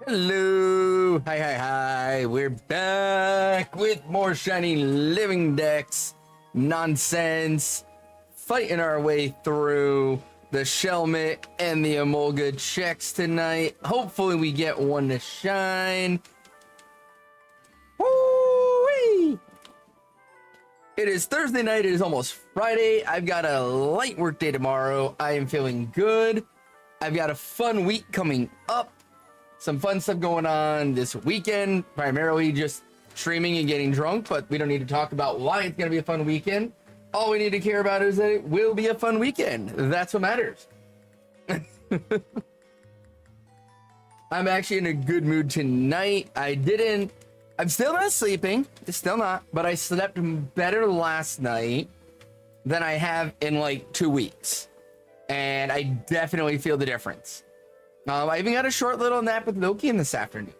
Hello. Hi, hi, hi. We're back with more shiny living decks nonsense, fighting our way through the Shelmet and the Emolga checks tonight. Hopefully we get one to shine. Woo-wee! It is Thursday night. It is almost Friday. I've got a light work day tomorrow. I am feeling good. I've got a fun week coming up. Some fun stuff going on this weekend, primarily just streaming and getting drunk, but we don't need to talk about why it's going to be a fun weekend. All we need to care about is that it will be a fun weekend. That's what matters. I'm actually in a good mood tonight. I'm still not sleeping, still not, but I slept better last night than I have in like 2 weeks. And I definitely feel the difference. I even got a short little nap with Loki in this afternoon.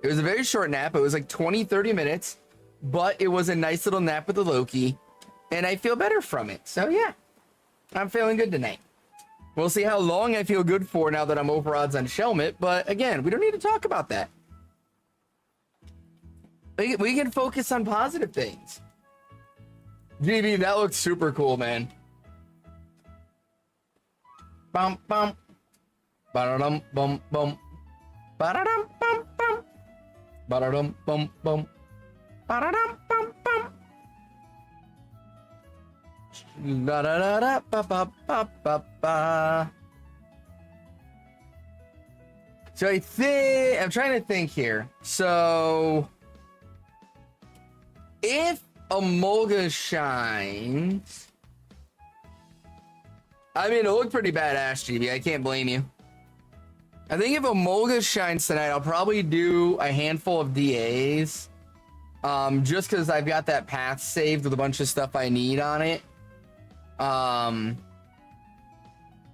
It was a very short nap. It was like 20-30 minutes, but it was a nice little nap with the Loki, and I feel better from it. So yeah, I'm feeling good tonight. We'll see how long I feel good for now that I'm over odds on Shelmet, but again, we don't need to talk about that. We can focus on positive things. GB, that looks super cool, man. Bum, bum. Ba-da-dum, bum, bum. Ba-da-dum, bum, bum. Ba-da-dum, bum, bum. Ba-da-dum, bum, bum. Da-da-da-da, ba-ba-ba-ba-ba. So I'm trying to think here. So if Emolga shines, I mean, it looked pretty badass, GB. I can't blame you. I think if Emolga shines tonight, I'll probably do a handful of DAs. Just because I've got that path saved with a bunch of stuff I need on it. But I'm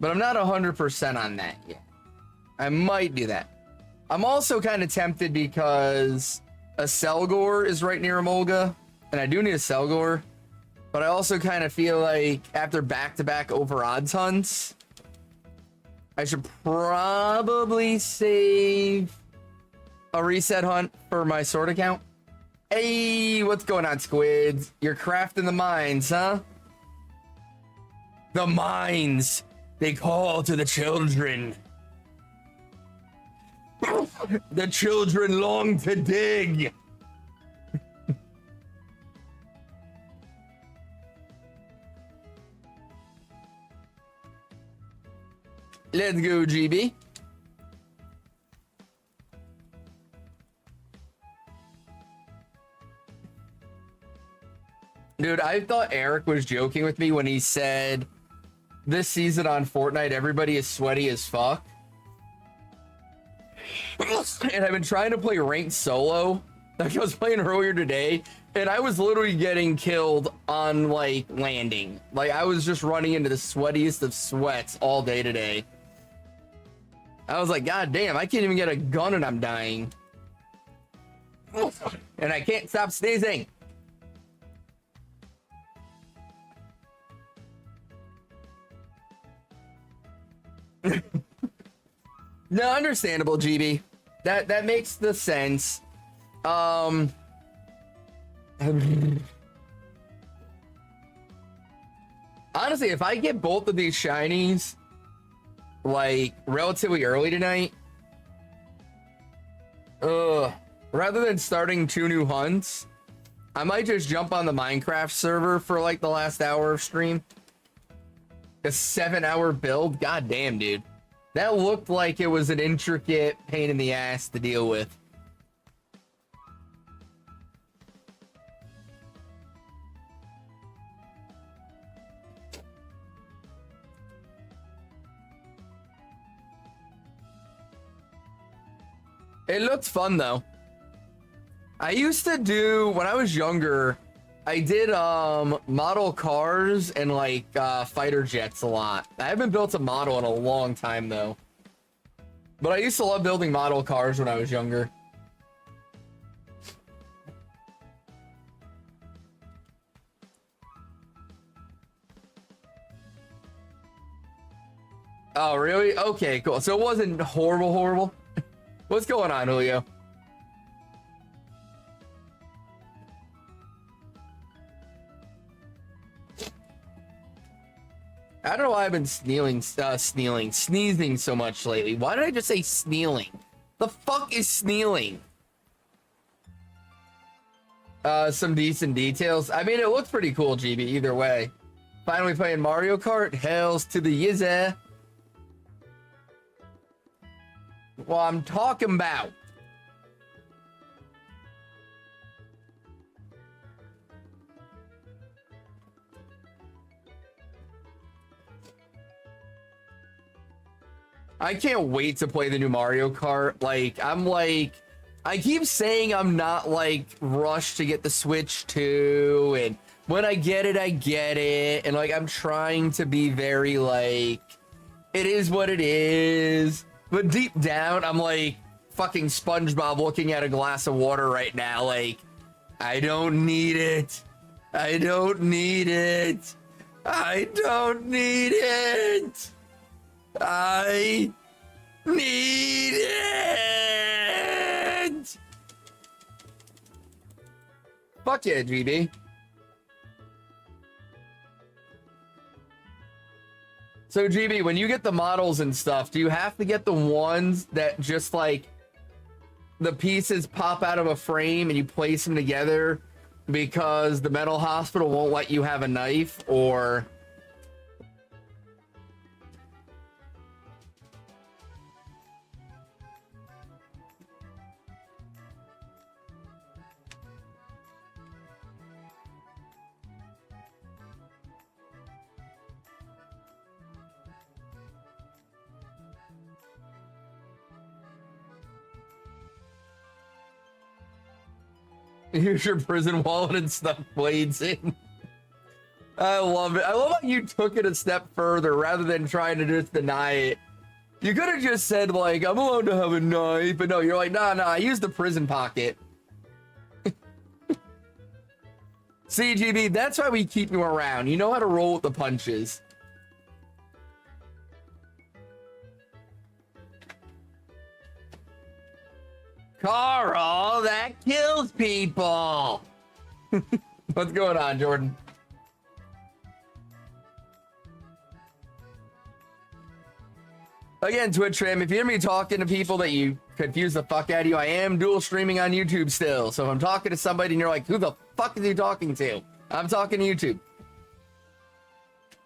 not 100% on that yet. I might do that. I'm also kind of tempted because a Selgor is right near Emolga, and I do need a Selgor. But I also kind of feel like after back-to-back over odds hunts, I should probably save a reset hunt for my sword account. Hey, what's going on, squids? You're crafting the mines, huh? The mines, they call to the children. The children long to dig. Let's go, GB. Dude, I thought Eric was joking with me when he said this season on Fortnite, everybody is sweaty as fuck. And I've been trying to play ranked solo, like I was playing earlier today, and I was literally getting killed on, like, landing. Like, I was just running into the sweatiest of sweats all day today. I was like, God damn, I can't even get a gun and I'm dying. And I can't stop sneezing. No, understandable, GB. That makes the sense. Honestly, if I get both of these shinies like relatively early tonight, rather than starting 2 new hunts, I might just jump on the Minecraft server for like the last hour of stream. A 7-hour build. God damn, dude, that looked like it was an intricate pain in the ass to deal with. It looked fun though. I used to do, when I was younger, I did model cars and like fighter jets a lot. I haven't built a model in a long time though. But I used to love building model cars when I was younger. Oh, really? Okay, cool. So it wasn't horrible. What's going on, Julio? I don't know why I've been sneezing so much lately. Why did I just say snealing? The fuck is snealing? Some decent details. I mean, it looks pretty cool, GB, either way. Finally playing Mario Kart? Hells to the yizza. Well, I'm talking about. I can't wait to play the new Mario Kart. Like, I keep saying I'm not like rushed to get the Switch 2, and when I get it, I get it. And like, I'm trying to be very like, it is what it is. But deep down, I'm like fucking SpongeBob looking at a glass of water right now. Like, I don't need it. I don't need it. I don't need it. I need it. Fuck yeah, GB. So GB, when you get the models and stuff, do you have to get the ones that just like the pieces pop out of a frame and you place them together because the mental hospital won't let you have a knife, or? Here's your prison wallet and stuff blades in. I love it. I love how you took it a step further rather than trying to just deny it. You could have just said, like, I'm allowed to have a knife, but no, you're like, nah, I used the prison pocket. CGB, that's why we keep you around. You know how to roll with the punches. Carl, that kills people. What's going on, Jordan? Again, Twitch fam, if you hear me talking to people that you confuse the fuck out of you, I am dual streaming on YouTube still. So if I'm talking to somebody and you're like, who the fuck is he talking to? I'm talking to YouTube.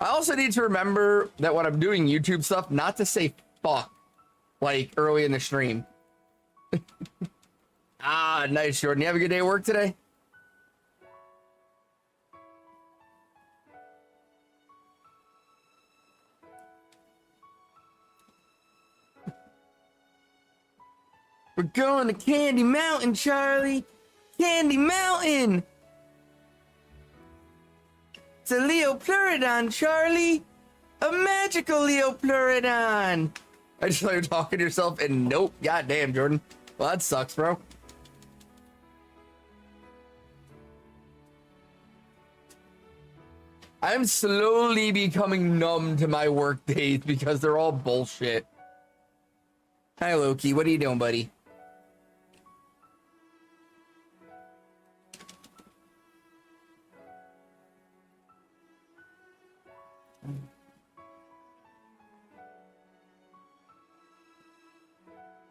I also need to remember that when I'm doing YouTube stuff, not to say fuck, like early in the stream. Ah, nice, Jordan. You have a good day at work today? We're going to Candy Mountain, Charlie. Candy Mountain. It's a Leopleurodon, Charlie. A magical Leopleurodon. I just thought you were talking to yourself, and nope. Goddamn, Jordan. Well, that sucks, bro. I'm slowly becoming numb to my work days because they're all bullshit. Hi, Loki. What are you doing, buddy?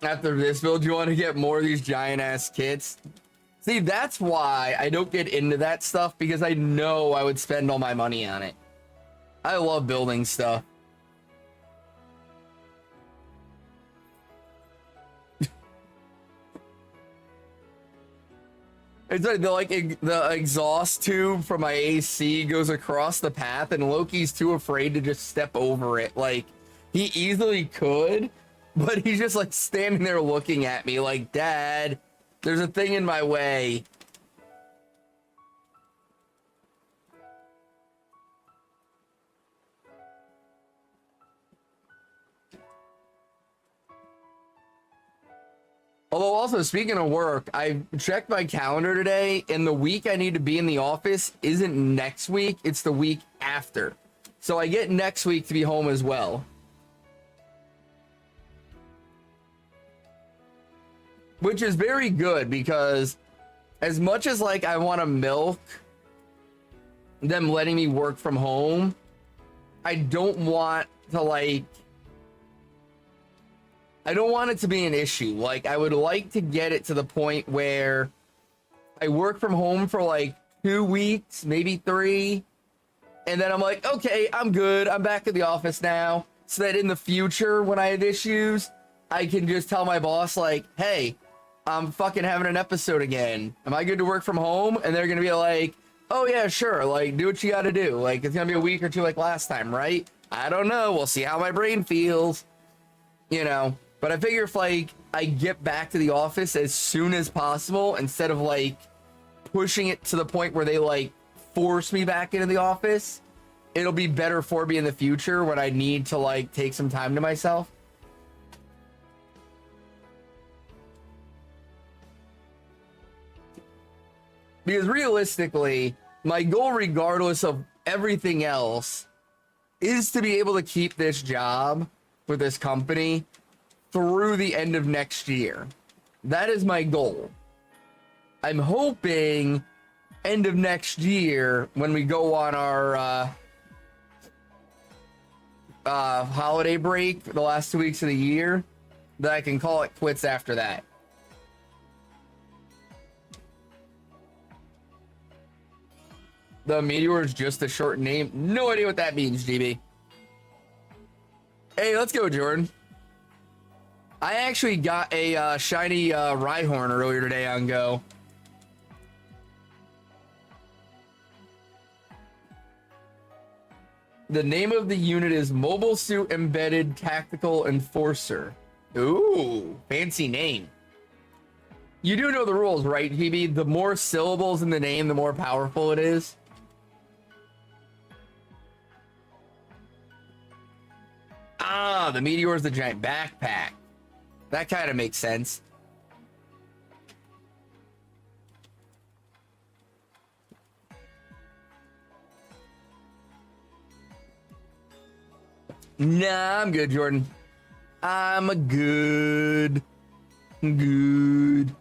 After this build, you want to get more of these giant ass kits? See, that's why I don't get into that stuff, because I know I would spend all my money on it. I love building stuff. It's like the exhaust tube from my AC goes across the path, and Loki's too afraid to just step over it. Like, he easily could, but he's just like standing there looking at me like, Dad, there's a thing in my way. Although also, speaking of work, I checked my calendar today, and the week I need to be in the office isn't next week, it's the week after. So I get next week to be home as well. which is very good because as much as like I want to milk them letting me work from home, I don't want to like, I don't want it to be an issue. Like I would like to get it to the point where I work from home for like 2 weeks, maybe 3. And then I'm like, okay, I'm good. I'm back at the office now. So that in the future, when I have issues, I can just tell my boss like, hey, I'm fucking having an episode again. Am I good to work from home? And they're going to be like, oh yeah, sure. Like, do what you got to do. Like, it's going to be a week or 2 like last time, right? I don't know. We'll see how my brain feels, you know. But I figure if like I get back to the office as soon as possible, instead of like pushing it to the point where they like force me back into the office, it'll be better for me in the future when I need to like take some time to myself. Because realistically, my goal, regardless of everything else, is to be able to keep this job with this company through the end of next year. That is my goal. I'm hoping end of next year, when we go on our holiday break for the last 2 weeks of the year, that I can call it quits after that. The Meteor is just a short name. No idea what that means, GB. Hey, let's go, Jordan. I actually got a shiny Rhyhorn earlier today on Go. The name of the unit is Mobile Suit Embedded Tactical Enforcer. Ooh, fancy name. You do know the rules, right, GB? The more syllables in the name, the more powerful it is. Ah, the Meteor is the giant backpack. That kind of makes sense. Nah, I'm good, Jordan. I'm good. Good.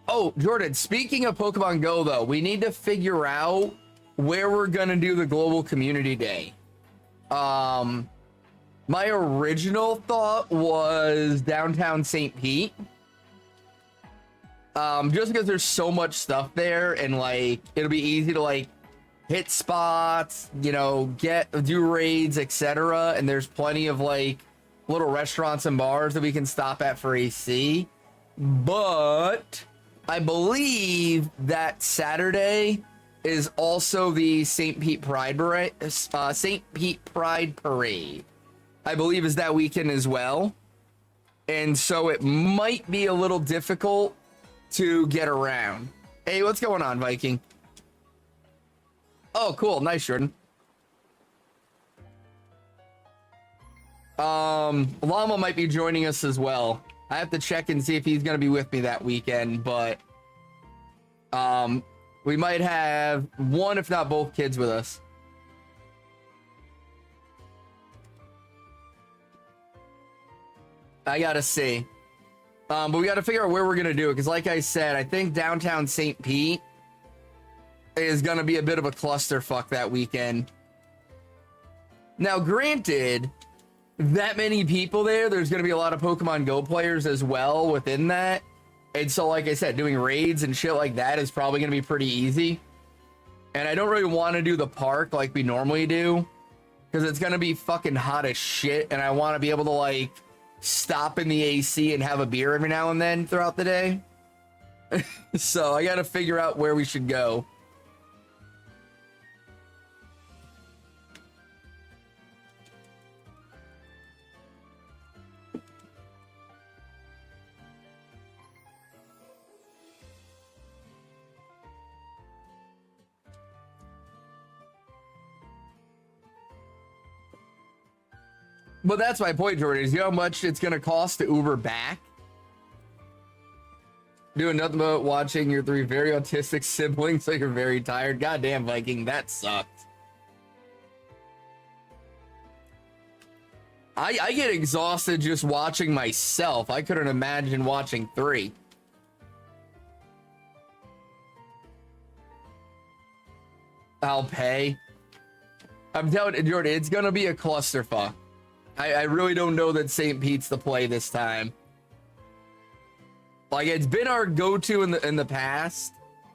Oh, Jordan, speaking of Pokemon Go, though, we need to figure out where we're going to do the Global Community Day. My original thought was downtown St. Pete. Just because there's so much stuff there and, like, it'll be easy to, like, hit spots, you know, do raids, etc. And there's plenty of like little restaurants and bars that we can stop at for AC. But I believe that Saturday is also the St. Pete Pride Parade. St. Pete Pride Parade, I believe, is that weekend as well. And so it might be a little difficult to get around. Hey, what's going on, Viking? Oh, cool. Nice, Jordan. Llama might be joining us as well. I have to check and see if he's going to be with me that weekend, but we might have one, if not both, kids with us. I gotta see. But we gotta figure out where we're gonna do it, because like I said, I think downtown St. Pete is going to be a bit of a clusterfuck that weekend. Now, granted, that many people there's going to be a lot of Pokemon Go players as well within that. And so, like I said, doing raids and shit like that is probably going to be pretty easy. And I don't really want to do the park like we normally do, because it's going to be fucking hot as shit. And I want to be able to, like, stop in the AC and have a beer every now and then throughout the day. So I got to figure out where we should go. But that's my point, Jordan, is you know how much it's going to cost to Uber back? Doing nothing but watching your 3 very autistic siblings so you're very tired. Goddamn, Viking, that sucked. I get exhausted just watching myself. I couldn't imagine watching 3. I'll pay. I'm telling you, Jordan, it's gonna be a clusterfuck. I really don't know that St. Pete's the play this time. Like, it's been our go-to in the past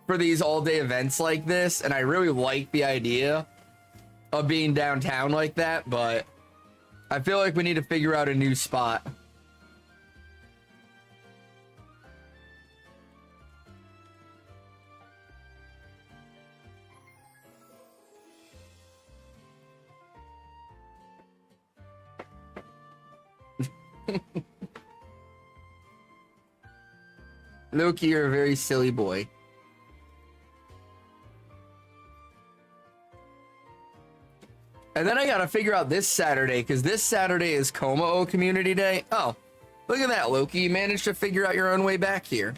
for these all-day events like this, and I really like the idea of being downtown like that, but I feel like we need to figure out a new spot. Loki, you're a very silly boy. And then I gotta figure out this Saturday, because this Saturday is Como Community Day. Oh, look at that, Loki. You managed to figure out your own way back here.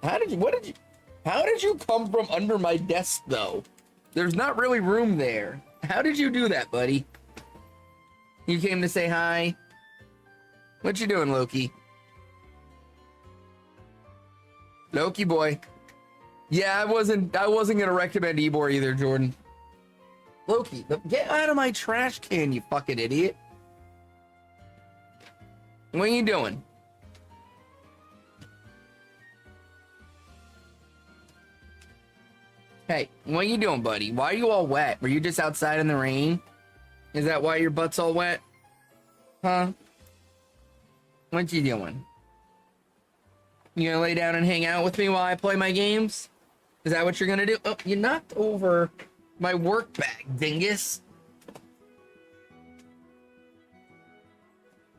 How did you come from under my desk, though? There's not really room there. How did you do that, buddy? You came to say hi? What you doing, Loki? Loki boy. Yeah, I wasn't gonna recommend Ebor either, Jordan. Loki, get out of my trash can, you fucking idiot. What are you doing? Hey, what are you doing, buddy? Why are you all wet? Were you just outside in the rain? Is that why your butt's all wet? Huh? What you doing? You gonna lay down and hang out with me while I play my games? Is that what you're gonna do? Oh, you knocked over my work bag, dingus.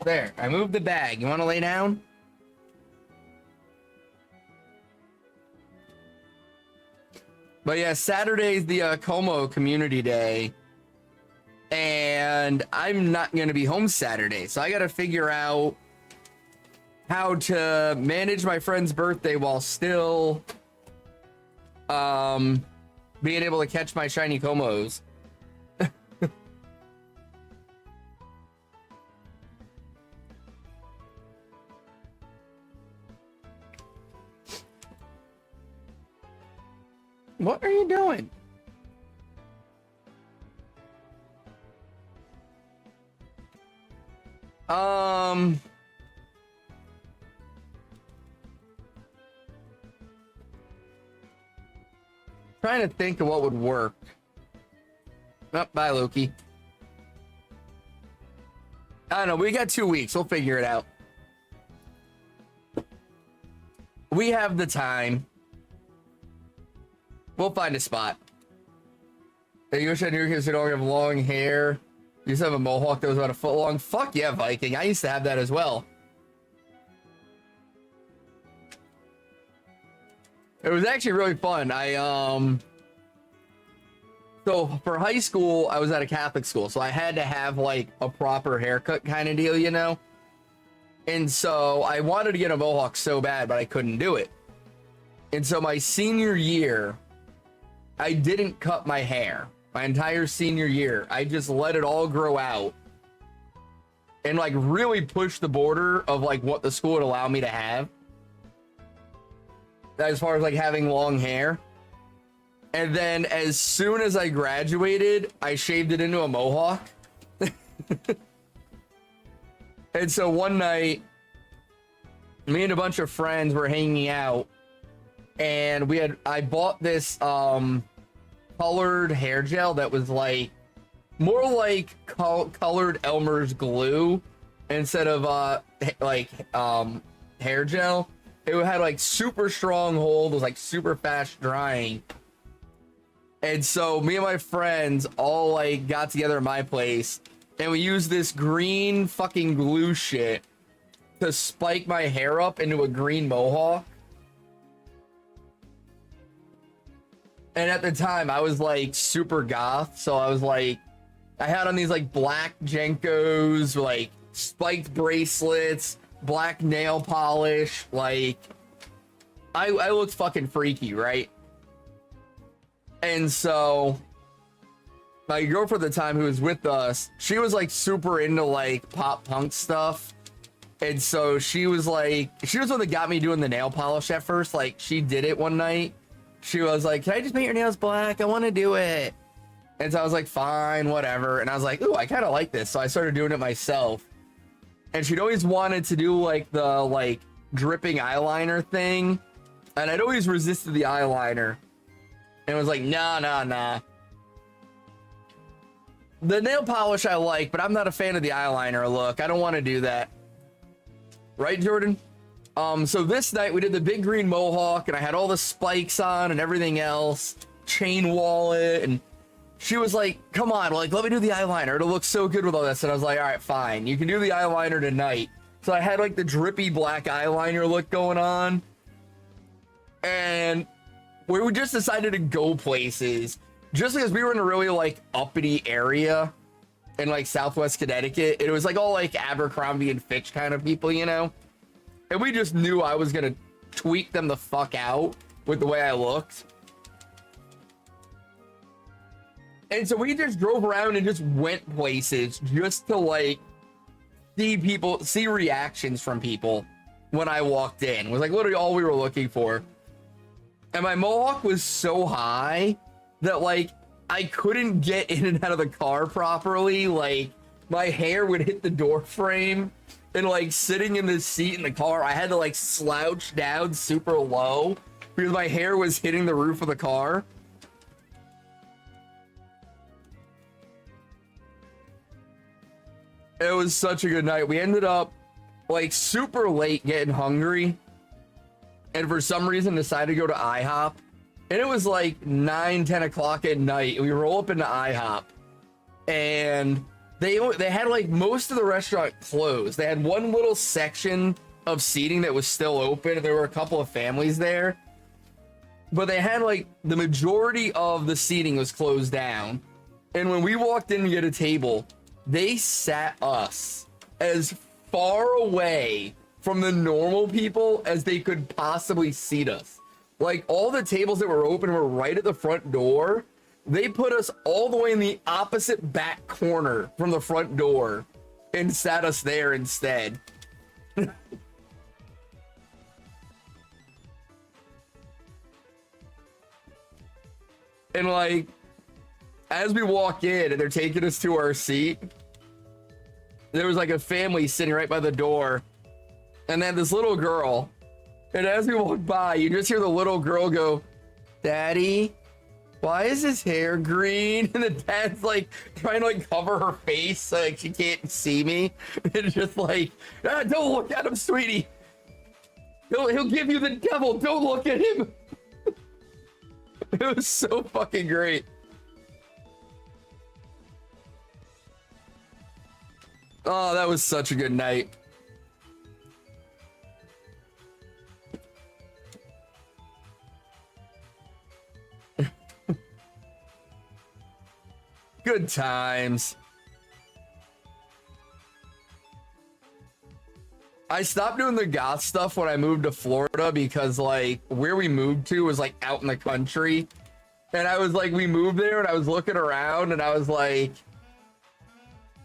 There, I moved the bag. You wanna lay down? But yeah, Saturday's the Como Community Day. And I'm not gonna be home Saturday, so I gotta figure out how to manage my friend's birthday while still being able to catch my shiny Comos. What are you doing? Trying to think of what would work. Oh, bye, Loki. I don't know. We got 2 weeks. We'll figure it out. We have the time. We'll find a spot. Hey, you wish I knew your kids would all have long hair. You used to have a mohawk that was about a foot long. Fuck yeah, Viking. I used to have that as well. It was actually really fun. So for high school, I was at a Catholic school, so I had to have like a proper haircut kind of deal, you know? And so I wanted to get a mohawk so bad, but I couldn't do it. And so my senior year, I didn't cut my hair. My entire senior year, I just let it all grow out and like really push the border of like what the school would allow me to have. As far as like having long hair. And then as soon as I graduated, I shaved it into a mohawk. And so one night, me and a bunch of friends were hanging out, and I bought this colored hair gel that was like more like colored Elmer's glue instead of hair gel. It had like super strong hold. It was like super fast drying. And so me and my friends all like got together at my place, and we used this green fucking glue shit to spike my hair up into a green mohawk. And at the time I was like super goth, so I was like, I had on these like black Jenkos, like spiked bracelets, black nail polish, like I looked fucking freaky, right? And so my girlfriend at the time who was with us, she was like super into like pop punk stuff. And so she was one that got me doing the nail polish at first. Like she did it one night. She was like, can I just paint your nails black? I want to do it. And so I was like, fine, whatever. And I was like, ooh, I kind of like this. So I started doing it myself. And she'd always wanted to do like the like dripping eyeliner thing. And I'd always resisted the eyeliner. And was like, nah. The nail polish I like, but I'm not a fan of the eyeliner look. I don't want to do that. Right, Jordan? So this night we did the big green mohawk and I had all the spikes on and everything else, chain wallet, and she was like, come on, like, let me do the eyeliner. It'll look so good with all this. And I was like, all right, fine. You can do the eyeliner tonight. So I had like the drippy black eyeliner look going on. And we just decided to go places just because we were in a really like uppity area in like Southwest Connecticut. It was like all like Abercrombie and Fitch kind of people, you know? And we just knew I was gonna tweak them the fuck out with the way I looked. And so we just drove around and just went places just to like see reactions from people when I walked in. It was like literally all we were looking for. And my mohawk was so high that like I couldn't get in and out of the car properly. Like my hair would hit the door frame, and like sitting in the seat in the car, I had to like slouch down super low because my hair was hitting the roof of the car. It was such a good night. We ended up like super late getting hungry, and for some reason decided to go to IHOP. And it was like 9-10 o'clock at night, and we roll up into IHOP, and they had like most of the restaurant closed. They had one little section of seating that was still open, and there were a couple of families there, but they had like the majority of the seating was closed down. And when we walked in to get a table, they sat us as far away from the normal people as they could possibly seat us. Like all the tables that were open were right at the front door. They put us all the way in the opposite back corner from the front door and sat us there instead. And like, as we walk in and they're taking us to our seat, there was like a family sitting right by the door, and then this little girl. And as we walk by, you just hear the little girl go, "Daddy, why is his hair green?" And the dad's like trying to like cover her face so like she can't see me. And just like, "Ah, don't look at him, sweetie. He'll give you the devil. Don't look at him." It was so fucking great. Oh, that was such a good night. Good times. I stopped doing the goth stuff when I moved to Florida because like where we moved to was like out in the country. And I was like, we moved there and I was looking around and I was like,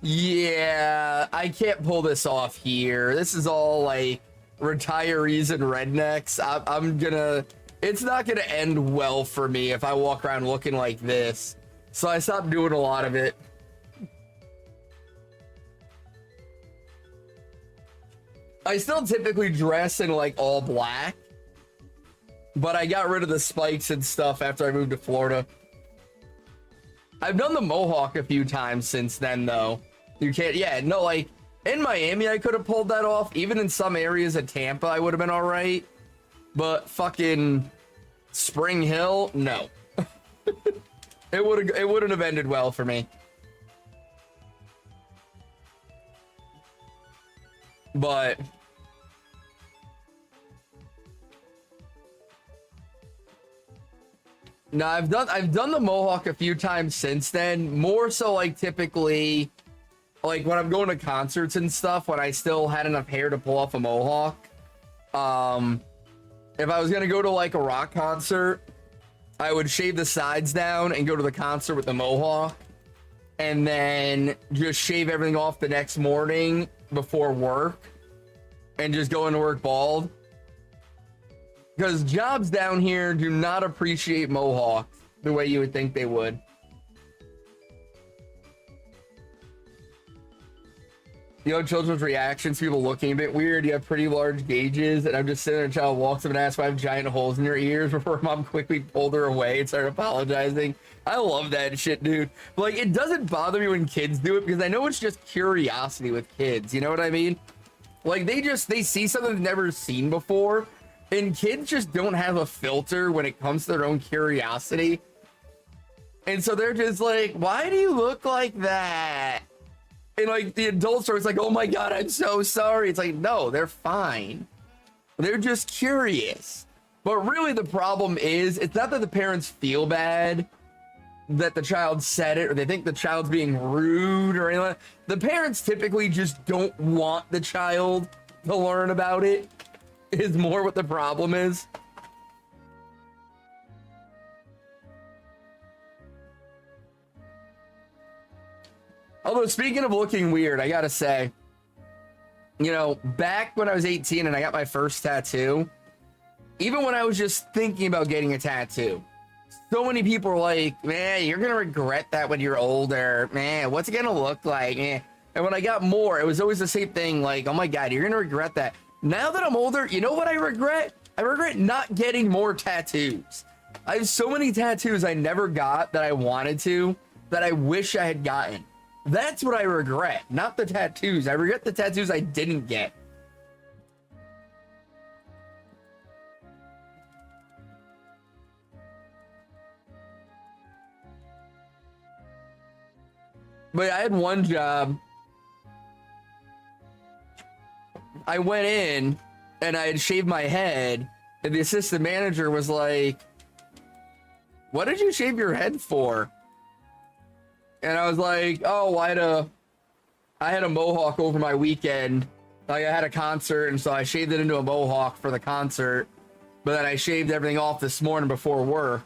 yeah, I can't pull this off here. This is all like retirees and rednecks. It's not gonna end well for me if I walk around looking like this. So I stopped doing a lot of it. I still typically dress in like all black, but I got rid of the spikes and stuff after I moved to Florida. I've done the mohawk a few times since then though. You can't, yeah, no, like in Miami I could have pulled that off. Even in some areas of Tampa I would have been all right, but fucking Spring Hill, no. It wouldn't have ended well for me. But no, I've done the mohawk a few times since then. More so like typically like when I'm going to concerts and stuff, when I still had enough hair to pull off a mohawk. If I was gonna go to like a rock concert, I would shave the sides down and go to the concert with the mohawk. and then just shave everything off the next morning before work and just go into work bald. Because jobs down here do not appreciate mohawks the way you would think they would. You know, children's reactions, people looking a bit weird. You have pretty large gauges, and I'm just sitting there, a child walks up and asks if I have giant holes in your ears before mom quickly pulled her away and started apologizing. I love that shit, dude. But, like, it doesn't bother me when kids do it because I know it's just curiosity with kids. You know what I mean? Like, they see something they've never seen before, and kids just don't have a filter when it comes to their own curiosity. And so they're just like, why do you look like that? And like the adults are always like, oh my God, I'm so sorry. It's like, no, they're fine. They're just curious. But really the problem is, it's not that the parents feel bad that the child said it or they think the child's being rude or anything like that. The parents typically just don't want the child to learn about it, is more what the problem is. Although, speaking of looking weird, I gotta say, you know, back when I was 18 and I got my first tattoo, even when I was just thinking about getting a tattoo, so many people were like, man, you're gonna regret that when you're older. Man, what's it gonna look like? Man. And when I got more, it was always the same thing, like, oh my God, you're gonna regret that. Now that I'm older, you know what I regret? I regret not getting more tattoos. I have so many tattoos I never got that I wanted to, that I wish I had gotten. That's what I regret, not the tattoos. I regret the tattoos I didn't get. But I had one job. I went in and I had shaved my head, and the assistant manager was like, what did you shave your head for? And I was like, oh, I had a mohawk over my weekend. Like, I had a concert, and so I shaved it into a mohawk for the concert. But then I shaved everything off this morning before work.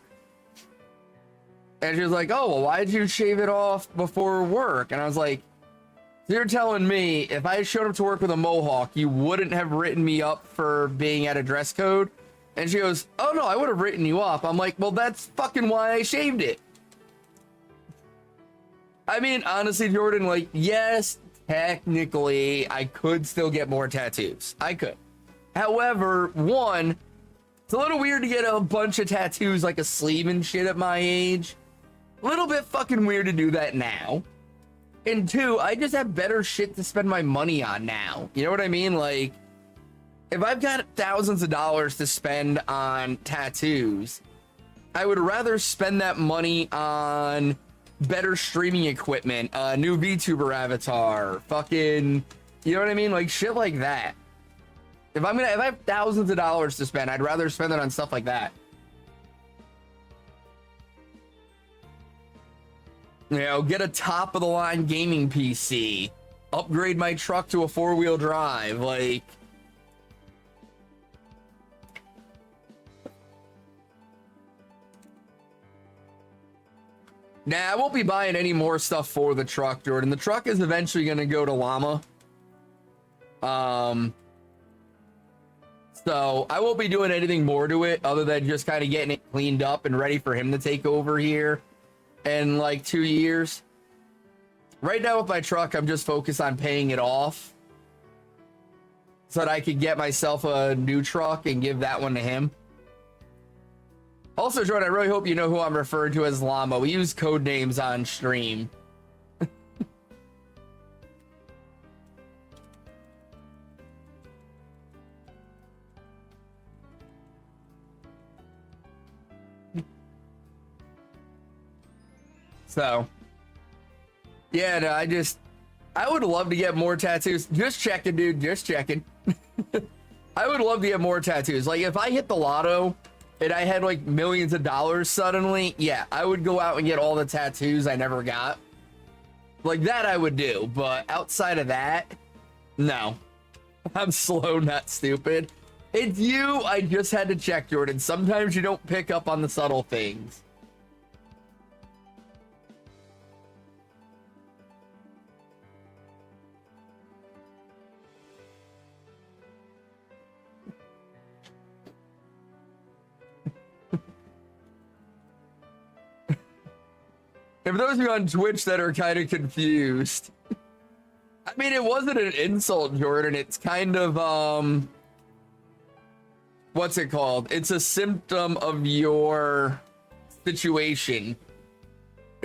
And she was like, oh, well, why did you shave it off before work? And I was like, so you're telling me if I showed up to work with a mohawk, you wouldn't have written me up for being at a dress code? And she goes, oh, no, I would have written you up. I'm like, well, that's fucking why I shaved it. I mean, honestly, Jordan, like, yes, technically, I could still get more tattoos. I could. However, one, it's a little weird to get a bunch of tattoos like a sleeve and shit at my age. A little bit fucking weird to do that now. And two, I just have better shit to spend my money on now. You know what I mean? Like, if I've got thousands of dollars to spend on tattoos, I would rather spend that money on better streaming equipment, new VTuber avatar, fucking, you know what I mean? Like shit like that. If I have thousands of dollars to spend, I'd rather spend it on stuff like that. You know, get a top of the line gaming PC, upgrade my truck to a 4-wheel drive, like. Nah, I won't be buying any more stuff for the truck, Jordan. The truck is eventually going to go to Llama. So I won't be doing anything more to it other than just kind of getting it cleaned up and ready for him to take over here in like 2 years. Right now with my truck, I'm just focused on paying it off so that I could get myself a new truck and give that one to him. Also, Jordan, I really hope you know who I'm referring to as Llama. We use code names on stream. So, yeah, no, I would love to get more tattoos. Just checking, dude, just checking. I would love to get more tattoos. Like, if I hit the lotto and I had like millions of dollars suddenly, yeah, I would go out and get all the tattoos I never got. Like that I would do, but outside of that, no. I'm slow, not stupid. It's you. I just had to check, Jordan. Sometimes you don't pick up on the subtle things. And for those of you on Twitch that are kind of confused, I mean, it wasn't an insult, Jordan. It's kind of, what's it called? It's a symptom of your situation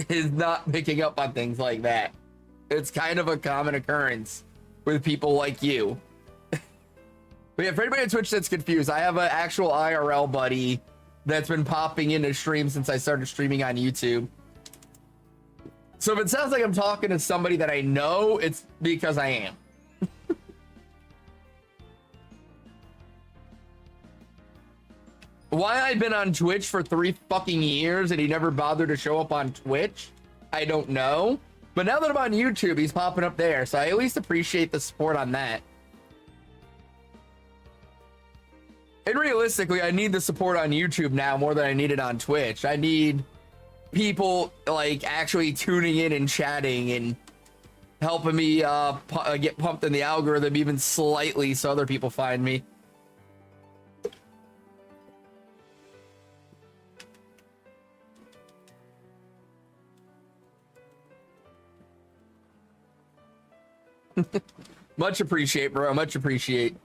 is not picking up on things like that. It's kind of a common occurrence with people like you. But yeah, for anybody on Twitch that's confused, I have an actual IRL buddy that's been popping into stream since I started streaming on YouTube. So if it sounds like I'm talking to somebody that I know, it's because I am. Why I've been on Twitch for 3 fucking years and he never bothered to show up on Twitch, I don't know. But now that I'm on YouTube, he's popping up there. So I at least appreciate the support on that. And realistically, I need the support on YouTube now more than I need it on Twitch. I need people like actually tuning in and chatting and helping me get pumped in the algorithm even slightly so other people find me. Much appreciate, bro. Much appreciate.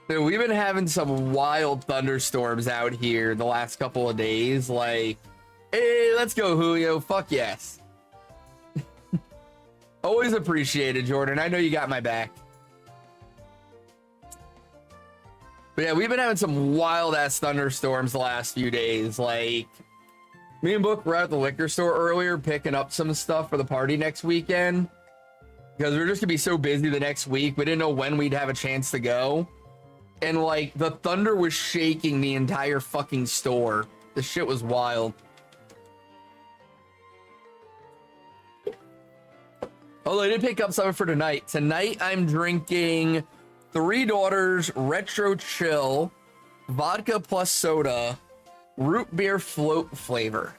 Dude, we've been having some wild thunderstorms out here the last couple of days. Like, hey, let's go, Julio. Fuck yes. Always appreciated, Jordan. I know you got my back. But yeah, we've been having some wild ass thunderstorms the last few days. Like, me and Book were at the liquor store earlier picking up some stuff for the party next weekend. Because we're just gonna be so busy the next week. We didn't know when we'd have a chance to go. And like the thunder was shaking the entire fucking store. The shit was wild. Although I did pick up something for tonight. Tonight I'm drinking Three Daughters Retro Chill, vodka plus soda, root beer float flavor.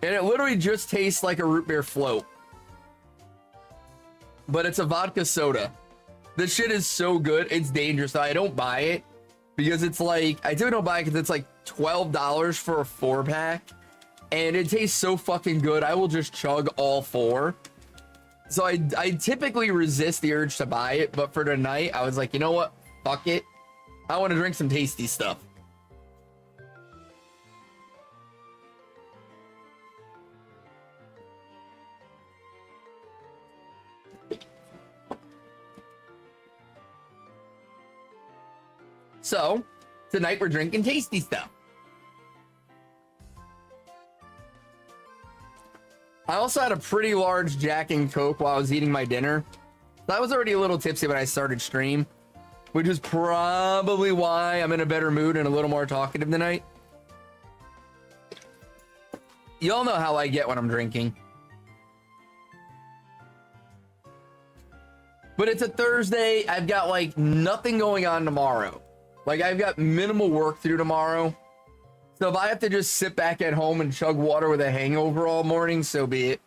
And it literally just tastes like a root beer float. But it's a vodka soda. This shit is so good. It's dangerous. I don't buy it because it's like, I typically don't buy it because it's like $12 for a 4-pack. And it tastes so fucking good. I will just chug all 4. So I typically resist the urge to buy it. But for tonight, I was like, you know what? Fuck it. I want to drink some tasty stuff. So, tonight we're drinking tasty stuff. I also had a pretty large Jack and Coke while I was eating my dinner. So I was already a little tipsy when I started stream, which is probably why I'm in a better mood and a little more talkative tonight. Y'all know how I get when I'm drinking. But it's a Thursday. I've got like nothing going on tomorrow. Like, I've got minimal work to do tomorrow. So if I have to just sit back at home and chug water with a hangover all morning, so be it.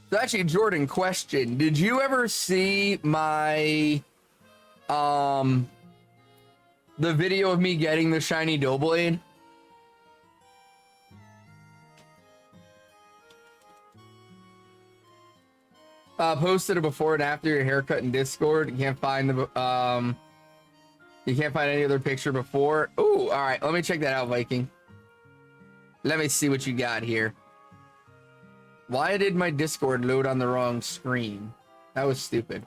So actually, Jordan, question. Did you ever see my, the video of me getting the shiny Doughblade? Posted a before and after your haircut in Discord. You can't find the, you can't find any other picture before. Ooh, all right. Let me check that out, Viking. Let me see what you got here. Why did my Discord load on the wrong screen? That was stupid.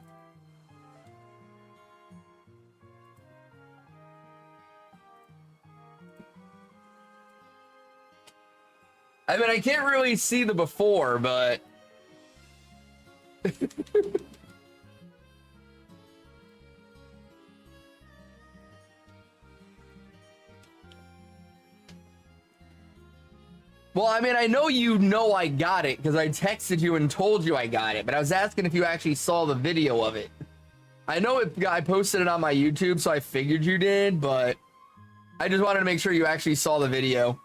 I mean, I can't really see the before, but... Well, I mean, I know I got it because I texted you and told you I got it, but I was asking if you actually saw the video of it. I know I posted it on my YouTube, so I figured you did, but I just wanted to make sure you actually saw the video.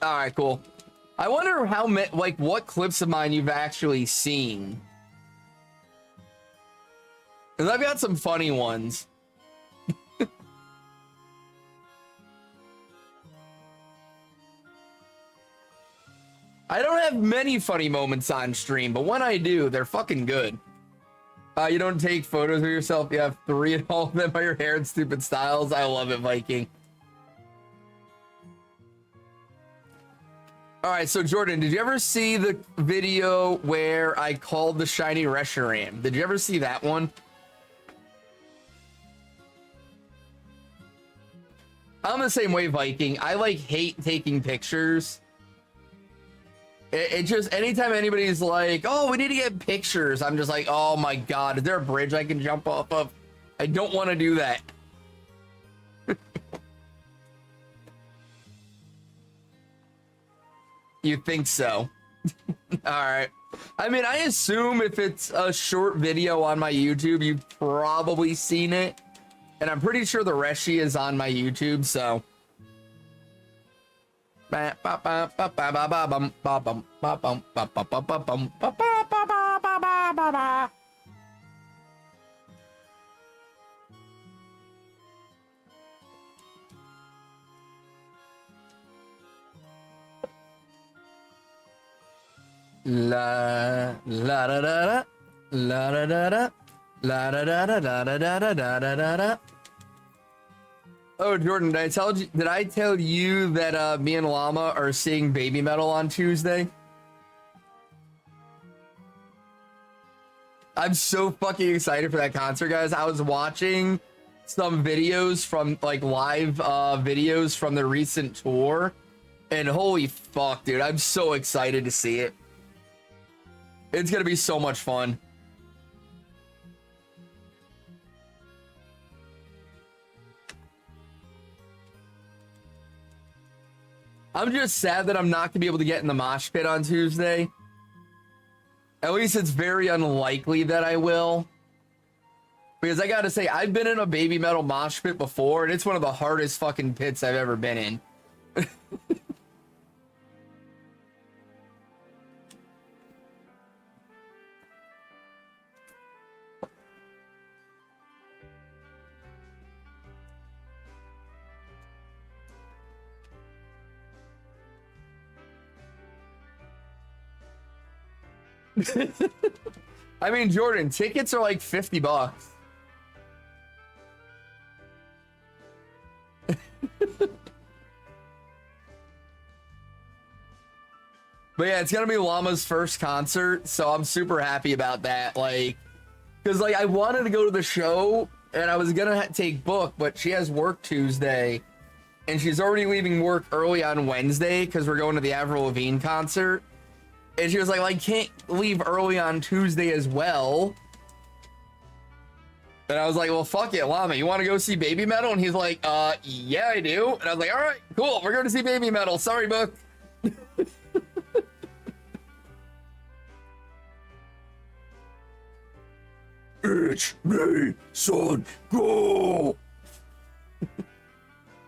All right, cool. I wonder how like what clips of mine you've actually seen. Because I've got some funny ones. I don't have many funny moments on stream, but when I do, they're fucking good. You don't take photos of yourself. You have 3 and all of them are your hair and stupid styles. I love it, Viking. All right, so Jordan, did you ever see the video where I called the shiny Reshiram? Did you ever see that one? I'm the same way, Viking. I like hate taking pictures. It just, anytime anybody's like, oh, we need to get pictures, I'm just like, oh my God, is there a bridge I can jump off of? I don't want to do that. You think so? All right. I mean, I assume if it's a short video on my YouTube, you've probably seen it. And I'm pretty sure the Reshi is on my YouTube, so. La la da da la da da da la da da da da da da da da da. Oh, Jordan, did I tell you that me and Llama are seeing Baby Metal on Tuesday? I'm so fucking excited for that concert, guys. I was watching some videos from like live videos from the recent tour, and holy fuck, dude, I'm so excited to see it. It's gonna be so much fun. I'm just sad that I'm not gonna be able to get in the mosh pit on Tuesday. At least it's very unlikely that I will. Because I gotta say, I've been in a Baby Metal mosh pit before, and it's one of the hardest fucking pits I've ever been in. I mean, Jordan, tickets are like $50. But yeah, it's gonna be Llama's first concert, so I'm super happy about that. Like, because like I wanted to go to the show and I was gonna take book, but she has work Tuesday and she's already leaving work early on Wednesday because we're going to the Avril Lavigne concert. And she was like, well, I can't leave early on Tuesday as well. And I was like, well, fuck it, Llama, you want to go see Baby Metal? And he's like, yeah, I do. And I was like, all right, cool, we're going to see Baby Metal. Sorry, book. It's me, son, go.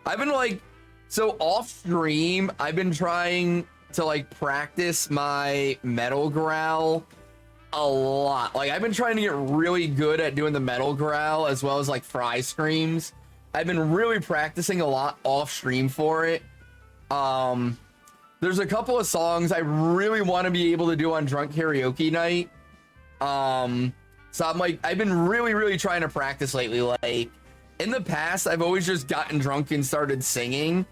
I've been like, so off stream, I've been trying to like practice my metal growl a lot. Like I've been trying to get really good at doing the metal growl as well as like fry screams. I've been really practicing a lot off stream for it. There's a couple of songs I really want to be able to do on drunk karaoke night. So I'm like, I've been really trying to practice lately. Like in the past, I've always just gotten drunk and started singing.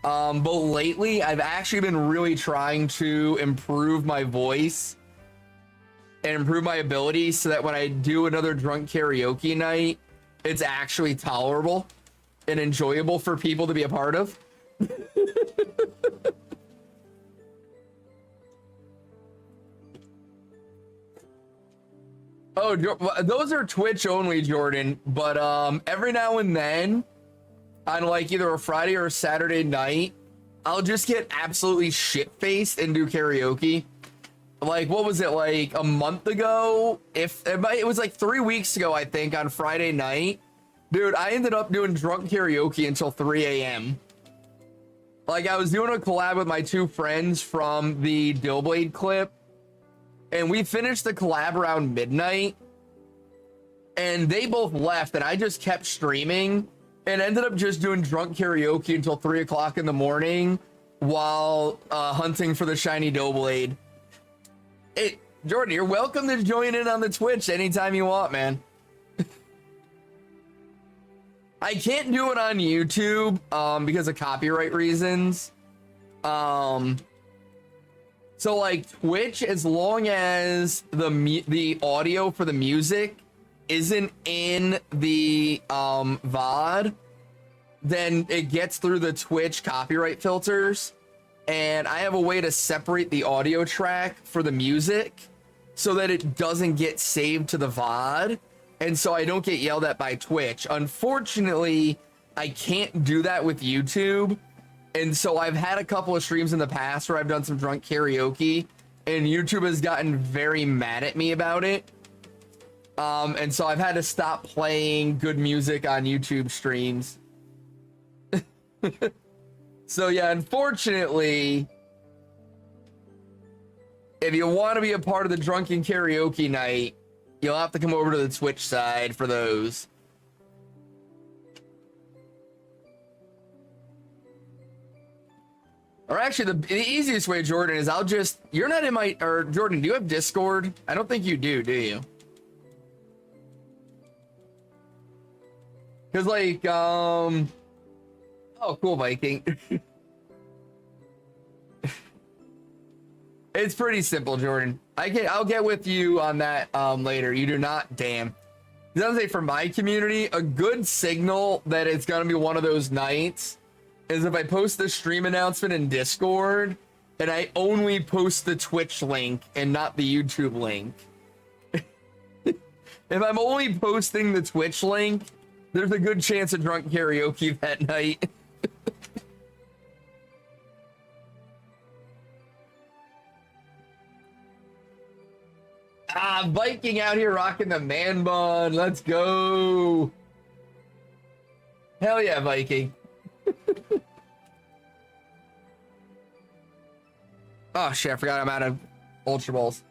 But lately, I've actually been really trying to improve my voice and improve my ability so that when I do another drunk karaoke night, it's actually tolerable and enjoyable for people to be a part of. Oh, those are Twitch only, Jordan. But every now and then, on like either a Friday or a Saturday night, I'll just get absolutely shit-faced and do karaoke. Like, what was it, like a month ago? It was like 3 weeks ago, I think, on Friday night. Dude, I ended up doing drunk karaoke until 3 a.m. Like, I was doing a collab with my two friends from the Dillblade clip, and we finished the collab around midnight, and they both left, and I just kept streaming and ended up just doing drunk karaoke until 3 o'clock in the morning while hunting for the shiny Dillblade. Hey, Jordan, you're welcome to join in on the Twitch anytime you want, man. I can't do it on YouTube because of copyright reasons. So like Twitch, as long as the audio for the music isn't in the VOD, then it gets through the Twitch copyright filters. And I have a way to separate the audio track for the music so that it doesn't get saved to the VOD. And so I don't get yelled at by Twitch. Unfortunately, I can't do that with YouTube. And so I've had a couple of streams in the past where I've done some drunk karaoke, and YouTube has gotten very mad at me about it. And so I've had to stop playing good music on YouTube streams. So yeah, unfortunately, if you want to be a part of the drunken karaoke night, you'll have to come over to the Twitch side for those. Or actually, the easiest way, Jordan, is you're not in my, or Jordan, do you have Discord? I don't think you do you? Because like, oh, cool, Viking. It's pretty simple, Jordan. I'll get with you on that later. You do not, damn. It doesn't say for my community, a good signal that it's gonna be one of those nights is if I post the stream announcement in Discord and I only post the Twitch link and not the YouTube link. If I'm only posting the Twitch link, there's a good chance of drunk karaoke that night. Viking out here rocking the man bun. Let's go. Hell yeah, Viking. Oh shit, I forgot I'm out of Ultra Balls.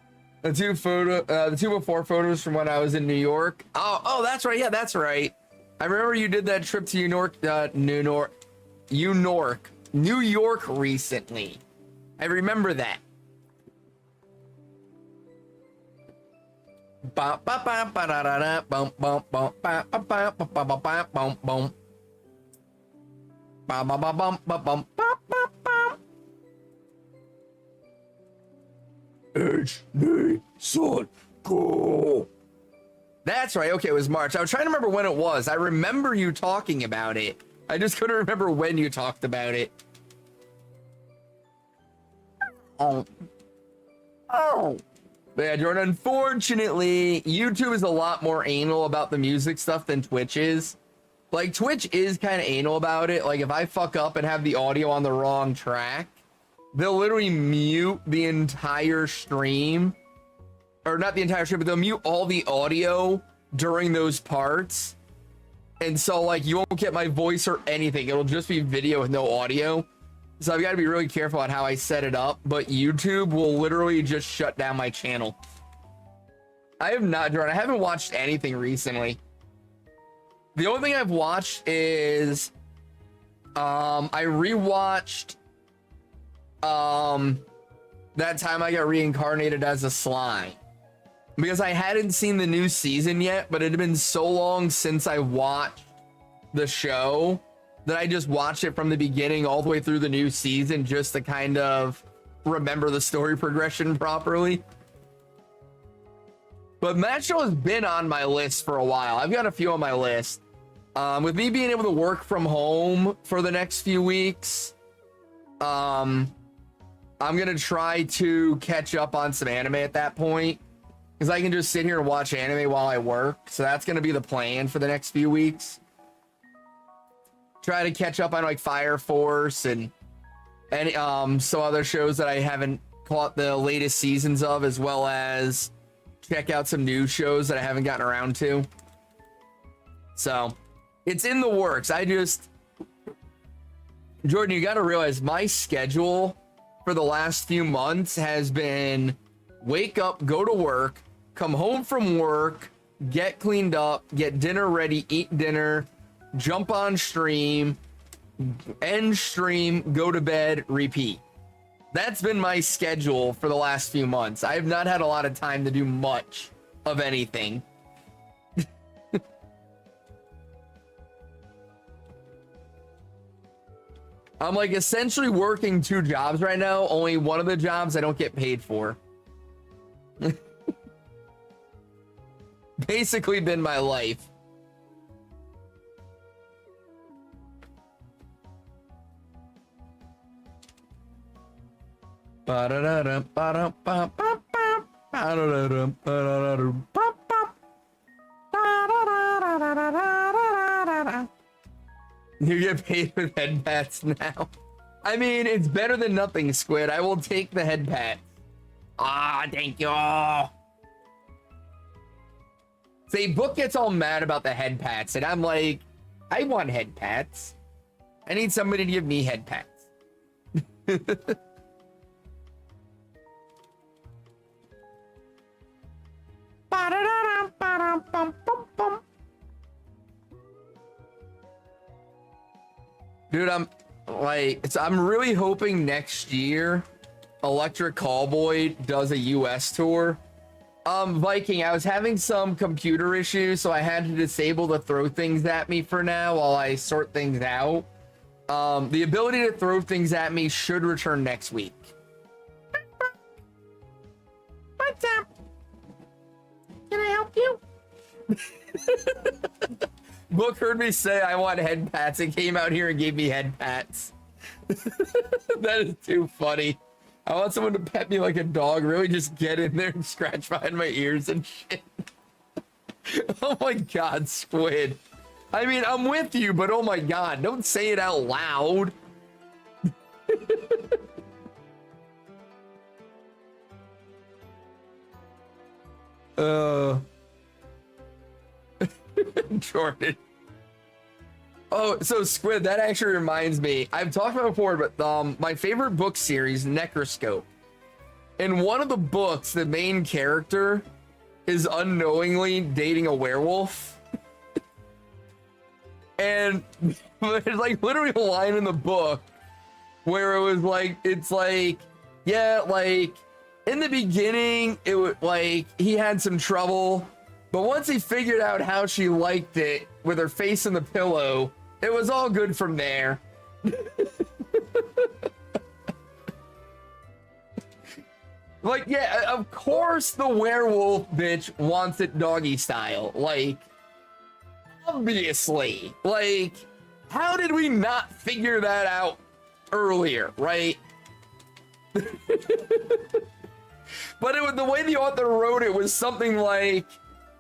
The two before photos from when I was in New York. Oh, that's right. Yeah, that's right. I remember you did that trip to New York recently. I remember that. HD son, go. That's right. Okay, it was March. I was trying to remember when it was. I remember you talking about it. I just couldn't remember when you talked about it. Oh. But yeah, Jordan, unfortunately, YouTube is a lot more anal about the music stuff than Twitch is. Like, Twitch is kind of anal about it. Like, if I fuck up and have the audio on the wrong track, they'll literally mute the entire stream. Or not the entire stream, but they'll mute all the audio during those parts. And so, like, you won't get my voice or anything. It'll just be video with no audio. So I've got to be really careful on how I set it up, but YouTube will literally just shut down my channel. I haven't watched anything recently. The only thing I've watched is I rewatched that time I got reincarnated as a slime, because I hadn't seen the new season yet, but it had been so long since I watched the show that I just watched it from the beginning all the way through the new season just to kind of remember the story progression properly. But that show has been on my list for a while. I've got a few on my list. With me being able to work from home for the next few weeks, I'm gonna try to catch up on some anime at that point, because I can just sit here and watch anime while I work. So that's gonna be the plan for the next few weeks. Try to catch up on like Fire Force and some other shows that I haven't caught the latest seasons of, as well as check out some new shows that I haven't gotten around to. So it's in the works. Jordan, you got to realize my schedule for the last few months has been wake up, go to work, come home from work, get cleaned up, get dinner ready, eat dinner, jump on stream, end stream, go to bed, repeat. That's been my schedule for the last few months. I have not had a lot of time to do much of anything. I'm like essentially working 2 jobs right now. Only one of the jobs I don't get paid for. Basically been my life. You get paid with head pats now. I mean, it's better than nothing, Squid. I will take the head pat. Ah, thank you. Say, Book gets all mad about the head pats, and I'm like, I want head pats. I need somebody to give me head pats. Dude, I'm really hoping next year Electric Callboy does a US tour. Viking, I was having some computer issues, so I had to disable the throw things at me for now while I sort things out. The ability to throw things at me should return next week. What's up? Can I help you? Book heard me say I want head pats and came out here and gave me head pats. That is too funny. I want someone to pet me like a dog, really just get in there and scratch behind my ears and shit. Oh my god, Squid. I mean, I'm with you, but oh my god, don't say it out loud. Jordan. Oh, so Squid, that actually reminds me. I've talked about it before, but my favorite book series, Necroscope. In one of the books, the main character is unknowingly dating a werewolf. And there's like literally a line in the book where it was like, it's like, yeah, like in the beginning, it was like he had some trouble, but once he figured out how she liked it with her face in the pillow, it was all good from there. Like, yeah, of course the werewolf bitch wants it doggy style. Like, obviously. Like, how did we not figure that out earlier, right? But it was, the way the author wrote it was something like,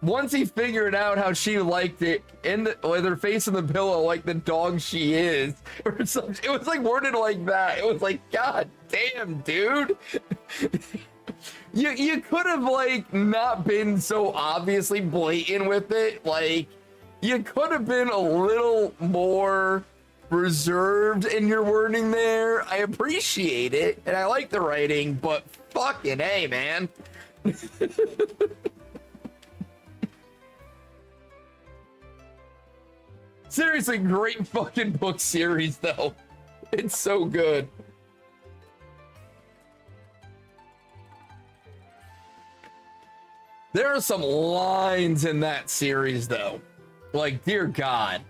once he figured out how she liked it with her face in the pillow like the dog she is, or something. It was like worded like that. It was like, god damn, dude. You could have like not been so obviously blatant with it. Like, you could have been a little more reserved in your wording there. I appreciate it and I like the writing, but fucking hey, man. Seriously, great fucking book series, though. It's so good. There are some lines in that series, though. Like, dear God.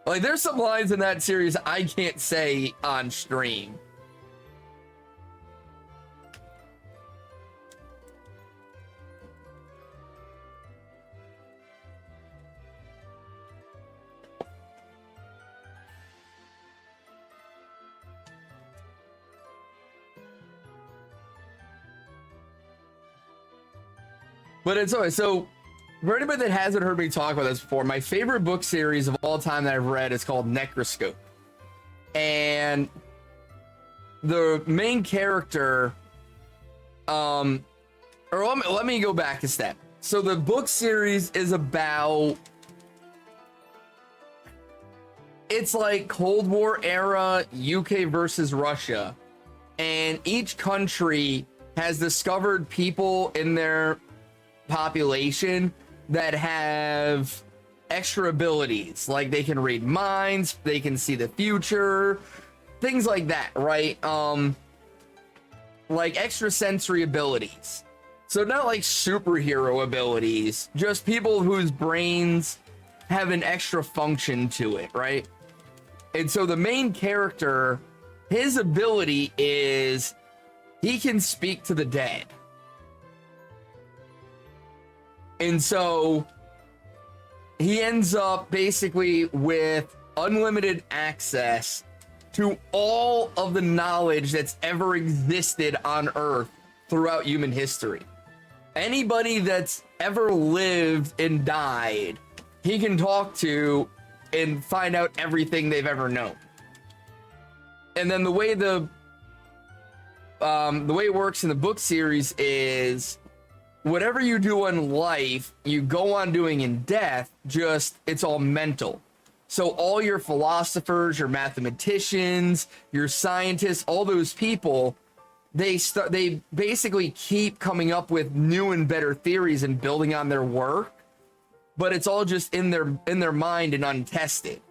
Like, there's some lines in that series I can't say on stream. But it's always so. For anybody that hasn't heard me talk about this before, my favorite book series of all time that I've read is called Necroscope. And the main character, or let me go back a step. So the book series is about, it's like Cold War era UK versus Russia. And each country has discovered people in their population that have extra abilities, like they can read minds, they can see the future, things like that, right? Like extrasensory abilities. So not like superhero abilities, just people whose brains have an extra function to it, right? And so the main character, his ability is he can speak to the dead. And so he ends up basically with unlimited access to all of the knowledge that's ever existed on Earth throughout human history. Anybody that's ever lived and died, he can talk to and find out everything they've ever known. And then the way it works in the book series is, whatever you do in life, you go on doing in death, just it's all mental. So all your philosophers, your mathematicians, your scientists, all those people, they basically keep coming up with new and better theories and building on their work, but it's all just in their mind and untested.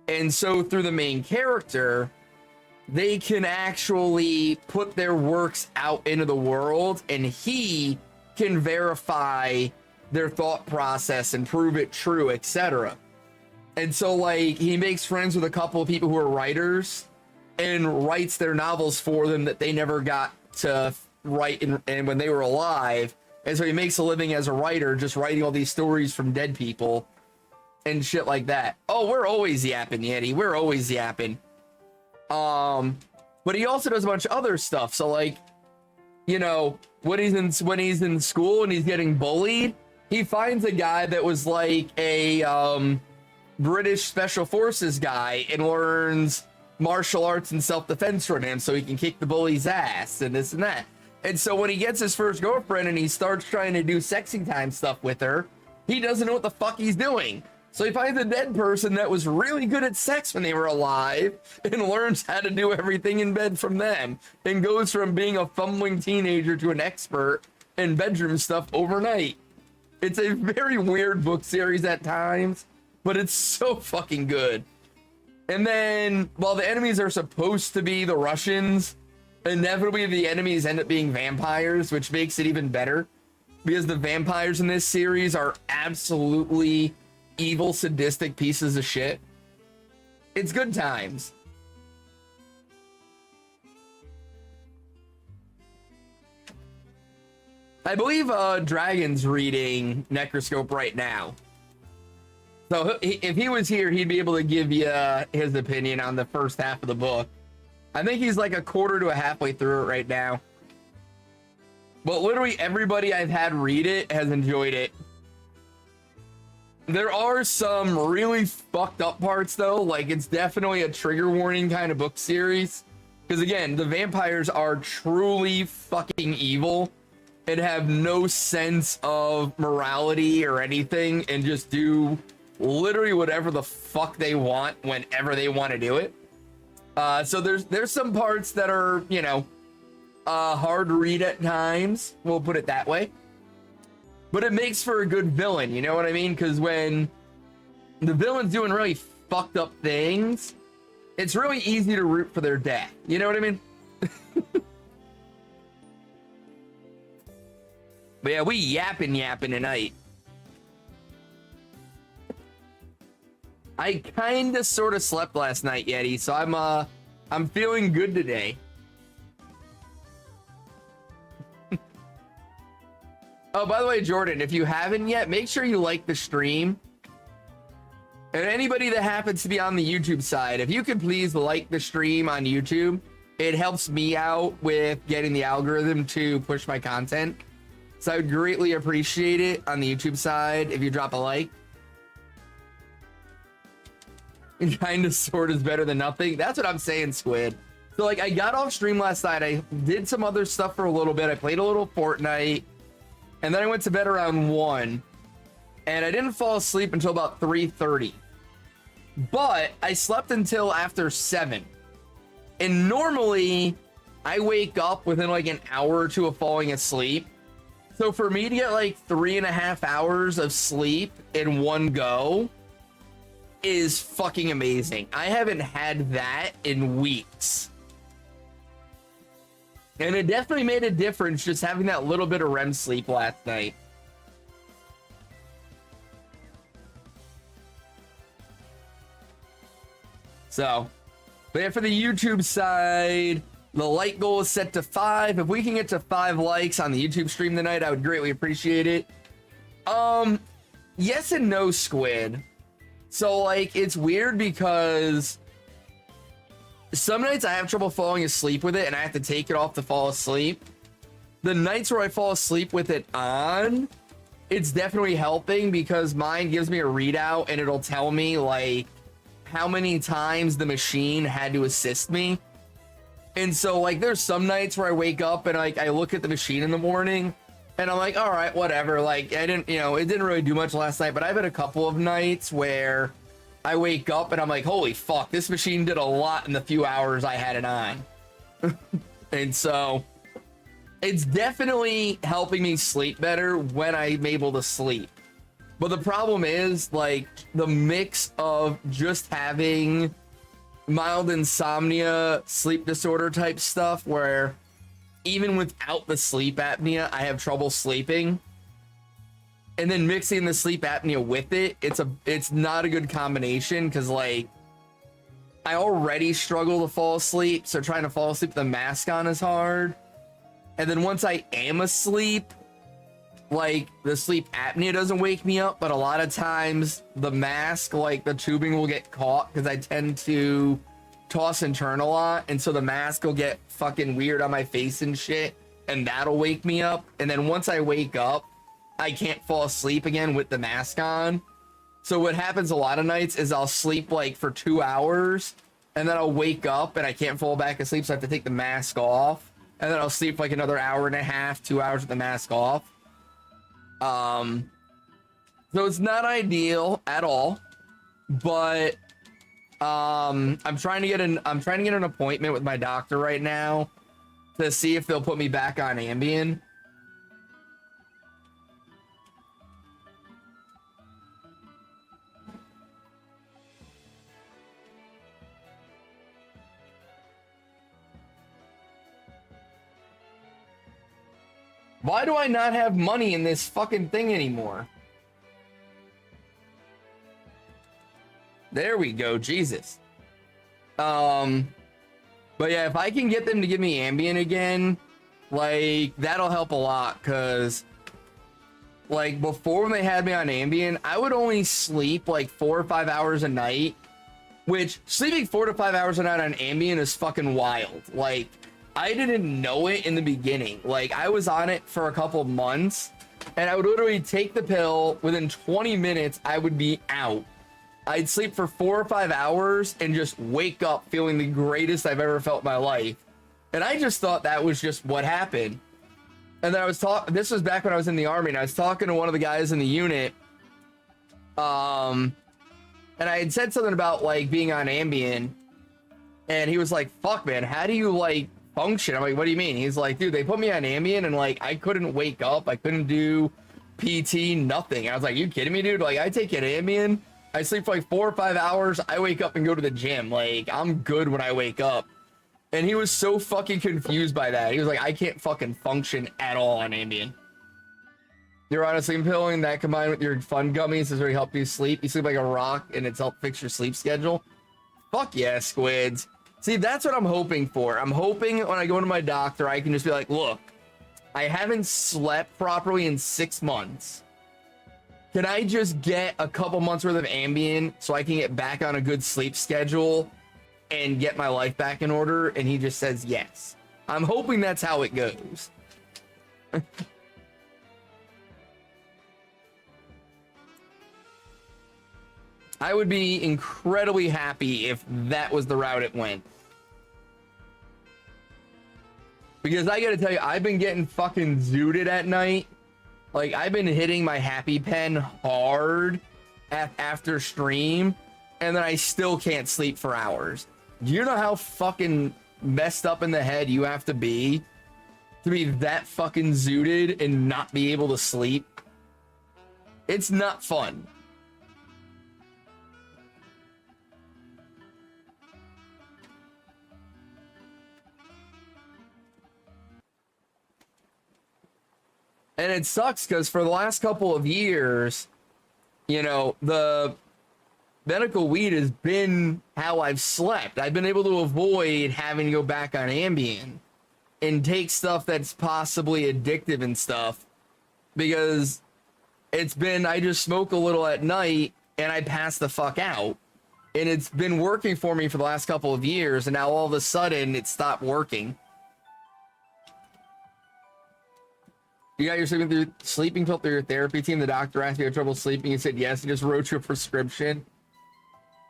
And so through the main character, they can actually put their works out into the world, and he can verify their thought process and prove it true, etc. And so like he makes friends with a couple of people who are writers and writes their novels for them that they never got to write and when they were alive. And so he makes a living as a writer, just writing all these stories from dead people and shit like that. Oh, we're always yapping, Yeti. We're always yapping. But he also does a bunch of other stuff. So like, you know, when he's in school and he's getting bullied, he finds a guy that was like a British special forces guy and learns martial arts and self-defense from him so he can kick the bully's ass and this and that. And so when he gets his first girlfriend and he starts trying to do sexy time stuff with her, he doesn't know what the fuck he's doing. So he finds a dead person that was really good at sex when they were alive and learns how to do everything in bed from them and goes from being a fumbling teenager to an expert in bedroom stuff overnight. It's a very weird book series at times, but it's so fucking good. And then while the enemies are supposed to be the Russians, inevitably the enemies end up being vampires, which makes it even better because the vampires in this series are absolutely evil, sadistic pieces of shit. It's good times. I believe Dragon's reading Necroscope right now. So if he was here, he'd be able to give you his opinion on the first half of the book. I think he's like a quarter to a halfway through it right now. But literally everybody I've had read it has enjoyed it. There are some really fucked up parts though, like it's definitely a trigger warning kind of book series. Because again, the vampires are truly fucking evil and have no sense of morality or anything and just do literally whatever the fuck they want whenever they want to do it. So there's some parts that are, you know, hard to read at times, we'll put it that way. But it makes for a good villain, you know what I mean? Because when the villain's doing really fucked up things, it's really easy to root for their death. You know what I mean? But yeah, we yapping tonight. I kind of sort of slept last night, Yeti, so I'm feeling good today. Oh, by the way, Jordan, if you haven't yet, make sure you like the stream. And anybody that happens to be on the YouTube side, if you could please like the stream on YouTube, it helps me out with getting the algorithm to push my content. So I would greatly appreciate it on the YouTube side if you drop a like. Kind of sort is better than nothing. That's what I'm saying, Squid. So like I got off stream last night. I did some other stuff for a little bit. I played a little Fortnite. And then I went to bed around 1. And I didn't fall asleep until about 3:30. But I slept until after 7. And normally I wake up within like an hour or two of falling asleep. So for me to get like 3.5 hours of sleep in one go is fucking amazing. I haven't had that in weeks. And it definitely made a difference just having that little bit of REM sleep last night. So, but yeah, for the YouTube side, the like goal is set to 5. If we can get to 5 likes on the YouTube stream tonight, I would greatly appreciate it. Yes and no, Squid. So like, it's weird because some nights I have trouble falling asleep with it and I have to take it off to fall asleep. The nights where I fall asleep with it on, it's definitely helping because mine gives me a readout and it'll tell me like how many times the machine had to assist me. And so like there's some nights where I wake up and like I look at the machine in the morning and I'm like, all right, whatever. Like I didn't, it didn't really do much last night, but I've had a couple of nights where I wake up and I'm like, holy fuck, this machine did a lot in the few hours I had it on. And so it's definitely helping me sleep better when I'm able to sleep. But the problem is like the mix of just having mild insomnia, sleep disorder type stuff where even without the sleep apnea, I have trouble sleeping. And then mixing the sleep apnea with it, it's not a good combination because like I already struggle to fall asleep, so trying to fall asleep with the mask on is hard. And then once I am asleep, like the sleep apnea doesn't wake me up, but a lot of times the mask, like the tubing will get caught because I tend to toss and turn a lot, and so the mask will get fucking weird on my face and shit, and that'll wake me up. And then once I wake up, I can't fall asleep again with the mask on. So what happens a lot of nights is I'll sleep like for 2 hours and then I'll wake up and I can't fall back asleep, so I have to take the mask off, and then I'll sleep like another hour and a half, 2 hours with the mask off. So it's not ideal at all, but I'm trying to get an appointment with my doctor right now to see if they'll put me back on Ambien. Why do I not have money in this fucking thing anymore? There we go, Jesus. But yeah, if I can get them to give me Ambien again, like that'll help a lot, because like before when they had me on Ambien, I would only sleep like 4 or 5 hours a night, which sleeping 4 to 5 hours a night on Ambien is fucking wild. Like I didn't know it in the beginning. Like I was on it for a couple of months and I would literally take the pill, within 20 minutes I would be out. I'd sleep for 4 or 5 hours and just wake up feeling the greatest I've ever felt in my life. And I just thought that was just what happened. And then this was back when I was in the army, and I was talking to one of the guys in the unit. And I had said something about like being on Ambien, and he was like, fuck man, how do you like function? I'm like, what do you mean? He's like, dude, they put me on Ambien and like I couldn't wake up, I couldn't do PT, nothing. I was like, you kidding me, dude? Like I take an Ambien, I sleep for like 4 or 5 hours, I wake up and go to the gym. Like I'm good when I wake up. And he was so fucking confused by that. He was like, I can't fucking function at all on Ambien. You're on a sleeping pill, and that combined with your fun gummies has really helped you sleep. You sleep like a rock and it's helped fix your sleep schedule. Fuck yeah, Squids. See, that's what I'm hoping for. I'm hoping when I go to my doctor, I can just be like, look, I haven't slept properly in 6 months. Can I just get a couple months worth of Ambien so I can get back on a good sleep schedule and get my life back in order? And he just says yes. I'm hoping that's how it goes. I would be incredibly happy if that was the route it went. Because I gotta tell you, I've been getting fucking zooted at night. Like, I've been hitting my happy pen hard after stream, and then I still can't sleep for hours. Do you know how fucking messed up in the head you have to be that fucking zooted and not be able to sleep? It's not fun. And it sucks because for the last couple of years, you know, the medical weed has been how I've slept. I've been able to avoid having to go back on Ambien and take stuff that's possibly addictive and stuff, because it's been, I just smoke a little at night and I pass the fuck out. And it's been working for me for the last couple of years, and now all of a sudden it stopped working. You got your sleeping pill through your therapy team. The doctor asked if you had trouble sleeping. You said yes, and just wrote you a prescription.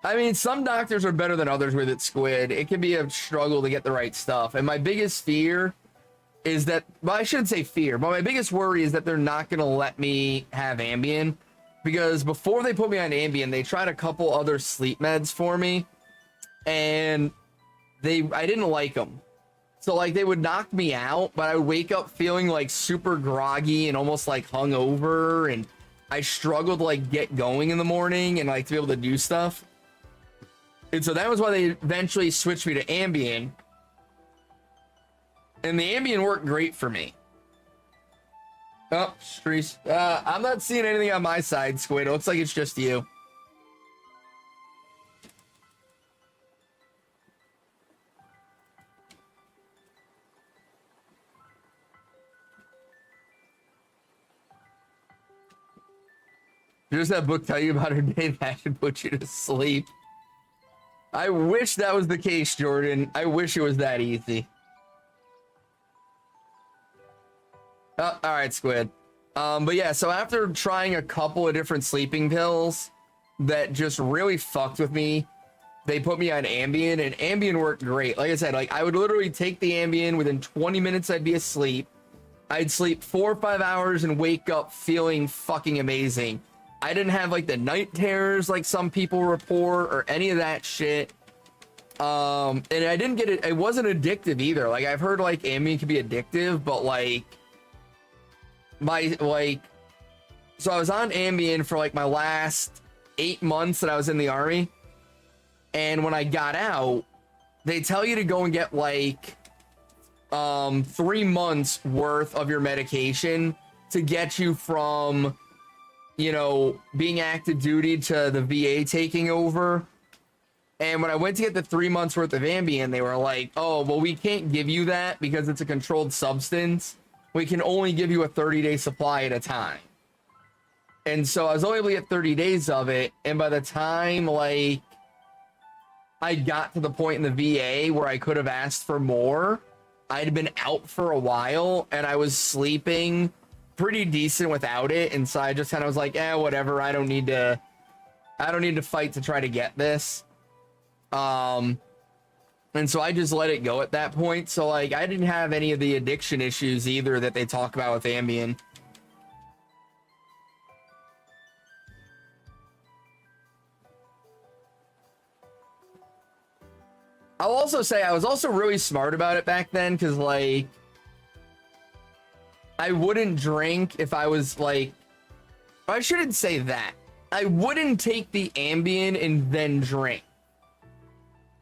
I mean, some doctors are better than others with it, Squid. It can be a struggle to get the right stuff. And my biggest fear is that, well, I shouldn't say fear, but my biggest worry is that they're not going to let me have Ambien. Because before they put me on Ambien, they tried a couple other sleep meds for me, and I didn't like them. So, like, they would knock me out, but I would wake up feeling, like, super groggy and almost, like, hungover, and I struggled to, like, get going in the morning and, like, to be able to do stuff. And so that was why they eventually switched me to Ambien. And the Ambien worked great for me. Oh, Streets. I'm not seeing anything on my side, Squid. It looks like it's just you. Does that book tell you about her day? That should put you to sleep. I wish that was the case, Jordan. I wish it was that easy. Oh, all right, Squid. But yeah, so after trying a couple of different sleeping pills that just really fucked with me, they put me on Ambien, and Ambien worked great. Like I said, like, I would literally take the Ambien, within 20 minutes I'd be asleep. I'd sleep 4 or 5 hours and wake up feeling fucking amazing. I didn't have, like, the night terrors like some people report or any of that shit. And I didn't get it. It wasn't addictive either. Like, I've heard, like, Ambien can be addictive, but, like, so I was on Ambien for, like, my last 8 months that I was in the army. And when I got out, they tell you to go and get, like, 3 months worth of your medication to get you from, you know, being active duty to the VA taking over. And when I went to get the 3 months worth of Ambien, they were like, oh, well, we can't give you that because it's a controlled substance. We can only give you a 30-day supply at a time. And so I was only able to get 30 days of it. And by the time, like, I got to the point in the VA where I could have asked for more, I'd been out for a while and I was sleeping pretty decent without it. And so I just kind of was like, whatever. I don't need to fight to try to get this. And so I just let it go at that point. So, like, I didn't have any of the addiction issues either that they talk about with Ambien. I'll also say I was also really smart about it back then, because, like, I wouldn't drink if I was, like, I shouldn't say that. I wouldn't take the Ambien and then drink,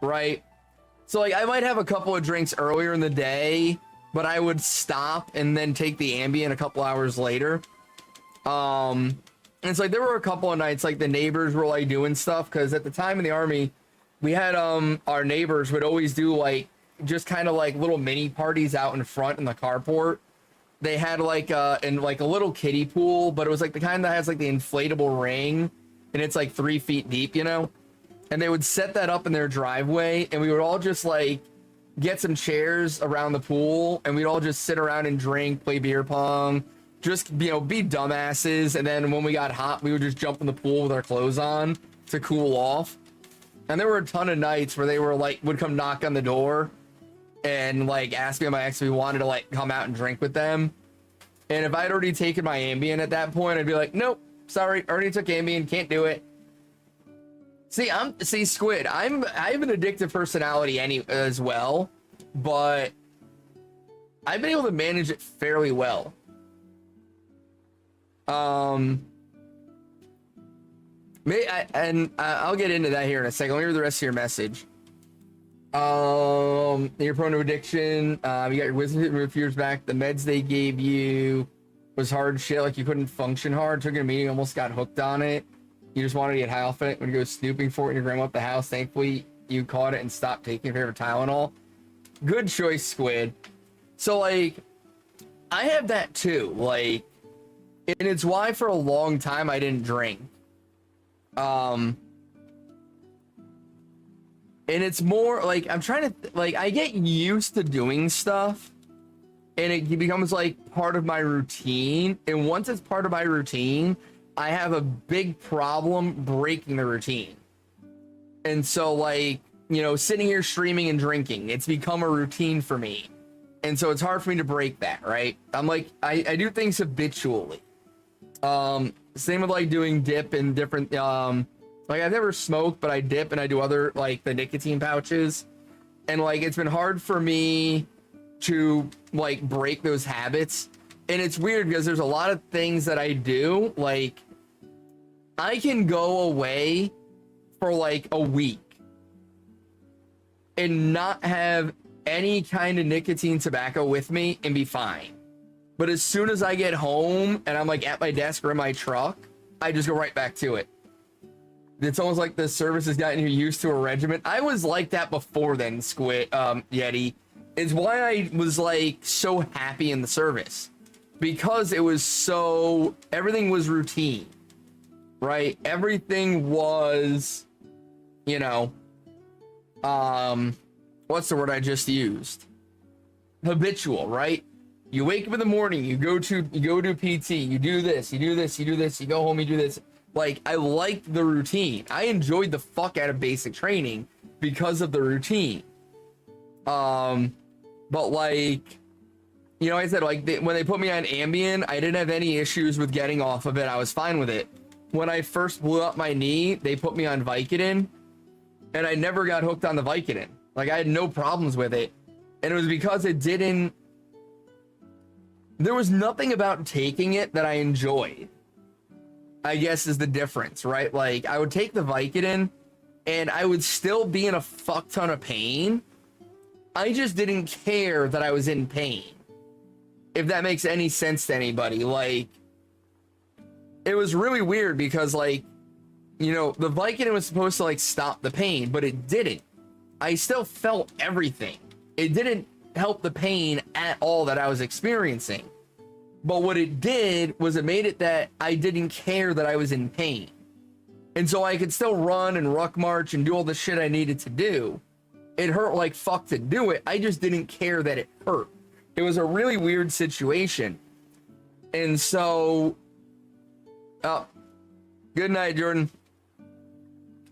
right? So, like, I might have a couple of drinks earlier in the day, but I would stop and then take the Ambien a couple hours later. And it's like, there were a couple of nights, like, the neighbors were, like, doing stuff, because at the time in the army, we had, our neighbors would always do, like, just kind of, like, little mini parties out in front in the carport. They had, like, a little kiddie pool, but it was, like, the kind that has, like, the inflatable ring, and it's, like, 3 feet deep, you know? And they would set that up in their driveway, and we would all just, like, get some chairs around the pool, and we'd all just sit around and drink, play beer pong, just, you know, be dumbasses. And then when we got hot, we would just jump in the pool with our clothes on. to cool off. And there were a ton of nights where they were like, would come knock on the door and like ask me and my ex if we wanted to like come out and drink with them. And if I'd already taken my Ambien at that point, I'd be like, nope, sorry, already took Ambien, can't do it. See, Squid, I have an addictive personality as well, but I've been able to manage it fairly well. I'll get into that here in a second. Let me read the rest of your message. You're prone to addiction. You got your wisdom moved a few years back. The meds they gave you was hard shit. Like you couldn't function hard. Took a meeting, almost got hooked on it. You just wanted to get high off it. When you go snooping for it and your grandma at the house, thankfully you caught it and stopped taking your favorite Tylenol. Good choice, Squid. So like, I have that too. Like, and it's why for a long time I didn't drink. And it's more like I'm trying to like I get used to doing stuff and it becomes like part of my routine, and once it's part of my routine I have a big problem breaking the routine. And so like, you know, sitting here streaming and drinking, it's become a routine for me, and so it's hard for me to break that, right? I'm like I do things habitually. Same with like doing dip and different like I've never smoked, but I dip and I do other like the nicotine pouches, and like it's been hard for me to like break those habits. And it's weird because there's a lot of things that I do, like I can go away for like a week and not have any kind of nicotine tobacco with me and be fine. But as soon as I get home and I'm like at my desk or in my truck, I just go right back to it. It's almost like the service has gotten you used to a regimen. I was like that before then, Squid, Yeti. It's why I was like so happy in the service, because it was so, everything was routine, right? Everything was, you know, what's the word I just used? Habitual, right? You wake up in the morning, you go to PT, you do this, you do this, you do this, you go home, you do this. Like, I liked the routine. I enjoyed the fuck out of basic training because of the routine. But like, you know, I said, like, when they put me on Ambien, I didn't have any issues with getting off of it. I was fine with it. When I first blew up my knee, they put me on Vicodin, and I never got hooked on the Vicodin. Like, I had no problems with it. And it was because it didn't, there was nothing about taking it that I enjoyed, I guess is the difference, right? Like, I would take the Vicodin and I would still be in a fuck ton of pain. I just didn't care that I was in pain. If that makes any sense to anybody. Like, it was really weird because, like, you know, the Vicodin was supposed to like stop the pain, but it didn't. I still felt everything. It didn't help the pain at all that I was experiencing. But what it did was it made it that I didn't care that I was in pain. And so I could still run and ruck march and do all the shit I needed to do. It hurt like fuck to do it. I just didn't care that it hurt. It was a really weird situation. And so, oh, good night, Jordan.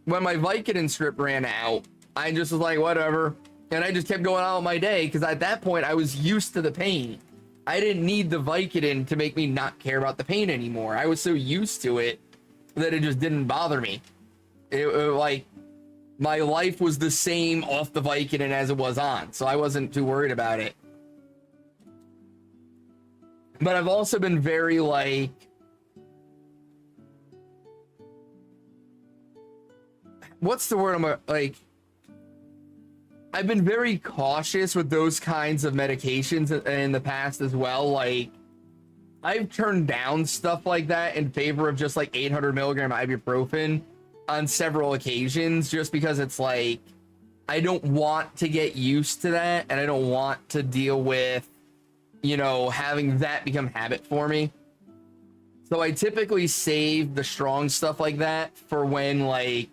When my Vicodin strip ran out, I just was like, whatever. And I just kept going on with my day because at that point I was used to the pain. I didn't need the Vicodin to make me not care about the pain anymore. I was so used to it that it just didn't bother me. It like, my life was the same off the Vicodin as it was on, so I wasn't too worried about it. But I've also been very like, what's the word I'm like, I've been very cautious with those kinds of medications in the past as well. Like, I've turned down stuff like that in favor of just like 800 milligram ibuprofen on several occasions, just because it's like, I don't want to get used to that, and I don't want to deal with, you know, having that become habit for me. So I typically save the strong stuff like that for when like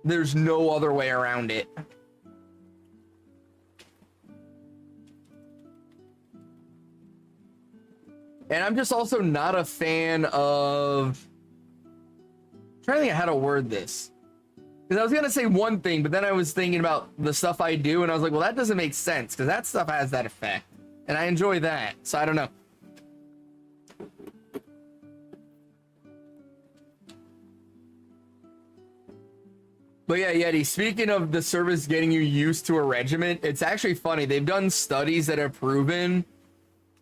there's no other way around it. And I'm just also not a fan of trying to think of how to word this. Because I was going to say one thing, but then I was thinking about the stuff I do, and I was like, well, that doesn't make sense, because that stuff has that effect. And I enjoy that, so I don't know. But yeah, Yeti, speaking of the service getting you used to a regiment, it's actually funny. They've done studies that have proven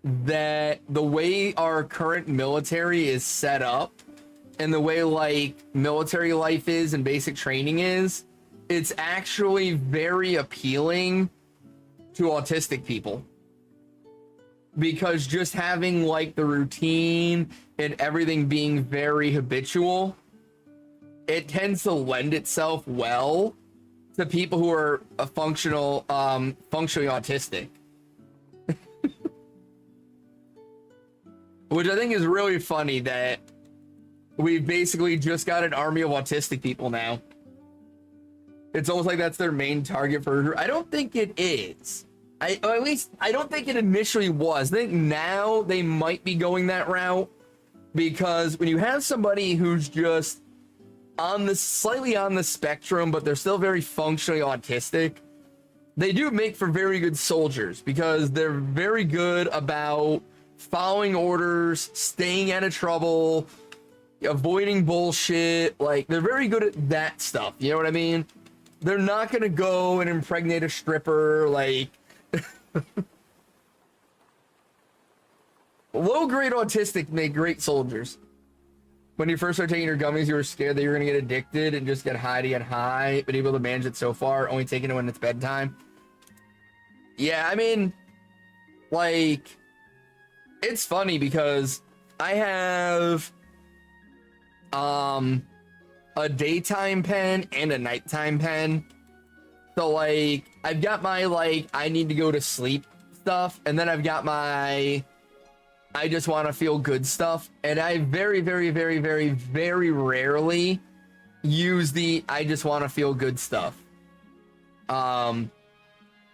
that the way our current military is set up and the way like military life is and basic training is, it's actually very appealing to autistic people. Because just having like the routine and everything being very habitual, it tends to lend itself well to people who are functionally autistic. Which I think is really funny that we've basically just got an army of autistic people now. It's almost like that's their main target for... I don't think it is. Or at least, I don't think it initially was. I think now they might be going that route, because when you have somebody who's just on the slightly on the spectrum, but they're still very functionally autistic, they do make for very good soldiers, because they're very good about following orders, staying out of trouble, avoiding bullshit. Like, they're very good at that stuff, you know what I mean? They're not gonna go and impregnate a stripper. Like, low-grade autistic make great soldiers. When you first started taking your gummies, you were scared that you were going to get addicted and just get high to get high, but able to manage it so far, only taking it when it's bedtime. Yeah, I mean, like, it's funny because I have a daytime pen and a nighttime pen. So, like, I've got my, like, I need to go to sleep stuff, and then I've got my I just want to feel good stuff, and I very, very, very, very, very rarely use the I just want to feel good stuff.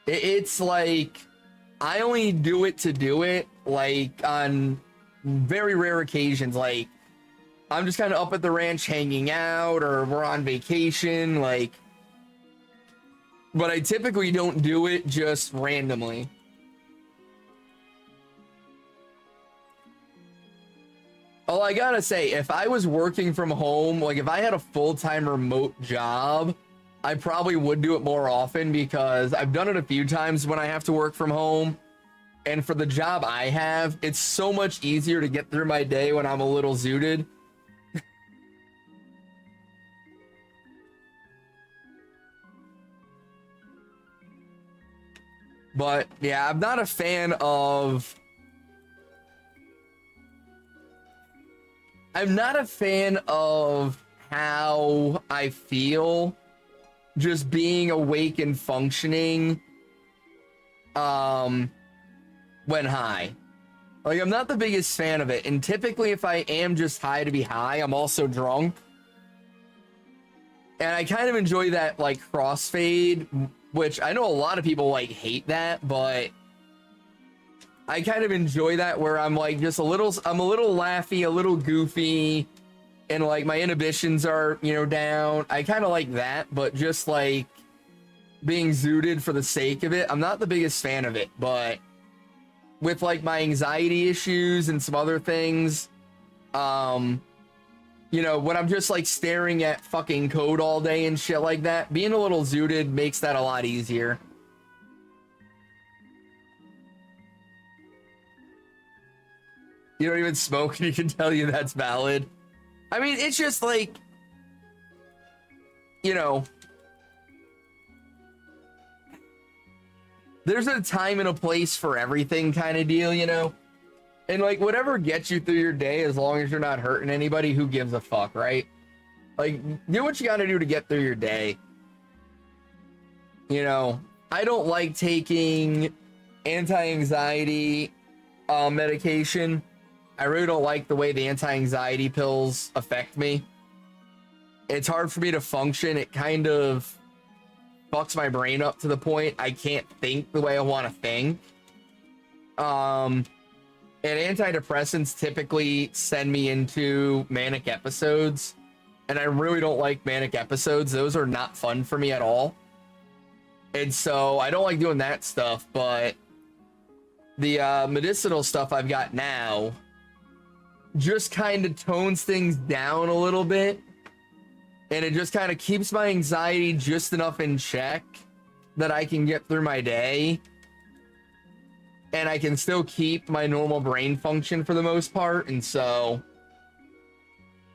It's like I only do it to do it, like on very rare occasions. Like, I'm just kind of up at the ranch hanging out, or we're on vacation, like, but I typically don't do it just randomly. Oh, I gotta say, if I was working from home, like if I had a full-time remote job, I probably would do it more often, because I've done it a few times when I have to work from home. And for the job I have, it's so much easier to get through my day when I'm a little zooted. But yeah, I'm not a fan of how I feel just being awake and functioning when high. Like, I'm not the biggest fan of it, and typically if I am just high to be high, I'm also drunk. And I kind of enjoy that, like, crossfade, which I know a lot of people like hate that, but I kind of enjoy that, where I'm like just I'm a little laughy, a little goofy, and like my inhibitions are, you know, down. I kind of like that, but just like being zooted for the sake of it, I'm not the biggest fan of it. But with like my anxiety issues and some other things, you know, when I'm just like staring at fucking code all day and shit like that, being a little zooted makes that a lot easier. You don't even smoke, and you can tell you that's valid. I mean, it's just like, you know, there's a time and a place for everything kind of deal, you know? And like, whatever gets you through your day, as long as you're not hurting anybody, who gives a fuck, right? Like, do what you gotta do to get through your day. You know, I don't like taking anti-anxiety medication. I really don't like the way the anti-anxiety pills affect me. It's hard for me to function. It kind of fucks my brain up to the point I can't think the way I want to think. And antidepressants typically send me into manic episodes. and I really don't like manic episodes. Those are not fun for me at all. And so I don't like doing that stuff, but the medicinal stuff I've got now just kind of tones things down a little bit, and it just kind of keeps my anxiety just enough in check that I can get through my day, and I can still keep my normal brain function for the most part. And so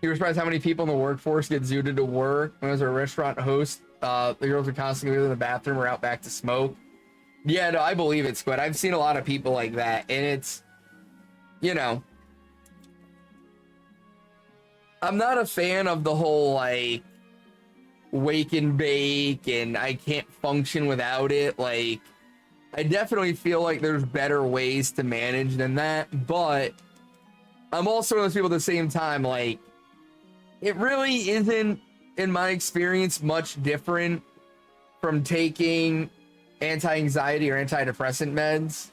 you're surprised how many people in the workforce get zooted to work. When I was a restaurant host, the girls are constantly in the bathroom or out back to smoke. Yeah, no, I believe it, Squid. I've seen a lot of people like that, and it's, you know, I'm not a fan of the whole, like, wake and bake, and I can't function without it. Like, I definitely feel like there's better ways to manage than that, but I'm also one of those people at the same time, like, it really isn't, in my experience, much different from taking anti-anxiety or antidepressant meds.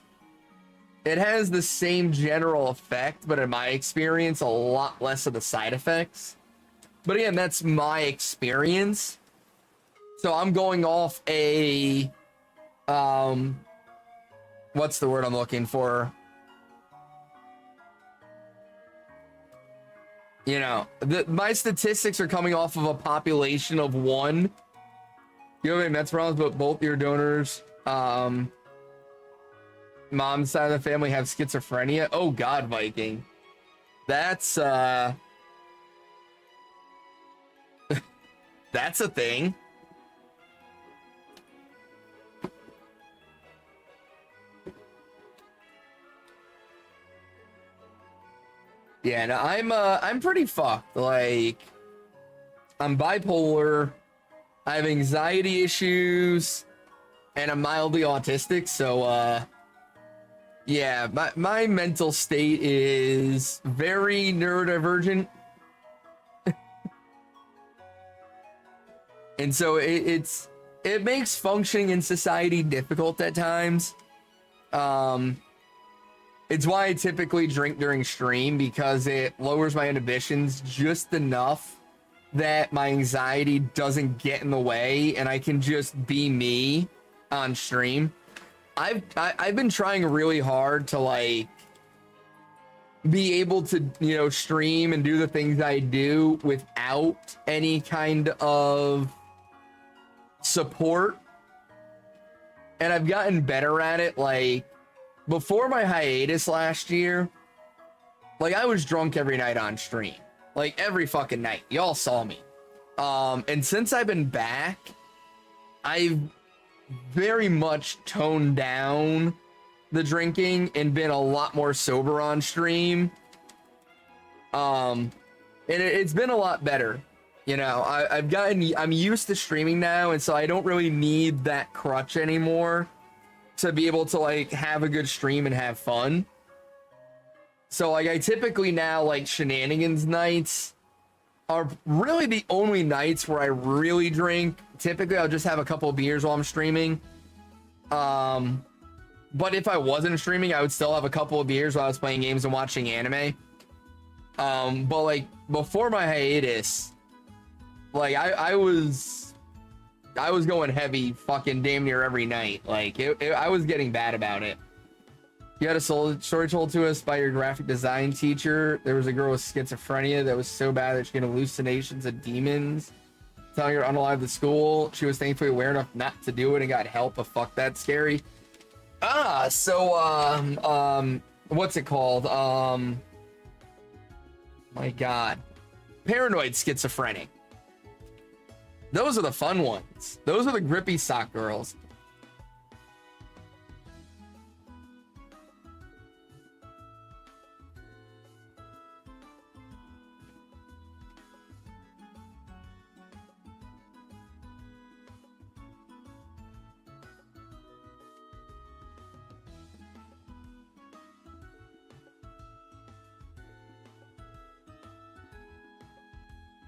It has the same general effect, but in my experience, a lot less of the side effects. But again, that's my experience. So I'm going off a, what's the word I'm looking for? You know, my statistics are coming off of a population of 1. You have any Mets problems, but both your donors, mom's side of the family have schizophrenia. Oh God, Viking. That's, that's a thing. Yeah, no, I'm pretty fucked. Like, I'm bipolar, I have anxiety issues, and I'm mildly autistic, so, yeah, my mental state is very neurodivergent. And so it makes functioning in society difficult at times. It's why I typically drink during stream, because it lowers my inhibitions just enough that my anxiety doesn't get in the way and I can just be me on stream. I've been trying really hard to, like, be able to, you know, stream and do the things I do without any kind of support. And I've gotten better at it. Like, before my hiatus last year, like, I was drunk every night on stream, like every fucking night. Y'all saw me. And since I've been back, I've very much toned down the drinking and been a lot more sober on stream. And it's been a lot better. You know, I'm used to streaming now, and so I don't really need that crutch anymore to be able to, like, have a good stream and have fun. So, like, I typically now, like, shenanigans nights are really the only nights where I really drink. Typically, I'll just have a couple of beers while I'm streaming. But if I wasn't streaming, I would still have a couple of beers while I was playing games and watching anime. But, like, before my hiatus, like, I was going heavy fucking damn near every night. Like, I was getting bad about it. You had a story told to us by your graphic design teacher. There was a girl with schizophrenia that was so bad that she had hallucinations of demons telling her to unalive the school. She was thankfully aware enough not to do it and got help, but fuck, that's scary. So, what's it called? My God. Paranoid schizophrenic. Those are the fun ones. Those are the grippy sock girls.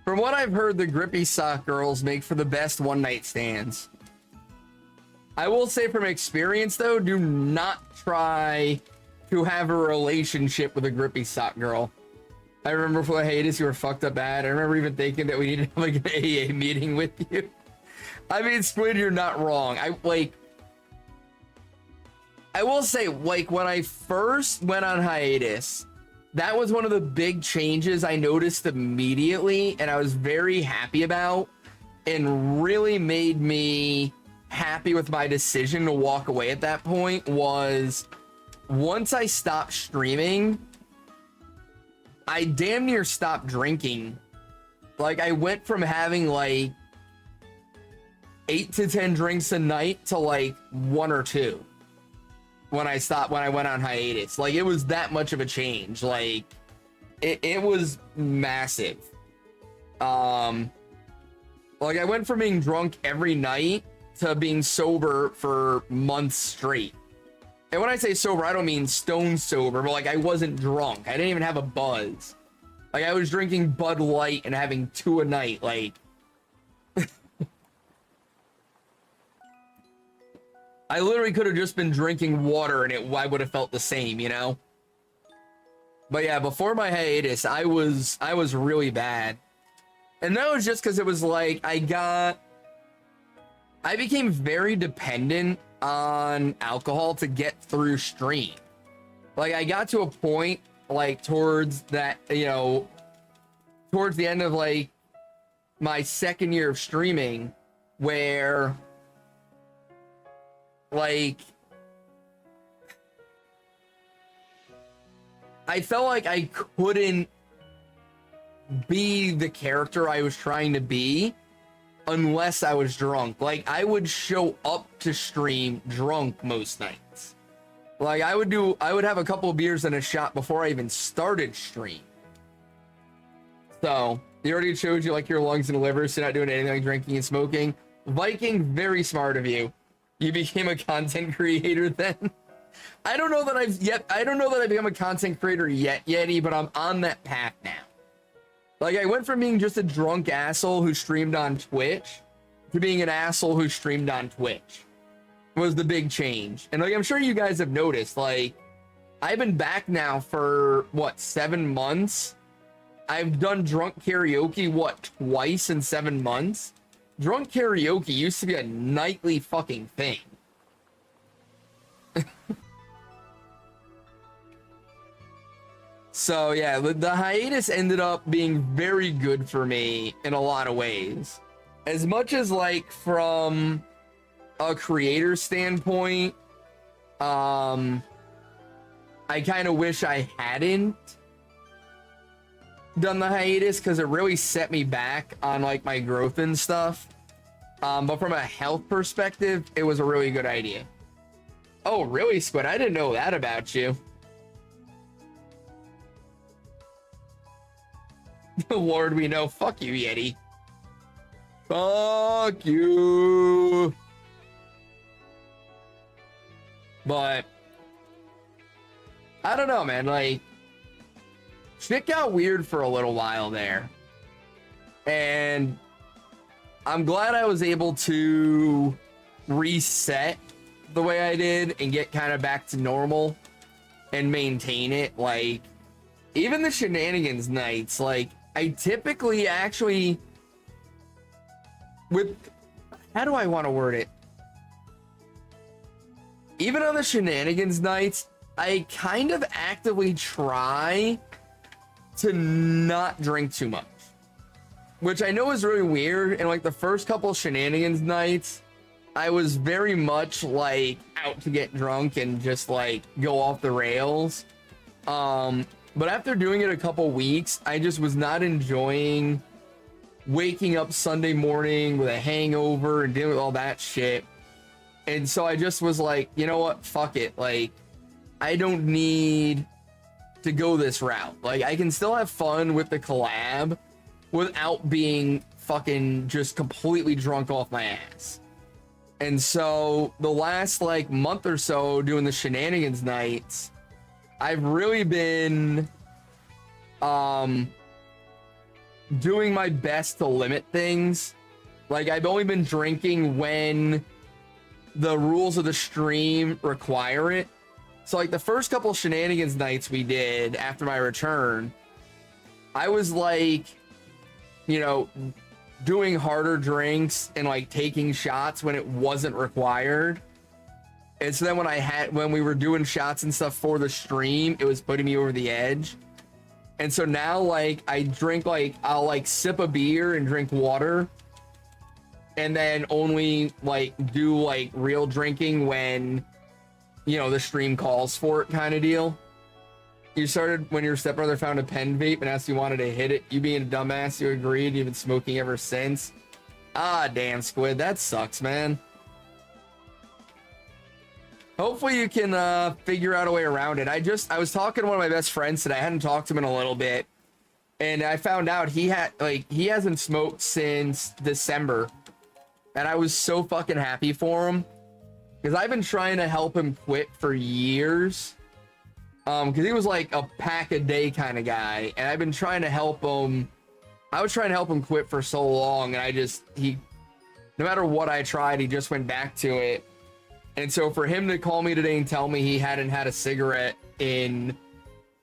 From what I've heard, the grippy sock girls make for the best one-night stands. I will say from experience, though, do not try to have a relationship with a grippy sock girl. I remember for the hiatus, you were fucked up bad. I remember even thinking that we needed to have like an AA meeting with you. I mean, Squid, you're not wrong. I will say, like, when I first went on hiatus, that was one of the big changes I noticed immediately, and I was very happy about, and really made me happy with my decision to walk away at that point. Was once I stopped streaming, I damn near stopped drinking. Like, I went from having like 8 to 10 drinks a night to like 1 or 2 when I went on hiatus. Like, it was that much of a change. Like, it was massive. Like, I went from being drunk every night to being sober for months straight. And when I say sober, I don't mean stone sober, but like, I wasn't drunk. I didn't even have a buzz. Like, I was drinking Bud Light and having 2 a night. Like, I literally could have just been drinking water and I would have felt the same, you know? But yeah, before my hiatus, I was really bad. And that was just because it was like, I became very dependent on alcohol to get through stream. Like, I got to a point, like, towards that, you know, towards the end of, like, my second year of streaming, where, like, I felt like I couldn't be the character I was trying to be unless I was drunk. Like, I would show up to stream drunk most nights. Like, I would have a couple of beers and a shot before I even started stream. So, you already showed you like your lungs and liver, so not doing anything like drinking and smoking. Viking, very smart of you. You became a content creator then. I don't know that I've become a content creator yet, Yeti, but I'm on that path now. Like, I went from being just a drunk asshole who streamed on Twitch to being an asshole who streamed on Twitch. Was the big change. And like, I'm sure you guys have noticed, like, I've been back now for what, 7 months? I've done drunk karaoke, what, twice in 7 months? Drunk karaoke used to be a nightly fucking thing. So yeah, the hiatus ended up being very good for me in a lot of ways. As much as like from a creator standpoint, I kind of wish I hadn't done the hiatus because it really set me back on like my growth and stuff. But from a health perspective, it was a really good idea. Oh, really, Squid? I didn't know that about you. Lord, we know. Fuck you, Yeti. Fuck you. But I don't know, man. Like, shit got weird for a little while there. And I'm glad I was able to reset the way I did and get kind of back to normal and maintain it. Like, even the shenanigans nights, like, I typically actually, how do I want to word it? Even on the shenanigans nights, I kind of actively try to not drink too much, which I know is really weird. And like the first couple shenanigans nights, I was very much like out to get drunk and just like go off the rails. But after doing it a couple weeks, I just was not enjoying waking up Sunday morning with a hangover and dealing with all that shit. And so I just was like, you know what? Fuck it. Like, I don't need to go this route. Like, I can still have fun with the collab without being fucking just completely drunk off my ass. And so the last like month or so doing the shenanigans nights, I've really been doing my best to limit things. Like, I've only been drinking when the rules of the stream require it. So like the first couple shenanigans nights we did after my return, I was like, you know, doing harder drinks and like taking shots when it wasn't required. And so then when we were doing shots and stuff for the stream, it was putting me over the edge. And so now like I drink, like I'll like sip a beer and drink water, and then only like do like real drinking when, you know, the stream calls for it, kind of deal. You started when your stepbrother found a pen vape and asked you wanted to hit it. You being a dumbass, you agreed. You've been smoking ever since. Ah, damn, Squid, that sucks, man. Hopefully you can figure out a way around it. I was talking to one of my best friends today. I hadn't talked to him in a little bit, and I found out he hasn't smoked since December, and I was so fucking happy for him because I've been trying to help him quit for years. Because he was like a pack a day kind of guy, and I've been trying to help him. I was trying to help him quit for so long, and no matter what I tried, he just went back to it. And so for him to call me today and tell me he hadn't had a cigarette in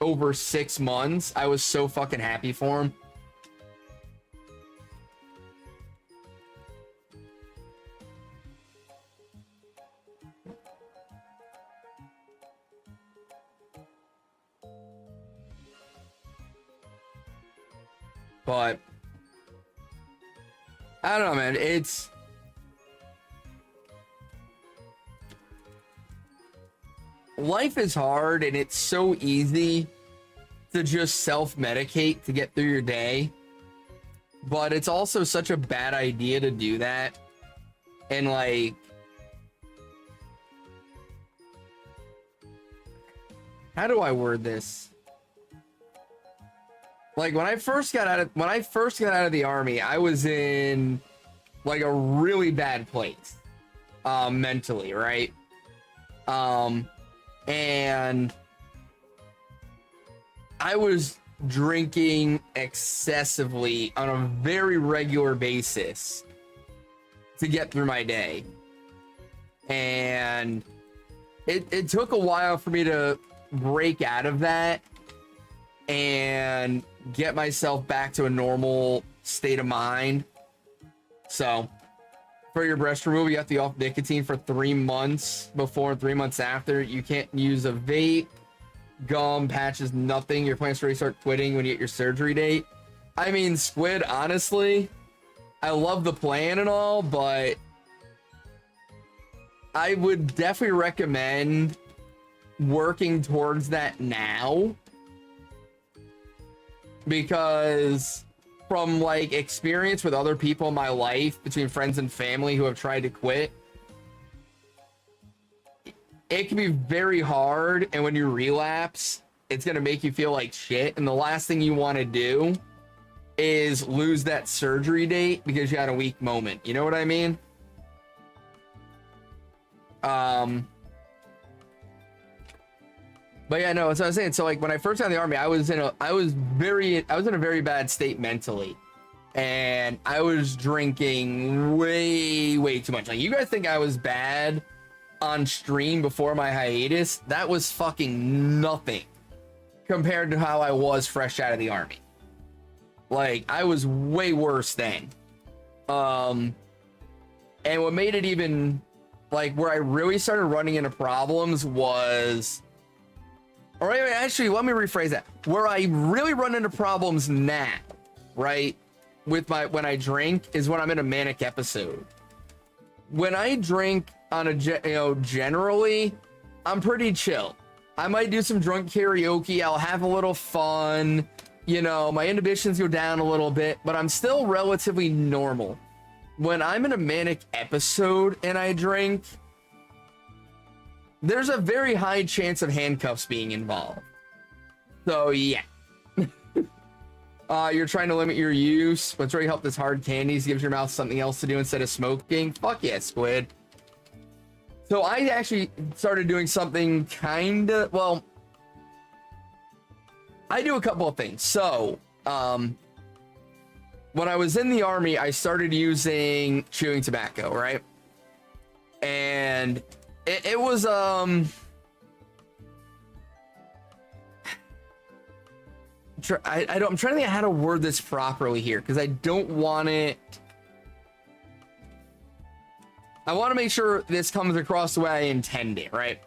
over 6 months, I was so fucking happy for him. But I don't know, man. Life is hard, and it's so easy to just self-medicate to get through your day, but it's also such a bad idea to do that. And like, how do I word this? Like when I first got out of the army, I was in like a really bad place mentally, right? And I was drinking excessively on a very regular basis to get through my day. And it took a while for me to break out of that and get myself back to a normal state of mind. So for your breast removal, you have to be off nicotine for 3 months before and 3 months after. You can't use a vape, gum, patches, nothing. Your plans to really start quitting when you get your surgery date. I mean, Squid, honestly, I love the plan and all, but I would definitely recommend working towards that now, because from like experience with other people in my life, between friends and family who have tried to quit, it can be very hard, and when you relapse, it's going to make you feel like shit, and the last thing you want to do is lose that surgery date because you had a weak moment. You know what I mean? But yeah, no, that's what I was saying. So like when I first got in the army, I was in a very bad state mentally, and I was drinking way too much. Like, you guys think I was bad on stream before my hiatus? That was fucking nothing compared to how I was fresh out of the army. Like, I was way worse then. And what made it even, like, where I really started running into problems was, or actually, let me rephrase that. Where I really run into problems now, right, with when I drink, is when I'm in a manic episode. When I drink on a, generally, I'm pretty chill. I might do some drunk karaoke. I'll have a little fun. You know, my inhibitions go down a little bit, but I'm still relatively normal. When I'm in a manic episode and I drink, there's a very high chance of handcuffs being involved. So yeah. You're trying to limit your use. What's really helped is hard candies. Gives your mouth something else to do instead of smoking. Fuck yeah, Squid. So I actually started doing something kinda, well, I do a couple of things. So, when I was in the army, I started using chewing tobacco, right? And it was, I'm trying to think of how to word this properly here, because I don't want it. I want to make sure this comes across the way I intend it, right?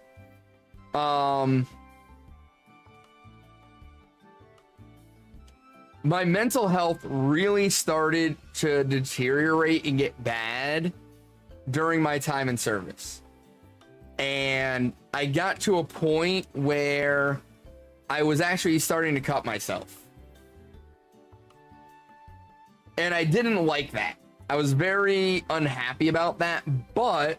My mental health really started to deteriorate and get bad during my time in service. And I got to a point where I was actually starting to cut myself. And I didn't like that. I was very unhappy about that, but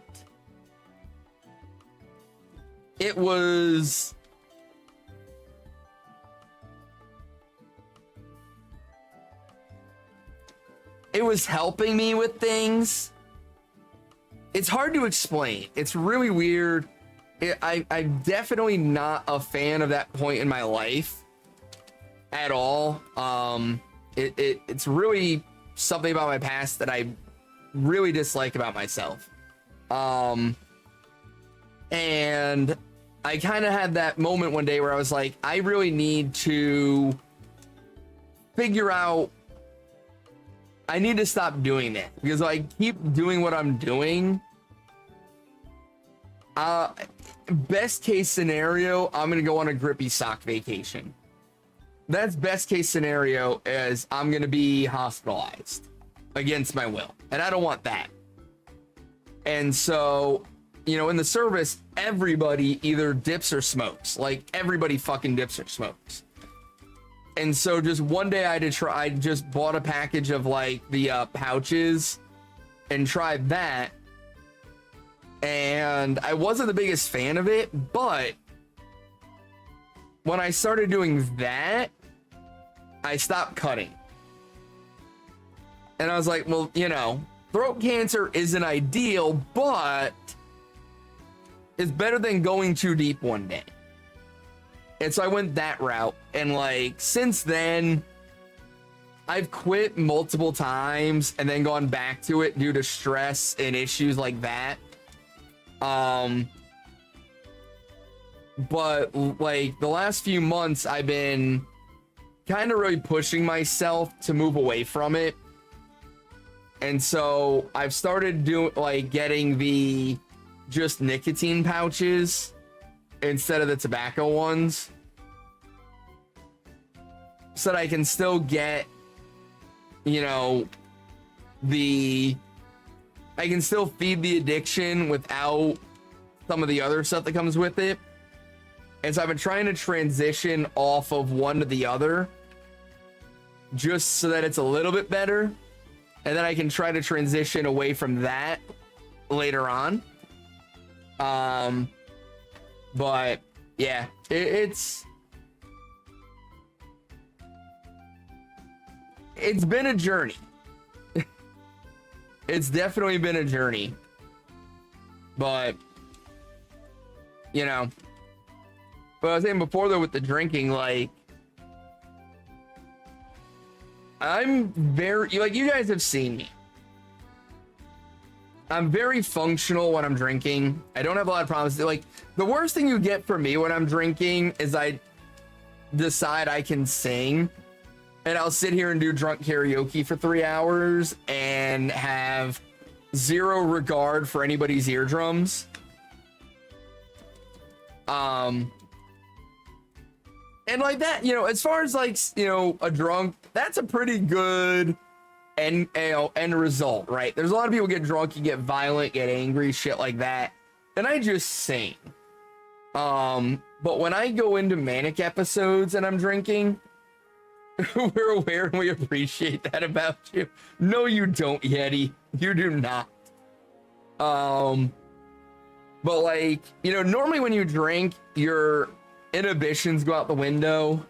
it was helping me with things. It's hard to explain. It's really weird. I'm definitely not a fan of that point in my life at all. It's really something about my past that I really dislike about myself. And I kind of had that moment one day where I was like, I really need to figure out, I need to stop doing that, because I keep doing what I'm doing. Best case scenario, I'm gonna go on a grippy sock vacation. That's best case scenario, is I'm gonna be hospitalized against my will, and I don't want that. And so, you know, in the service, everybody either dips or smokes. Like, everybody fucking dips or smokes. And so just one day I just bought a package of like the pouches and tried that. And I wasn't the biggest fan of it, but when I started doing that, I stopped cutting. And I was like, well, you know, throat cancer isn't ideal, but it's better than going too deep one day. And so I went that route. And like, since then, I've quit multiple times and then gone back to it due to stress and issues like that. But like the last few months, I've been kind of really pushing myself to move away from it. And so I've started getting the just nicotine pouches instead of the tobacco ones, so that I can still get, you know, I can still feed the addiction without some of the other stuff that comes with it. And so I've been trying to transition off of one to the other, just so that it's a little bit better, and then I can try to transition away from that later on. But yeah, it's been a journey. It's definitely been a journey. But, you know, but I was saying before though, with the drinking, like, I'm very, like, you guys have seen me. I'm very functional when I'm drinking. I don't have a lot of problems. Like, the worst thing you get from me when I'm drinking is I decide I can sing, and I'll sit here and do drunk karaoke for 3 hours and have zero regard for anybody's eardrums. And like that, you know, as far as like, you know, a drunk, that's a pretty good end result, right? There's a lot of people get drunk, you get violent, get angry, shit like that, and I just sing. But when I go into manic episodes and I'm drinking, we're aware and we appreciate that about you. No, you don't, Yeti. You do not. But like, you know, normally when you drink, your inhibitions go out the window,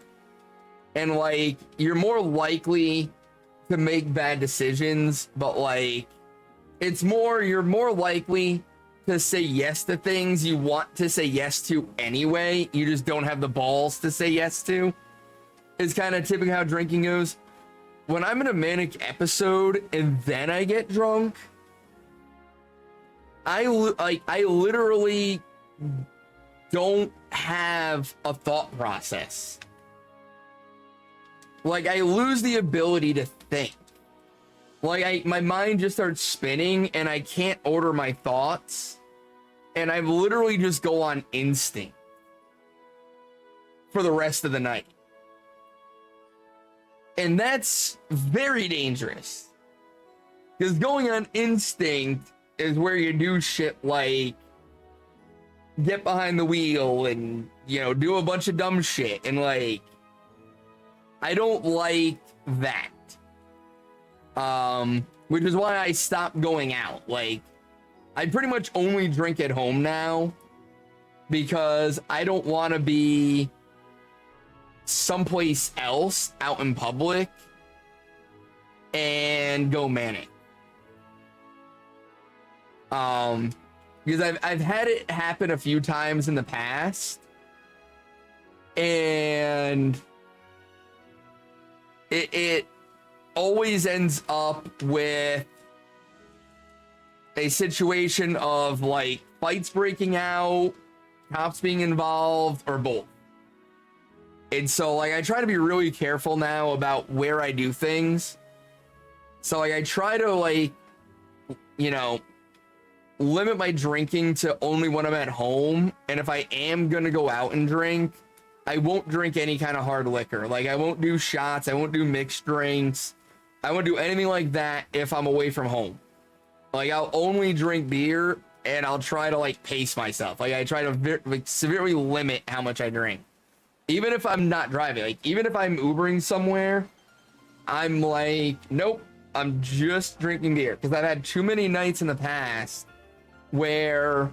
and like, you're more likely to make bad decisions, but like, you're more likely to say yes to things you want to say yes to anyway. You just don't have the balls to say yes to. Is kind of typically how drinking goes. When I'm in a manic episode and then I get drunk, I literally don't have a thought process. like I lose the ability to think. Like my mind just starts spinning and I can't order my thoughts, and I literally just go on instinct for the rest of the night. And that's very dangerous, because going on instinct is where you do shit like get behind the wheel and, you know, do a bunch of dumb shit. And like, I don't like that. Which is why I stopped going out. Like, I pretty much only drink at home now, because I don't want to be someplace else out in public and go manic. Because I've had it happen a few times in the past, and it always ends up with a situation of like fights breaking out, cops being involved, or both. And so like I try to be really careful now about where I do things. So like I try to, like, you know, limit my drinking to only when I'm at home. And if I am gonna go out and drink, I won't drink any kind of hard liquor. Like I won't do shots, I won't do mixed drinks, I won't do anything like that if I'm away from home. Like I'll only drink beer, and I'll try to like pace myself. Like I try to like severely limit how much I drink. Even if I'm not driving, like even if I'm Ubering somewhere, I'm like, nope, I'm just drinking beer. Because I've had too many nights in the past where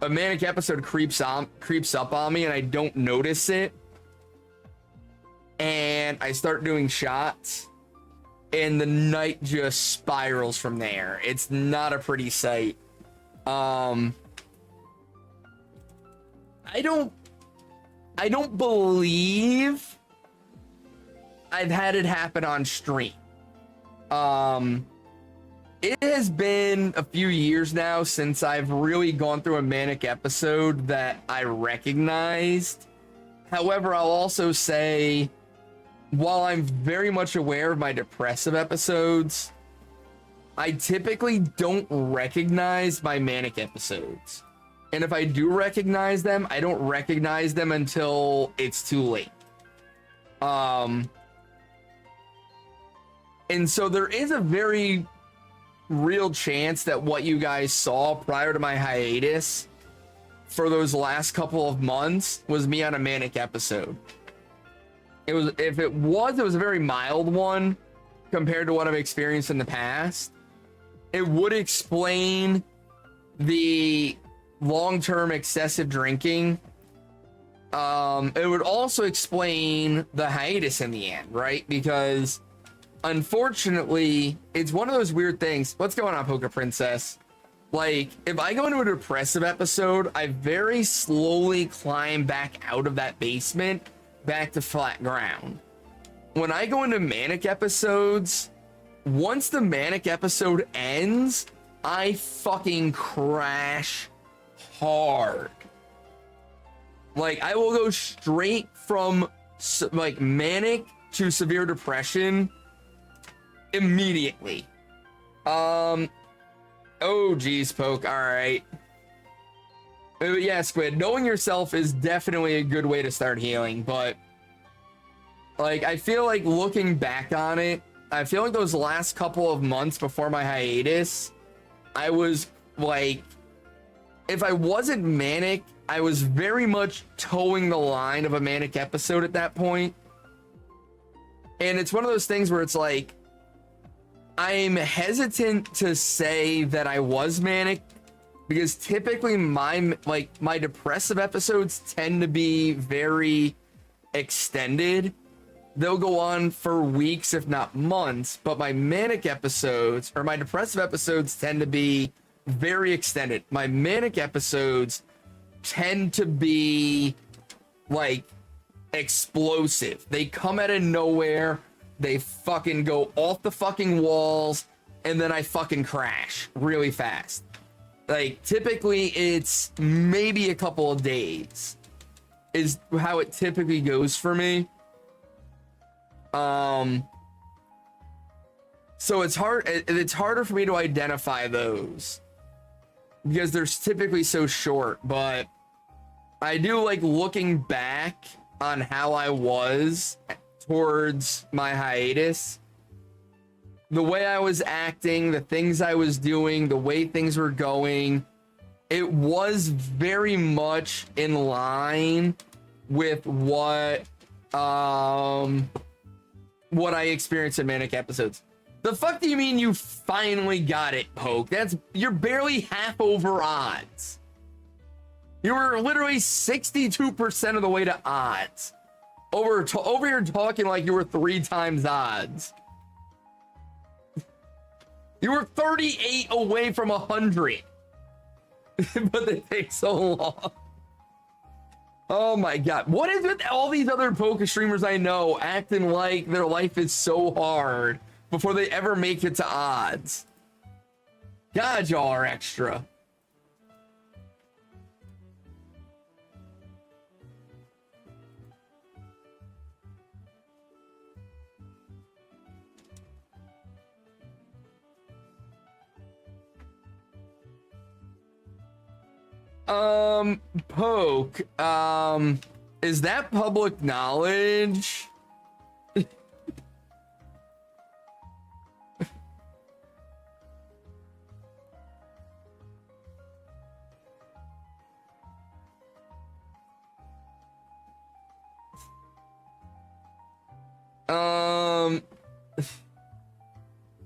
a manic episode creeps up on me and I don't notice it, and I start doing shots, and the night just spirals from there. It's not a pretty sight. I don't believe I've had it happen on stream. It has been a few years now since I've really gone through a manic episode that I recognized. However, I'll also say, while I'm very much aware of my depressive episodes, I typically don't recognize my manic episodes. And if I do recognize them, I don't recognize them until it's too late. And so there is a very real chance that what you guys saw prior to my hiatus for those last couple of months was me on a manic episode. It was, if it was a very mild one compared to what I've experienced in the past. It would explain the long-term excessive drinking. It would also explain the hiatus in the end, right? Because unfortunately, it's one of those weird things. What's going on, Poker Princess? Like, if I go into a depressive episode, I very slowly climb back out of that basement, back to flat ground. When I go into manic episodes, once the manic episode ends, I fucking crash hard. Like, I will go straight from like manic to severe depression immediately. Oh geez, Poke, all right. But yeah, Squid, knowing yourself is definitely a good way to start healing, but like, I feel like looking back on it, I feel like those last couple of months before my hiatus, I was like, if I wasn't manic, I was very much towing the line of a manic episode at that point. And it's one of those things where it's like, I'm hesitant to say that I was manic, because typically my depressive episodes tend to be very extended. They'll go on for weeks, if not months, but my manic episodes, or my depressive episodes, tend to be very extended. My manic episodes tend to be like explosive. They come out of nowhere, they fucking go off the fucking walls, and then I fucking crash really fast. Like, typically it's maybe a couple of days is how it typically goes for me. So it's harder for me to identify those because they're typically so short, but I do like looking back on how I was towards my hiatus, the way I was acting, the things I was doing, the way things were going. It was very much in line with what I experienced in Manic Episodes. The fuck do you mean you finally got it, Poke? You're barely half over odds. You were literally 62% of the way to odds. Over here talking like you were 3 times odds. You were 38 away from 100. But they take so long. Oh my god. What is with all these other poker streamers I know acting like their life is so hard before they ever make it to odds? God, y'all are extra. Poke, is that public knowledge?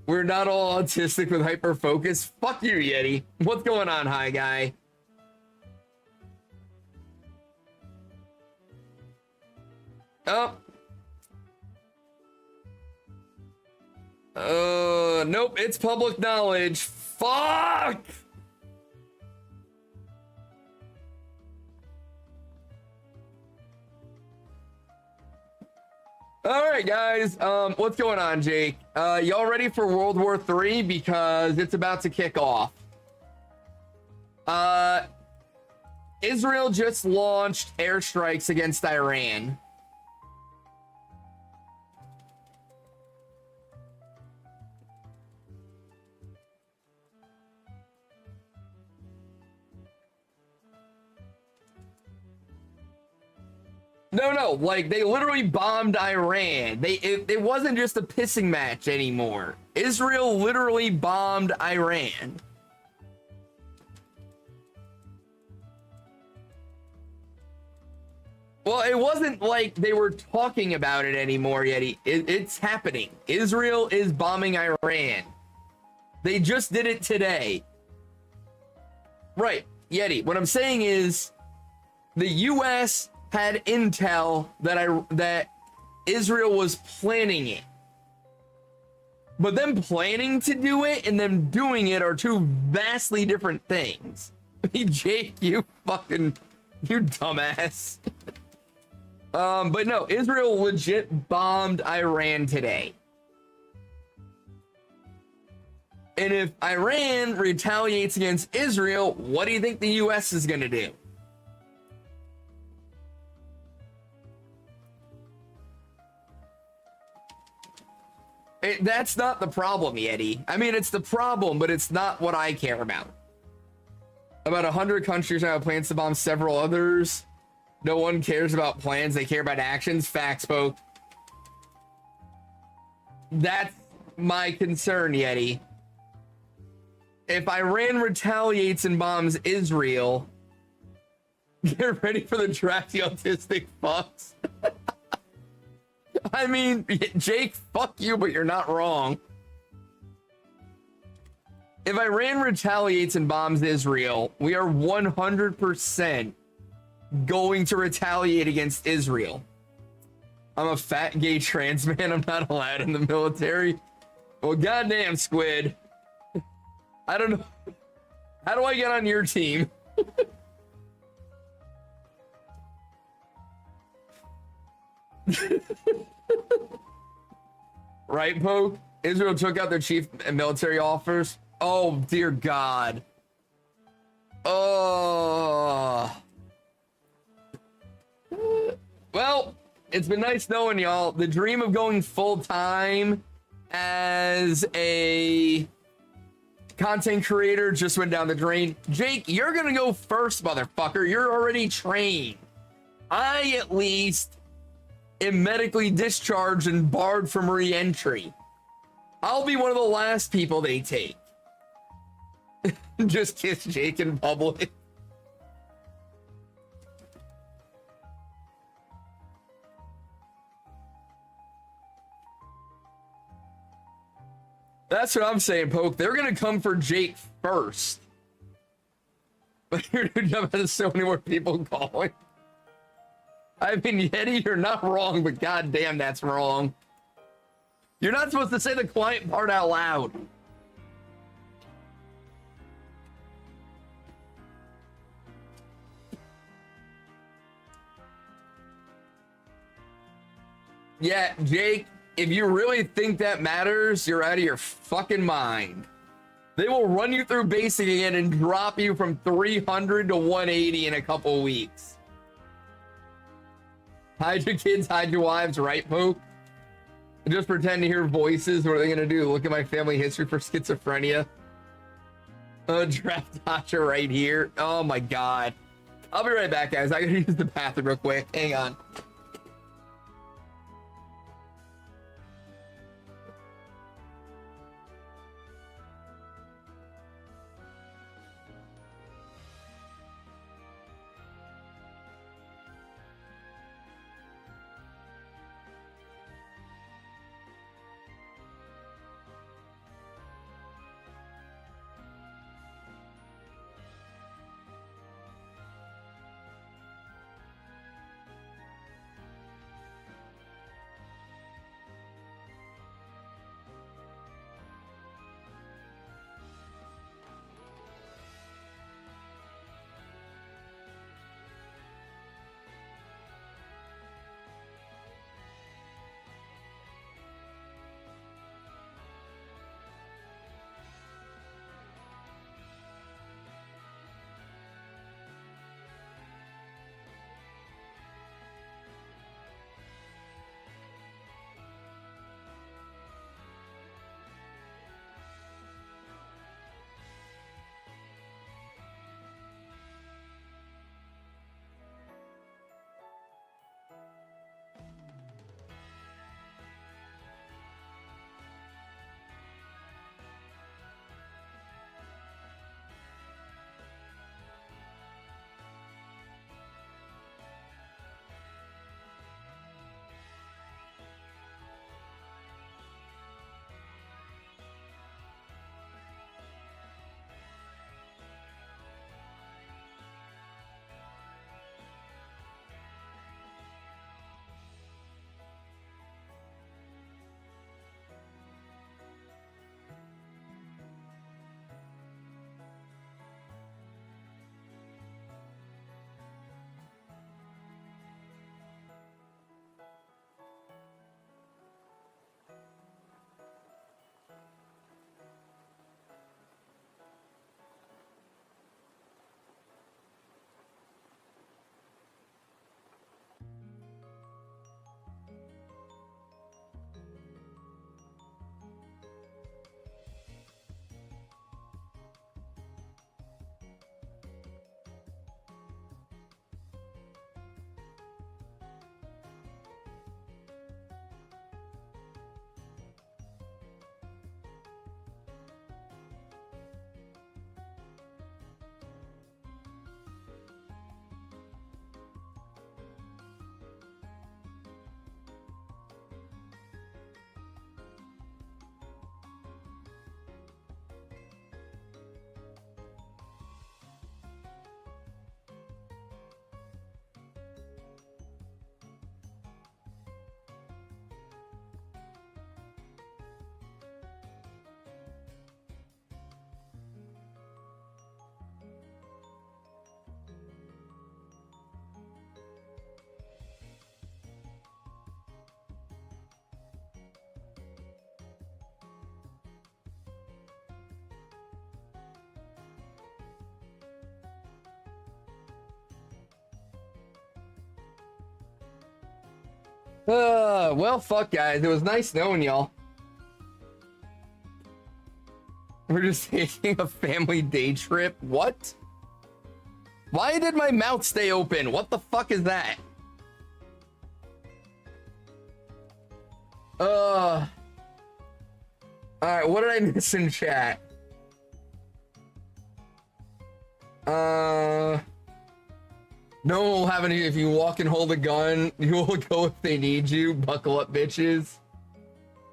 We're not all autistic with hyper focus. Fuck you, Yeti. What's going on, hi guy? Oh. Nope, it's public knowledge. Fuck! Alright, guys. What's going on, Jake? Y'all ready for World War III? Because it's about to kick off. Israel just launched airstrikes against Iran. No, like they literally bombed Iran. It wasn't just a pissing match anymore. Israel literally bombed Iran. Well, it wasn't like they were talking about it anymore, Yeti. It's happening. Israel is bombing Iran. They just did it today. Right, Yeti. What I'm saying is the US had intel that Israel was planning it. But them planning to do it and them doing it are two vastly different things. Jake, you dumbass. But no, Israel legit bombed Iran today. And if Iran retaliates against Israel, what do you think the US is gonna do? That's not the problem, Yeti. I mean, it's the problem, but it's not what I care about. About 100 countries have plans to bomb several others. No one cares about plans. They care about actions. Facts, Poke. That's my concern, Yeti. If Iran retaliates and bombs Israel, get ready for the drafty autistic fucks. I mean, Jake, fuck you, but you're not wrong. If Iran retaliates and bombs Israel, we are 100% going to retaliate against Israel. I'm a fat gay trans man. I'm not allowed in the military. Well, goddamn, Squid. I don't know. How do I get on your team? Right, Poke? Israel took out their chief military officers. Oh, dear God. Oh. Well, It's been nice knowing y'all. The dream of going full-time as a content creator just went down the drain. Jake, you're gonna go first, motherfucker. You're already trained. I, at least, am medically discharged and barred from re-entry. I'll be one of the last people they take. Just kiss Jake in public. That's what I'm saying, Poke. They're gonna come for Jake first. But there's so many more people calling. I mean, Yeti, you're not wrong, but goddamn, that's wrong. You're not supposed to say the quiet part out loud. Yeah, Jake, if you really think that matters, you're out of your fucking mind. They will run you through basic again and drop you from 300 to 180 in a couple weeks. Hide your kids, hide your wives, right, Poke? Just pretend to hear voices. What are they gonna do? Look at my family history for schizophrenia. Draft Tasha right here. Oh my god. I'll be right back, guys. I gotta use the bathroom real quick. Hang on. Well, fuck, guys. It was nice knowing y'all. We're just taking a family day trip. What? Why did my mouth stay open? What the fuck is that? All right, what did I miss in chat? No one will have any. If you walk and hold a gun, you will go if they need you. Buckle up, bitches.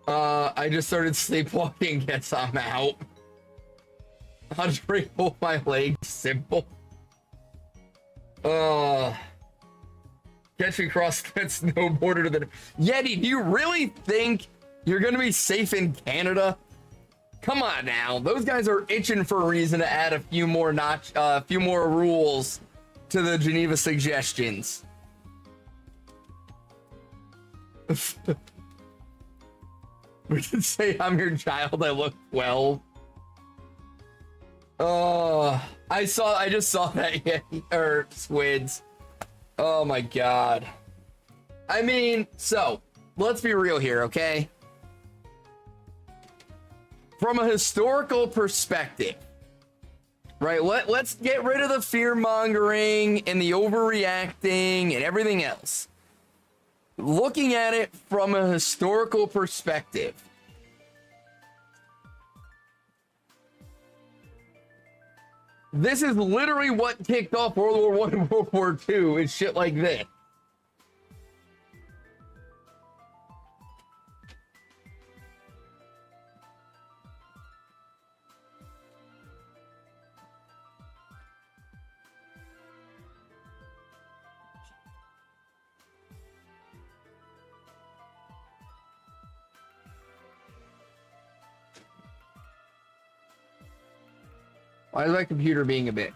I just started sleepwalking. Guess I'm out. I'll just wriggle my legs. Simple. Catch me cross that snowboarder to the Yeti. Do you really think you're gonna be safe in Canada? Come on now. Those guys are itching for a reason to add a few more rules to the Geneva suggestions. We can say I'm your child. I look 12. I just saw that Squids. Oh my god. I mean, so let's be real here, okay? From a historical perspective, right? Let's get rid of the fear mongering and the overreacting and everything else. Looking at it from a historical perspective, this is literally what kicked off World War I and World War II, is shit like this. Why is my computer being a bitch?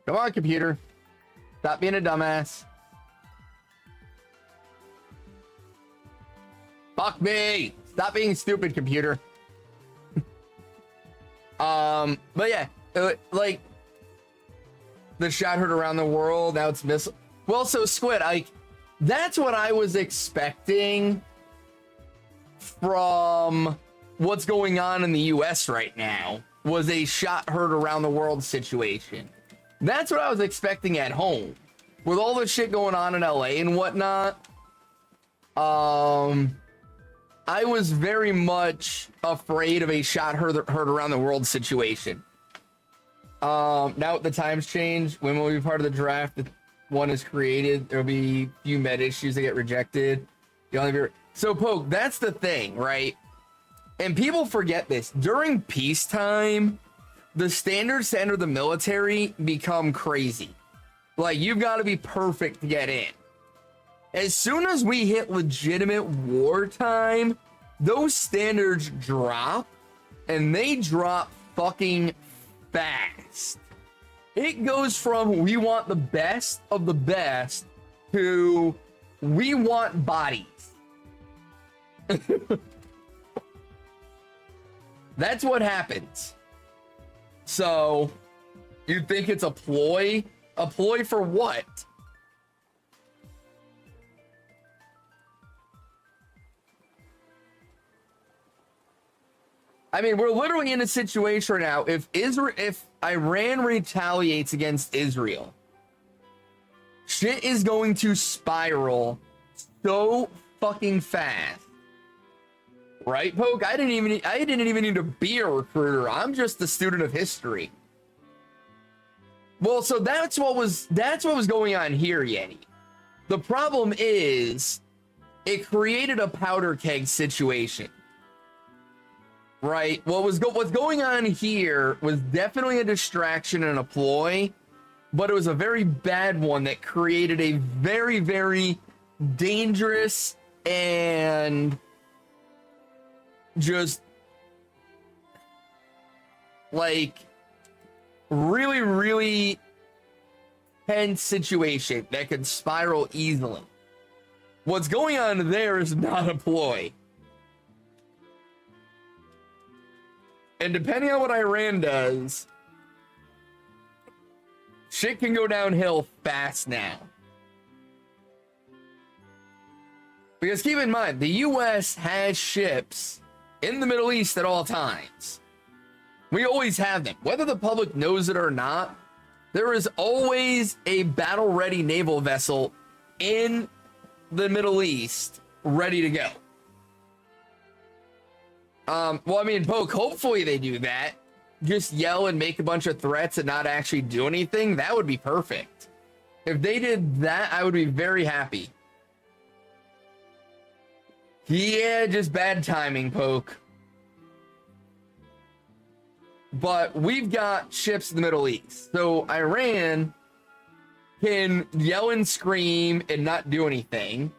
Come on, computer. Stop being a dumbass. Fuck me. Stop being stupid, computer. But yeah, like the shot heard around the world. Now it's missile. Well, so Squid, that's what I was expecting from what's going on in the US right now, was a shot heard around the world situation. That's what I was expecting at home. With all the shit going on in LA and whatnot, I was very much afraid of a shot heard around the world situation. Now the times change. When will be part of the draft? If one is created, there'll be a few meta issues that get rejected. So Poke, that's the thing, right? And people forget this. During peacetime, the standards to enter the military become crazy. Like, you've got to be perfect to get in. As soon as we hit legitimate wartime, those standards drop, and they drop fucking fast. It goes from we want the best of the best to we want bodies. That's what happens. So, you think it's a ploy? A ploy for what? I mean, we're literally in a situation right now. If Iran retaliates against Israel, shit is going to spiral so fucking fast. Right, Poke? I didn't even need to be a recruiter. I'm just a student of history. Well, so that's what was going on here, Yeti. The problem is it created a powder keg situation. Right? What's going on here was definitely a distraction and a ploy, but it was a very bad one that created a very, very dangerous and just like really, really tense situation that could spiral easily. What's going on there is not a ploy. And depending on what Iran does, Shit can go downhill fast now. Because keep in mind, the U.S. has ships in the Middle East at all times. We always have them. Whether the public knows it or not, there is always a battle-ready naval vessel in the Middle East ready to go. Well, I mean, Poke, hopefully they do that. Just yell and make a bunch of threats and not actually do anything. That would be perfect. If they did that, I would be very happy. Yeah, just bad timing, Poke. But we've got ships in the Middle East. So Iran can yell and scream and not do anything,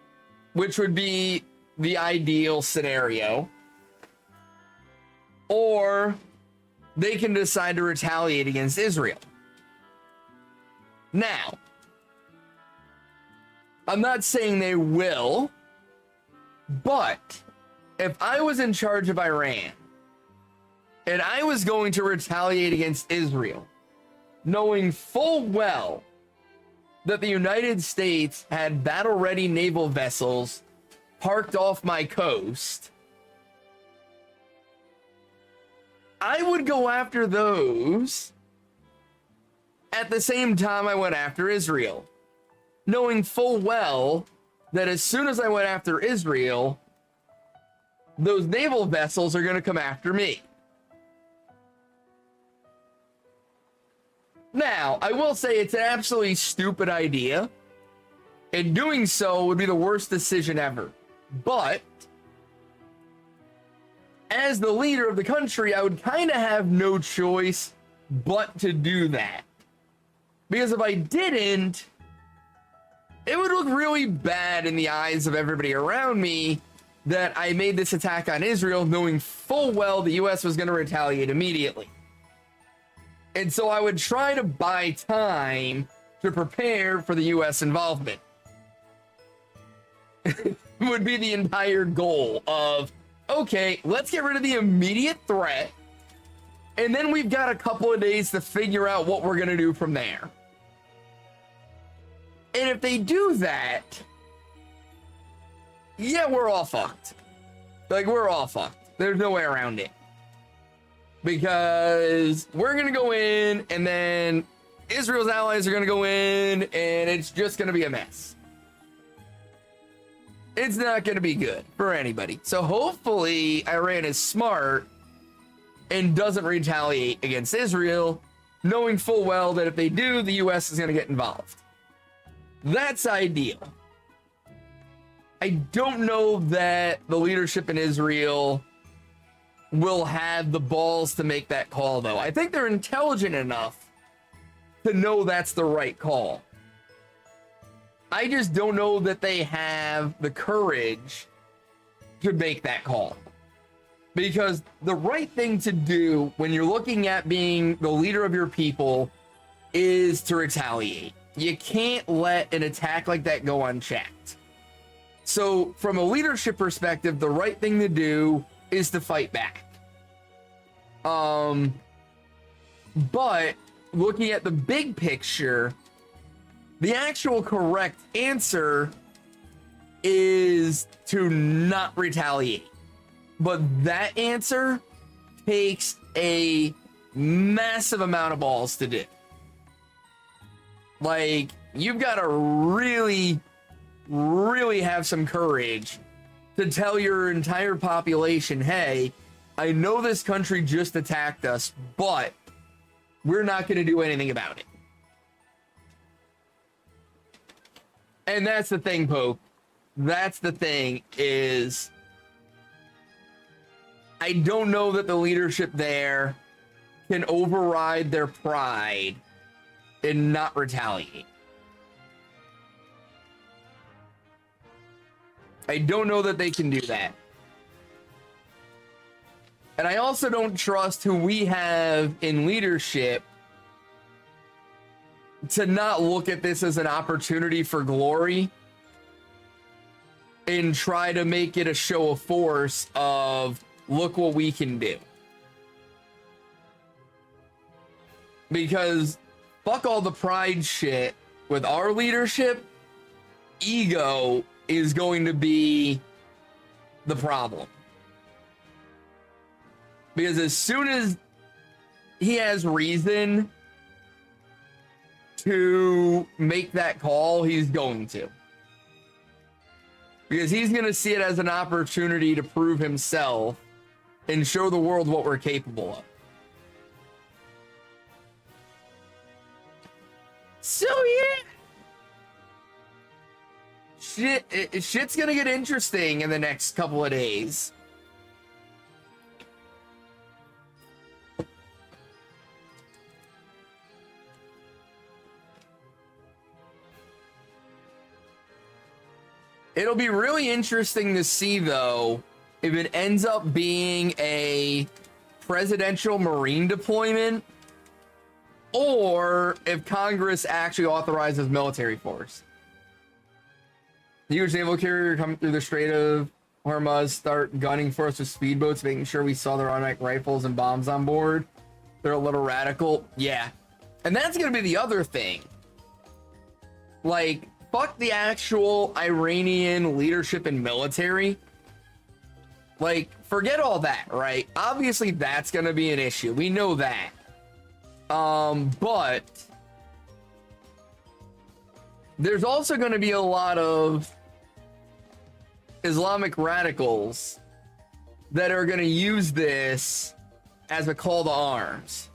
which would be the ideal scenario. Or they can decide to retaliate against Israel. Now, I'm not saying they will, but if I was in charge of Iran and I was going to retaliate against Israel, knowing full well that the United States had battle-ready naval vessels parked off my coast, I would go after those at the same time I went after Israel, knowing full well that as soon as I went after Israel, those naval vessels are going to come after me. Now, I will say it's an absolutely stupid idea, and doing so would be the worst decision ever. But as the leader of the country, I would kind of have no choice but to do that. Because if I didn't, it would look really bad in the eyes of everybody around me that I made this attack on Israel knowing full well the US was going to retaliate immediately. And so I would try to buy time to prepare for the US involvement. Would be the entire goal of, okay, let's get rid of the immediate threat, and then we've got a couple of days to figure out what we're going to do from there. And if they do that, yeah, we're all fucked. Like, we're all fucked. There's no way around it. Because we're going to go in, and then Israel's allies are going to go in, and it's just going to be a mess. It's not going to be good for anybody. So hopefully Iran is smart and doesn't retaliate against Israel, knowing full well that if they do, the US is going to get involved. That's ideal. I don't know that the leadership in Israel will have the balls to make that call, though. I think they're intelligent enough to know that's the right call. I just don't know that they have the courage to make that call. Because the right thing to do when you're looking at being the leader of your people is to retaliate. You can't let an attack like that go unchecked. So from a leadership perspective, the right thing to do is to fight back. But looking at the big picture, the actual correct answer is to not retaliate. But that answer takes a massive amount of balls to do. Like, you've got to really, really have some courage to tell your entire population, hey, I know this country just attacked us, but we're not going to do anything about it. And that's the thing, Pope. That's the thing, is I don't know that the leadership there can override their pride and not retaliate. I don't know that they can do that. And I also don't trust who we have in leadership to not look at this as an opportunity for glory and try to make it a show of force of, look what we can do. Because fuck all the pride shit. With our leadership, ego is going to be the problem. Because as soon as he has reason to make that call, he's going to. Because he's going to see it as an opportunity to prove himself and show the world what we're capable of. So yeah, shit's gonna get interesting in the next couple of days. It'll be really interesting to see, though, if it ends up being a presidential Marine deployment or if Congress actually authorizes military force. The huge naval carrier coming through the Strait of Hormuz start gunning for us with speedboats, making sure we saw their automatic rifles and bombs on board. They're a little radical. Yeah. And that's going to be the other thing. Like, fuck the actual Iranian leadership and military. Like, forget all that, right? Obviously, that's going to be an issue. We know that. But there's also going to be a lot of Islamic radicals that are going to use this as a call to arms.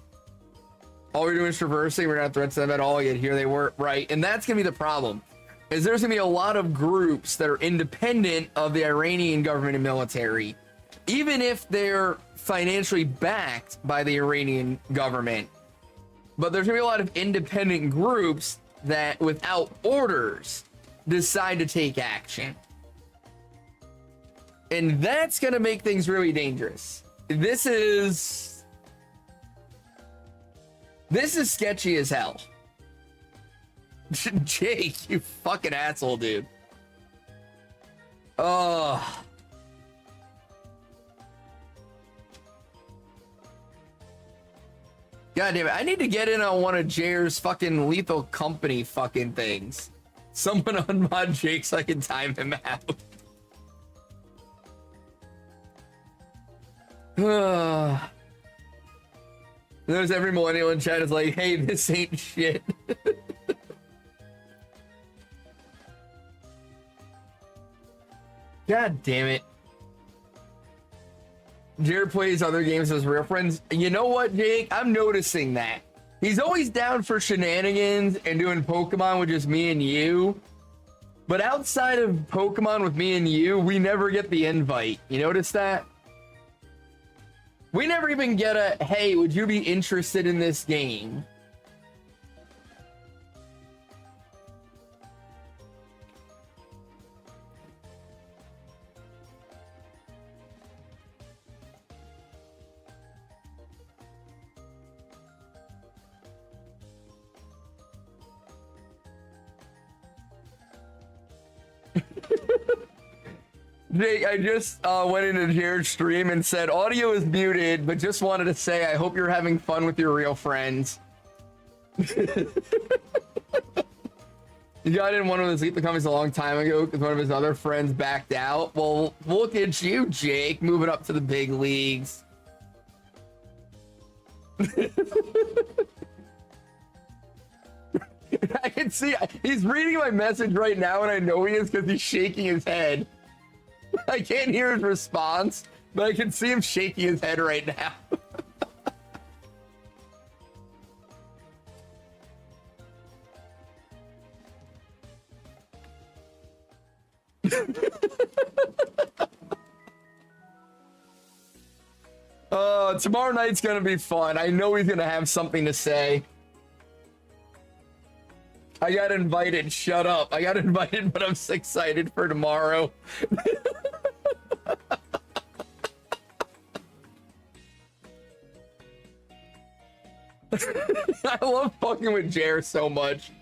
All we're doing is traversing. We're not threats to them at all, yet here they were, right? And that's going to be the problem, is there's going to be a lot of groups that are independent of the Iranian government and military, even if they're financially backed by the Iranian government. But there's going to be a lot of independent groups that, without orders, decide to take action. And that's going to make things really dangerous. This is sketchy as hell. Jake, you fucking asshole, dude. Oh. God damn it. I need to get in on one of Jair's fucking Lethal Company fucking things. Someone unmod Jake so I can time him out. There's every millennial in chat is like, hey, this ain't shit. God damn it. Jared plays other games as real friends. You know what, Jake? I'm noticing that. He's always down for shenanigans and doing Pokemon with just me and you. But outside of Pokemon with me and you, we never get the invite. You notice that? We never even get a, hey, would you be interested in this game? Jake, I just went into Jared's stream and said audio is muted, but just wanted to say I hope you're having fun with your real friends. He got in one of his Lethal Companies a long time ago because one of his other friends backed out. Well, look at you, Jake, moving up to the big leagues. I can see he's reading my message right now, and I know he is because he's shaking his head. I can't hear his response, but I can see him shaking his head right now. Tomorrow night's gonna be fun. I know he's gonna have something to say. I got invited. Shut up. I got invited, but I'm so excited for tomorrow. I love fucking with Jer so much.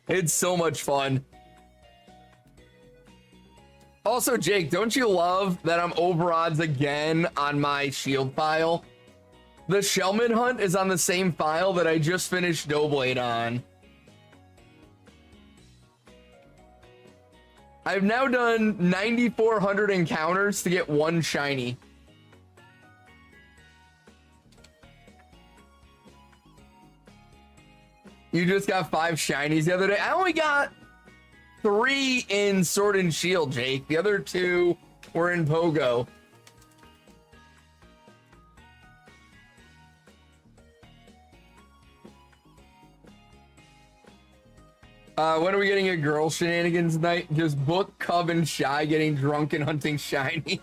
It's so much fun. Also, Jake, don't you love that I'm over odds again on my shield pile? The Shelmet hunt is on the same file that I just finished Doughblade on. I've now done 9,400 encounters to get one shiny. You just got 5 shinies the other day. I only got 3 in Sword and Shield, Jake. The other 2 were in Pogo. When are we getting a girl shenanigans night? Just Book, Cub, and Shy getting drunk and hunting shiny.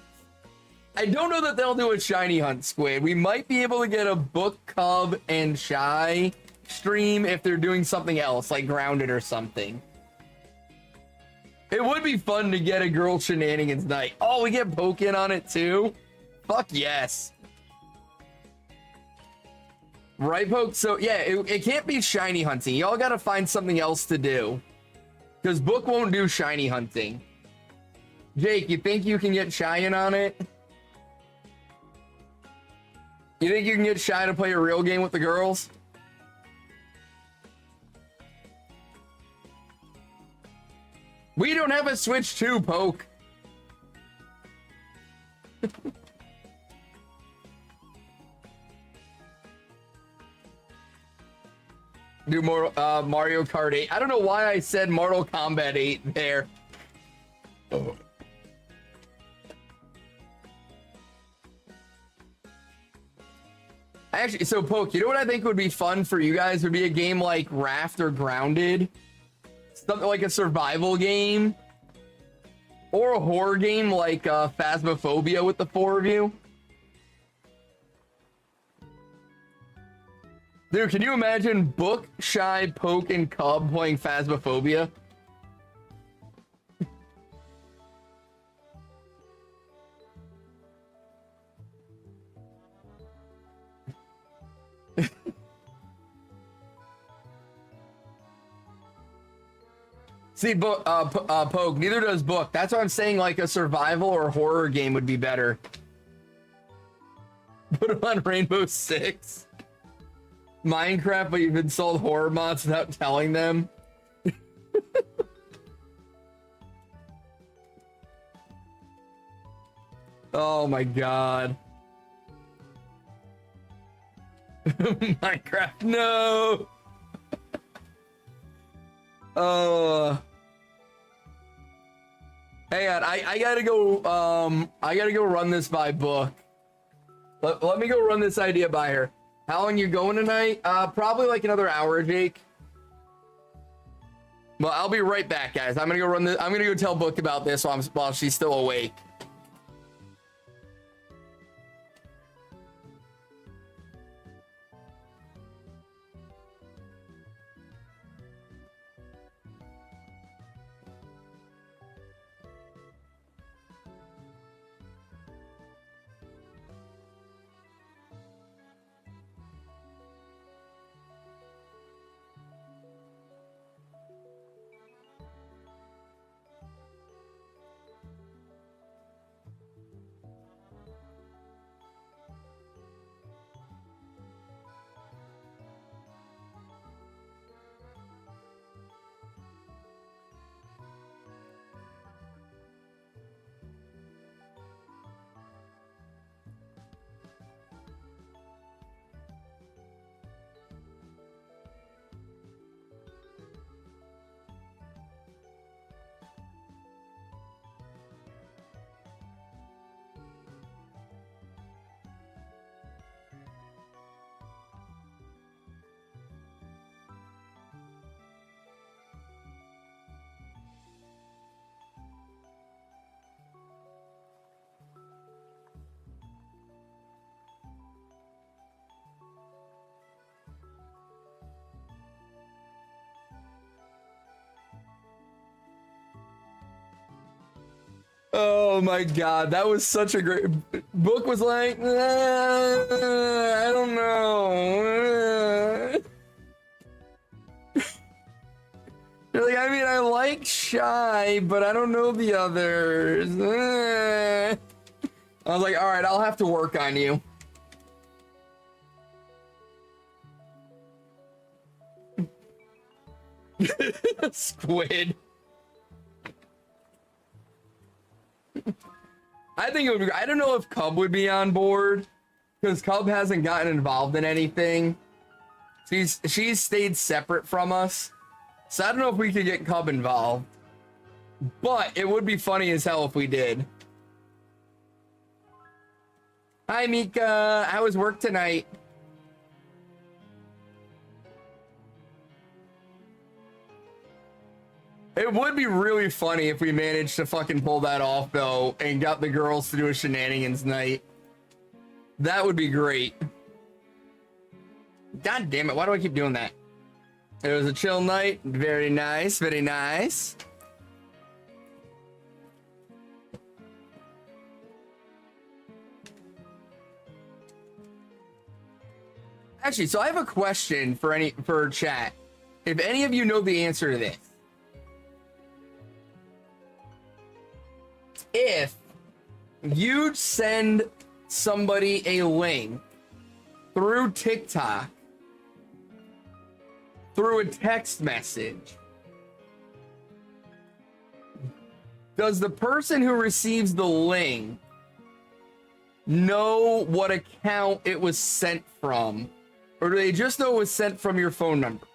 I don't know that they'll do a shiny hunt, Squid. We might be able to get a Book, Cub, and Shy stream if they're doing something else, like Grounded or something. It would be fun to get a girl shenanigans night. Oh, we get Pokin on it too? Fuck yes. Right, Poke? So, yeah, it can't be shiny hunting. Y'all gotta find something else to do. Because Book won't do shiny hunting. Jake, you think you can get Shy in on it? You think you can get Shy to play a real game with the girls? We don't have a Switch 2, Poke. Do more Mario Kart 8. I don't know why I said Mortal Kombat 8 there. Oh. Actually, so Poke, you know what I think would be fun for you guys? Would be a game like Raft or Grounded. Something like a survival game. Or a horror game like Phasmophobia with the 4 of you. Dude, can you imagine Book, Shy, Poke, and Cub playing Phasmophobia? See, Poke, neither does Book. That's what I'm saying, like a survival or horror game would be better. Put them on Rainbow Six. Minecraft, but you've installed horror mods without telling them. Oh my god. Minecraft, no. Oh. Hang on, I gotta go. I gotta go run this by Book. Let me go run this idea by her. How long you going tonight? Probably like another hour, Jake. Well, I'll be right back, guys. I'm gonna go run this. I'm gonna go tell Book about this while she's still awake. Oh my god, that was such a great... Book was like, I don't know. You're like, I mean, I like Shy, but I don't know the others. I was like, all right, I'll have to work on you. Squid. I think it would be, I don't know if Cub would be on board because Cub hasn't gotten involved in anything. She's stayed separate from us. So I don't know if we could get Cub involved. But it would be funny as hell if we did. Hi, Mika. How was work tonight? It would be really funny if we managed to fucking pull that off, though, and got the girls to do a shenanigans night. That would be great. God damn it. Why do I keep doing that? It was a chill night. Very nice. Very nice. Actually, so I have a question for chat. If any of you know the answer to this. If you send somebody a link through TikTok, through a text message, does the person who receives the link know what account it was sent from? Or do they just know it was sent from your phone number?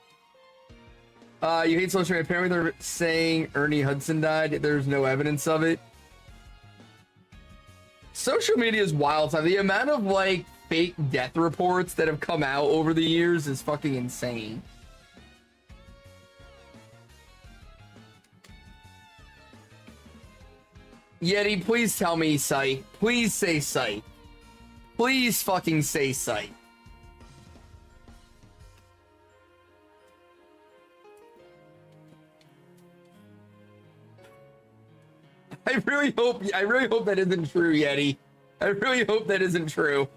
You hate social media. Apparently they're saying Ernie Hudson died. There's no evidence of it. Social media is wild. The amount of like fake death reports that have come out over the years is fucking insane. Yeti, please tell me psych. Please say psych. Please fucking say psych. I really hope that isn't true, Yeti. I really hope that isn't true.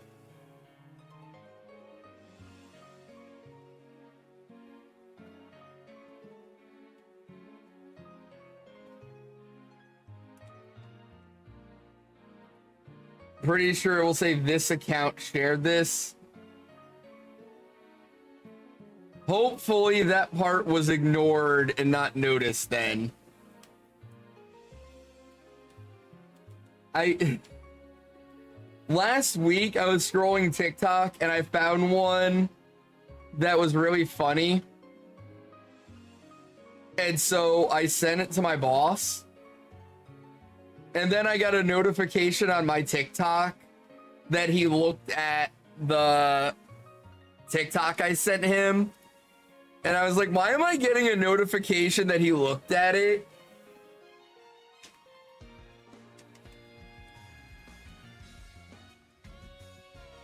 Pretty sure it will say this account shared this. Hopefully that part was ignored and not noticed then. Last week I was scrolling TikTok and I found one that was really funny. And so I sent it to my boss. And then I got a notification on my TikTok that he looked at the TikTok I sent him. And I was like, why am I getting a notification that he looked at it?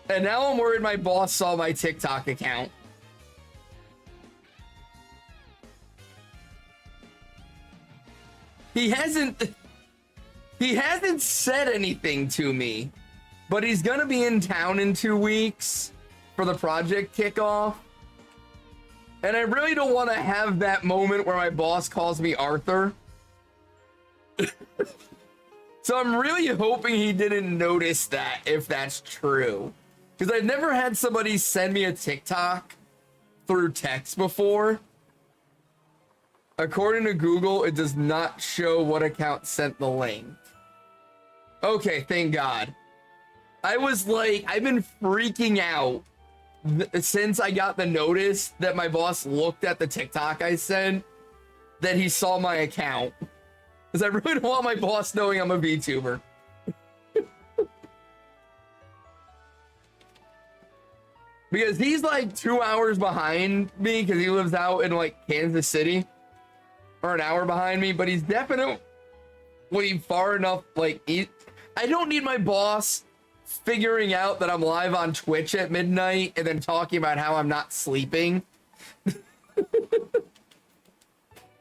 And now I'm worried my boss saw my TikTok account. He hasn't said anything to me, but he's gonna be in town in 2 weeks for the project kickoff. And I really don't want to have that moment where my boss calls me Arthur. So I'm really hoping he didn't notice that, if that's true. Because I've never had somebody send me a TikTok through text before. According to Google, it does not show what account sent the link. Okay, thank God. I was like, I've been freaking out since I got the notice that my boss looked at the TikTok I sent, that he saw my account. Because I really don't want my boss knowing I'm a VTuber. Because he's like 2 hours behind me because he lives out in like Kansas City. Or an hour behind me, but he's definitely far enough. Like, I don't need my boss figuring out that I'm live on Twitch at midnight and then talking about how I'm not sleeping.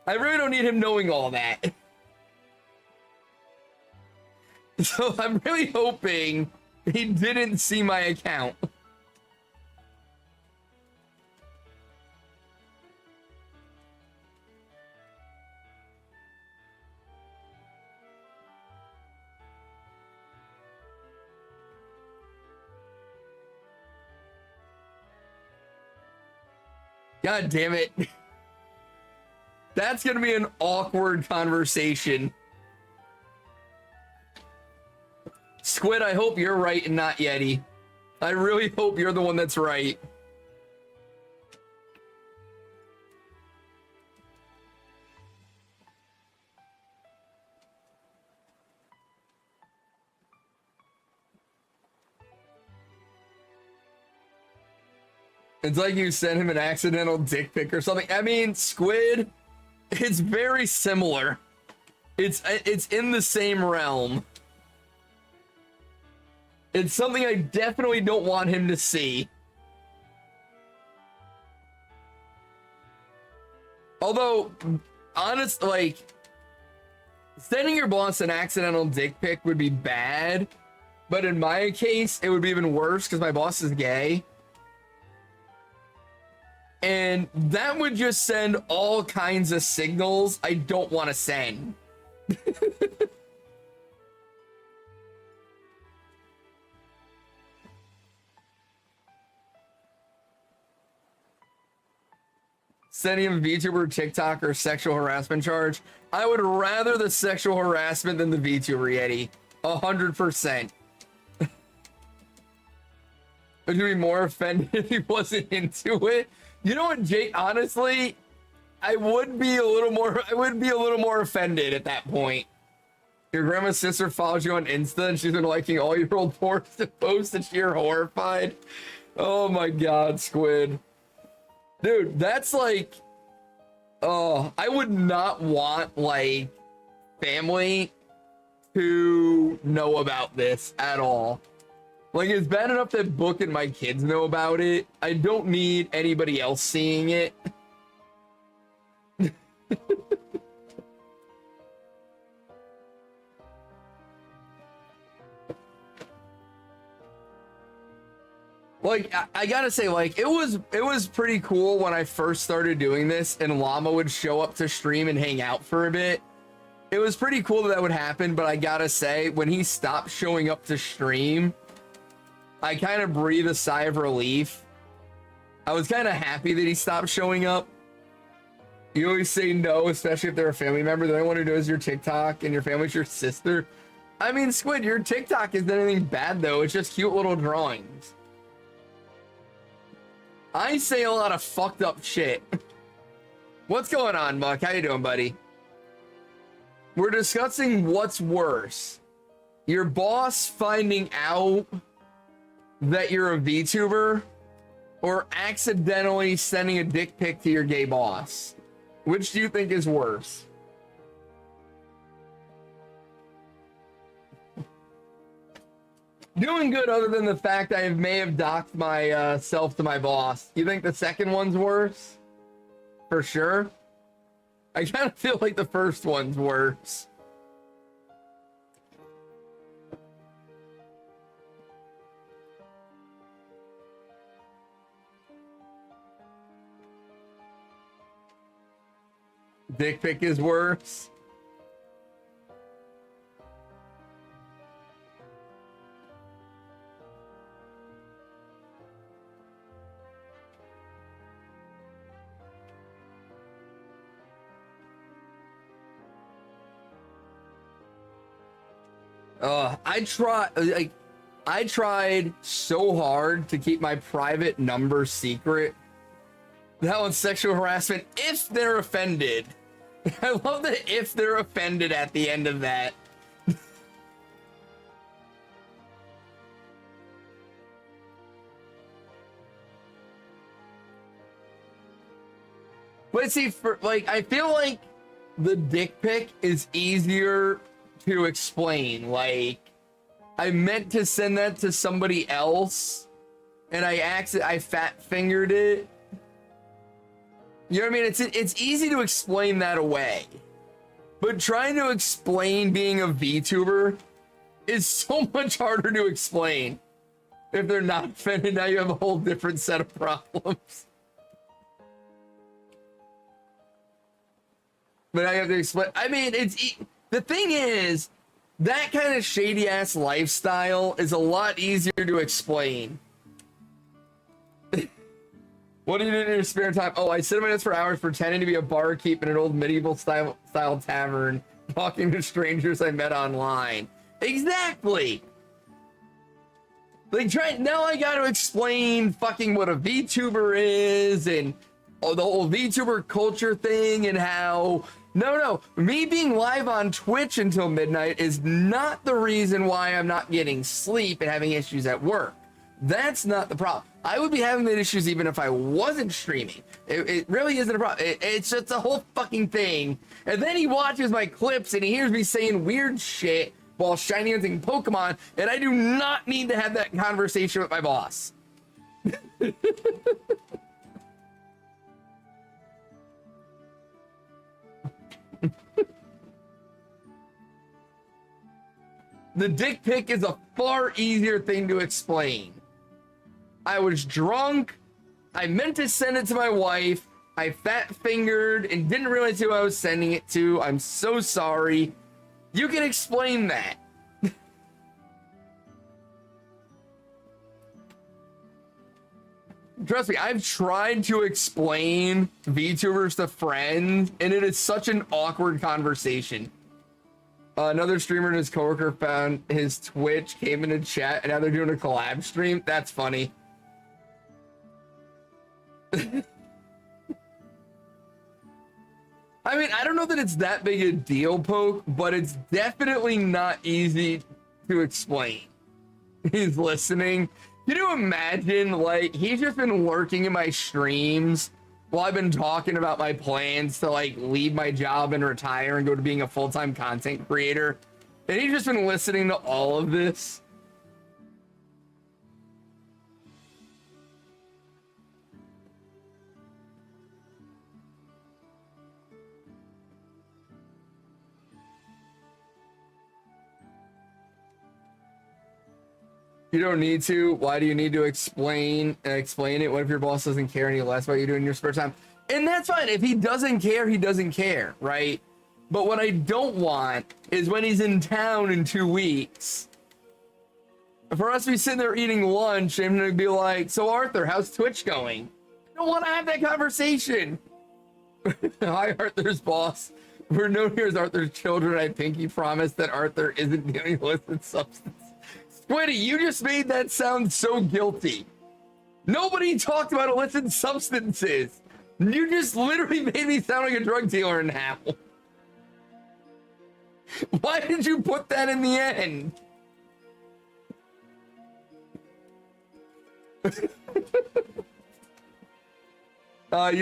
I really don't need him knowing all that. So I'm really hoping he didn't see my account. God damn it. That's gonna be an awkward conversation. Squid, I hope you're right and not Yeti. I really hope you're the one that's right. It's like you sent him an accidental dick pic or something. I mean, Squid, it's very similar. It's in the same realm. It's something I definitely don't want him to see. Although, honest, like, sending your boss an accidental dick pic would be bad, but in my case, it would be even worse because my boss is gay. And that would just send all kinds of signals I don't want to send. Sending him a VTuber, TikTok, or sexual harassment charge. I would rather the sexual harassment than the VTuber, Yeti. 100%. I'd be more offended if he wasn't into it. You know what, Jake? Honestly, I would be a little more offended at that point. Your grandma's sister follows you on Insta and she's been liking all your old posts and you're horrified. Oh my god, Squid. Dude, that's like, oh, I would not want like family to know about this at all. Like, it's bad enough that Book and my kids know about it. I don't need anybody else seeing it. Like, I gotta say, like, it was pretty cool when I first started doing this and Llama would show up to stream and hang out for a bit. It was pretty cool that would happen, but I gotta say, when he stopped showing up to stream, I kind of breathed a sigh of relief. I was kind of happy that he stopped showing up. You always say no, especially if they're a family member. The only one who knows your TikTok and your family's your sister. I mean, Squid, your TikTok isn't anything bad, though. It's just cute little drawings. I say a lot of fucked up shit. What's going on, Muck? How you doing, buddy? We're discussing what's worse. Your boss finding out that you're a VTuber, or accidentally sending a dick pic to your gay boss? Which do you think is worse? Doing good other than the fact I may have docked myself to my boss. You think the second one's worse? For sure? I kind of feel like the first one's worse. Dick pic is worse. I tried so hard to keep my private number secret. That one's sexual harassment if they're offended. I love that if they're offended at the end of that. But see, for like, I feel like the dick pic is easier to explain. Like, I meant to send that to somebody else, and I fat fingered it. You know what I mean? It's easy to explain that away, but trying to explain being a VTuber is so much harder to explain. If they're not offended, now you have a whole different set of problems. But I have to explain. I mean, the thing is, that kind of shady ass lifestyle is a lot easier to explain. What do you do in your spare time? Oh, I sit in my desk for hours pretending to be a barkeep in an old medieval style tavern, talking to strangers I met online. Exactly. Like, now I got to explain fucking what a VTuber is and the whole VTuber culture thing and how no, me being live on Twitch until midnight is not the reason why I'm not getting sleep and having issues at work. That's not the problem. I would be having the issues even if I wasn't streaming. It really isn't a problem. It's just a whole fucking thing. And then he watches my clips and he hears me saying weird shit while shiny hunting Pokemon, and I do not need to have that conversation with my boss. The dick pic is a far easier thing to explain. I was drunk. I meant to send it to my wife. I fat fingered and didn't realize who I was sending it to. I'm so sorry. You can explain that. Trust me, I've tried to explain VTubers to friends, and it is such an awkward conversation. Another streamer and his coworker found his Twitch, came into chat, and now they're doing a collab stream. That's funny. I mean, I don't know that it's that big a deal, Poke, but it's definitely not easy to explain. He's listening. Can you imagine, like, he's just been lurking in my streams while I've been talking about my plans to, like, leave my job and retire and go to being a full-time content creator. And he's just been listening to all of this. You don't need to. Why do you need to explain it? What if your boss doesn't care any less about you doing your spare time? And that's fine. If he doesn't care, he doesn't care, right? But what I don't want is when he's in town in 2 weeks, for us to be sitting there eating lunch and to be like, so Arthur, how's Twitch going? I don't want to have that conversation. Hi, Arthur's boss. We're known here as Arthur's children. I pinky promise that Arthur isn't dealing with illicit substance. Squiddy, you just made that sound so guilty. Nobody talked about illicit substances. You just literally made me sound like a drug dealer now. Why did you put that in the end? You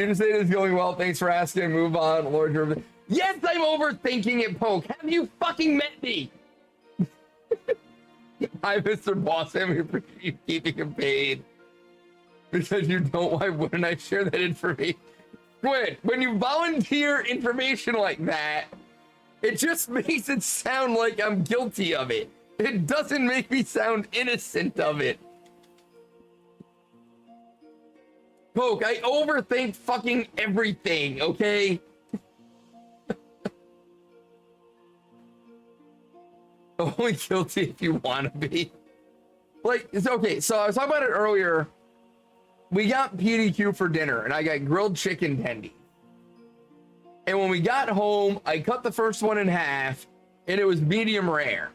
just say it's going well. Thanks for asking. Move on, Lord German. Yes, I'm overthinking it, Poke. Have you fucking met me? Hi, Mr. Boss. I'm appreciate you keeping him paid. Because you don't, why wouldn't I share that information? Squid, when you volunteer information like that, it just makes it sound like I'm guilty of it. It doesn't make me sound innocent of it. Poke, I overthink fucking everything, okay? Only guilty if you want to be. Like, it's okay. So I was talking about it earlier. We got PDQ for dinner, and I got grilled chicken tendies. And when we got home, I cut the first one in half, and it was medium rare.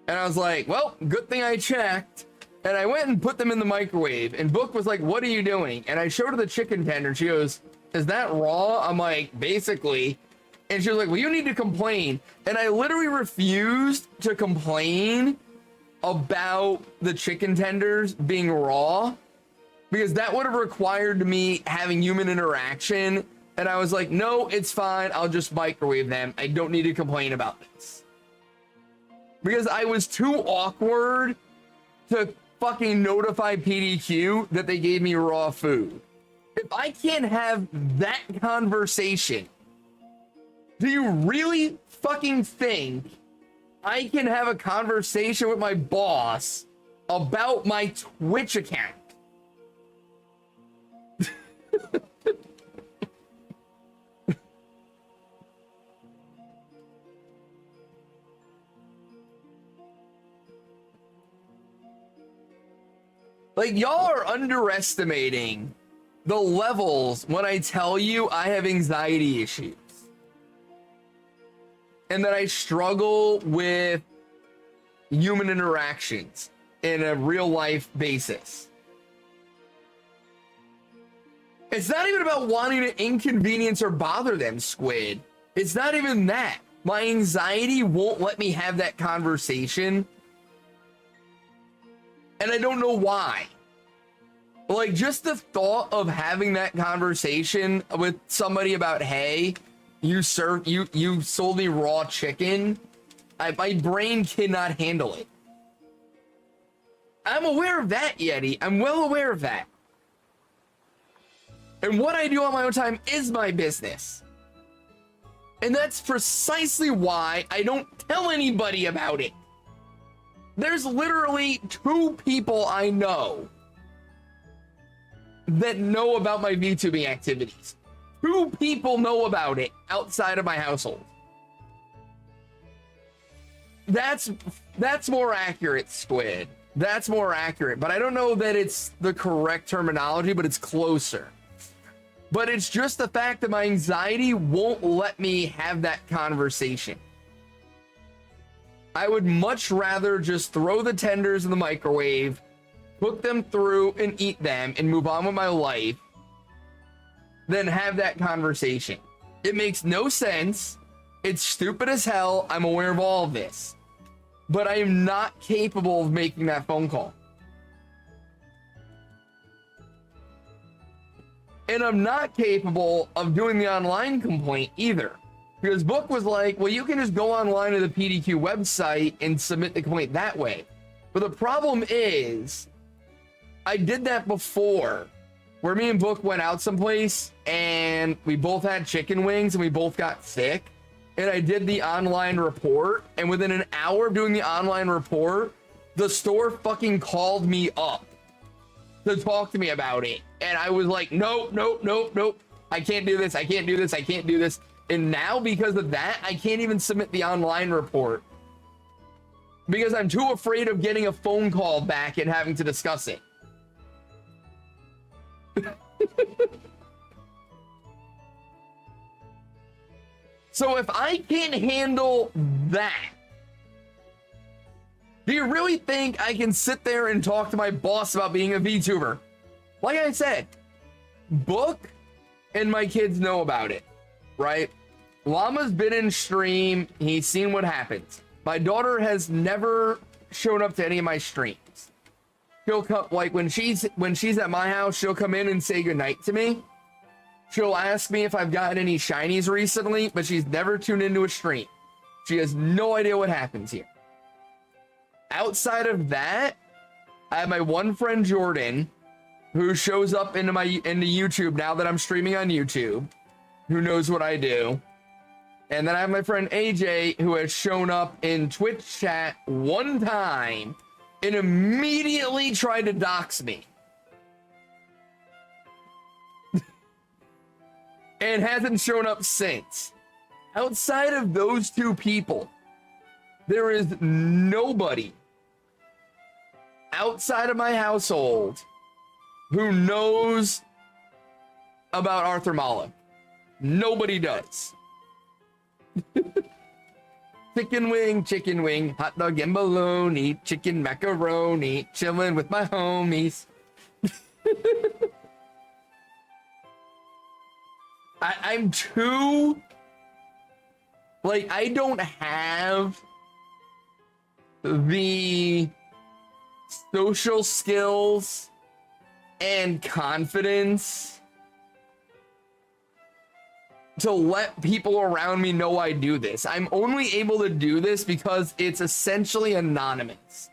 And I was like, well, good thing I checked. And I went and put them in the microwave. And Book was like, what are you doing? And I showed her the chicken tender. And she goes, is that raw? I'm like, basically. And she was like, well, you need to complain. And I literally refused to complain about the chicken tenders being raw because that would have required me having human interaction. And I was like, no, it's fine. I'll just microwave them. I don't need to complain about this. Because I was too awkward to fucking notify PDQ that they gave me raw food. If I can't have that conversation, do you really fucking think I can have a conversation with my boss about my Twitch account? Like, y'all are underestimating the levels when I tell you I have anxiety issues and that I struggle with human interactions in a real life basis. It's not even about wanting to inconvenience or bother them, Squid. It's not even that. My anxiety won't let me have that conversation. And I don't know why. Like, just the thought of having that conversation with somebody about, hey, you sold me raw chicken. My brain cannot handle it. I'm aware of that, Yeti. I'm well aware of that. And what I do on my own time is my business. And that's precisely why I don't tell anybody about it. There's literally 2 people I know that know about my VTubing activities. 2 people know about it outside of my household. That's more accurate, Squid. That's more accurate, but I don't know that it's the correct terminology, but it's closer. But it's just the fact that my anxiety won't let me have that conversation. I would much rather just throw the tenders in the microwave, cook them through and eat them and move on with my life than have that conversation. It makes no sense. It's stupid as hell. I'm aware of all of this, but I am not capable of making that phone call. And I'm not capable of doing the online complaint either. Because Book was like, well, you can just go online to the PDQ website and submit the complaint that way. But the problem is, I did that before, where me and Book went out someplace and we both had chicken wings and we both got sick. And I did the online report. And within an hour of doing the online report, the store fucking called me up to talk to me about it. And I was like, nope. I can't do this. I can't do this. And now because of that, I can't even submit the online report because I'm too afraid of getting a phone call back and having to discuss it. So if I can't handle that, do you really think I can sit there and talk to my boss about being a VTuber? Like I said, Book and my kids know about it, right? Llama's been in stream. He's seen what happens. My daughter has never shown up to any of my streams. She'll come, like when she's at my house, she'll come in and say goodnight to me. She'll ask me if I've gotten any shinies recently, but she's never tuned into a stream. She has no idea what happens here. Outside of that, I have my one friend Jordan, who shows up into YouTube now that I'm streaming on YouTube, who knows what I do. And then I have my friend AJ, who has shown up in Twitch chat one time and immediately tried to dox me. And hasn't shown up since. Outside of those 2 people, there is nobody outside of my household who knows about Arthur Mala. Nobody does. Chicken wing, hot dog and bologna, chicken macaroni, chilling with my homies. I'm too, like, I don't have the social skills and confidence to let people around me know I do this. I'm only able to do this because it's essentially anonymous.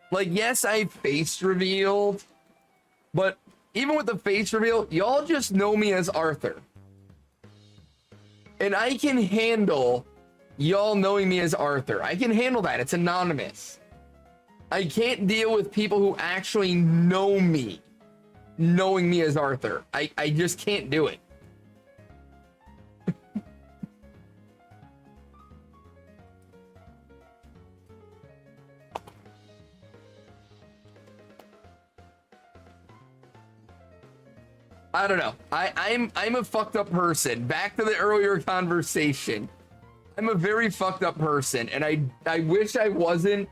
Like, yes, I face revealed, but even with the face reveal, y'all just know me as Arthur. And I can handle y'all knowing me as Arthur. I can handle that. It's anonymous. I can't deal with people who actually know me knowing me as Arthur. I just can't do it. I don't know. I'm a fucked up person. Back to the earlier conversation. I'm a very fucked up person, and I wish I wasn't.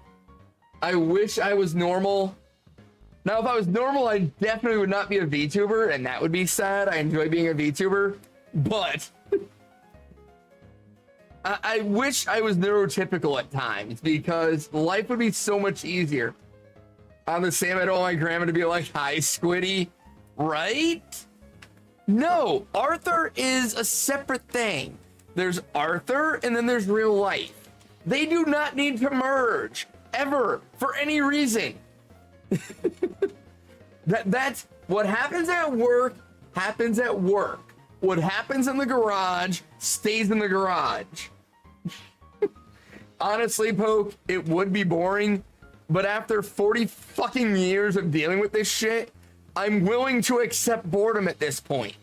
I wish I was normal. Now, if I was normal, I definitely would not be a VTuber, and that would be sad. I enjoy being a VTuber, but I wish I was neurotypical at times because life would be so much easier. On the same, I don't want my grandma to be like, "Hi, Squiddy," right? No, Arthur is a separate thing. There's Arthur, and then there's real life. They do not need to merge ever for any reason. That's what happens at work happens at work. What happens in the garage stays in the garage. Honestly, Poke, it would be boring, but after 40 fucking years of dealing with this shit, I'm willing to accept boredom at this point.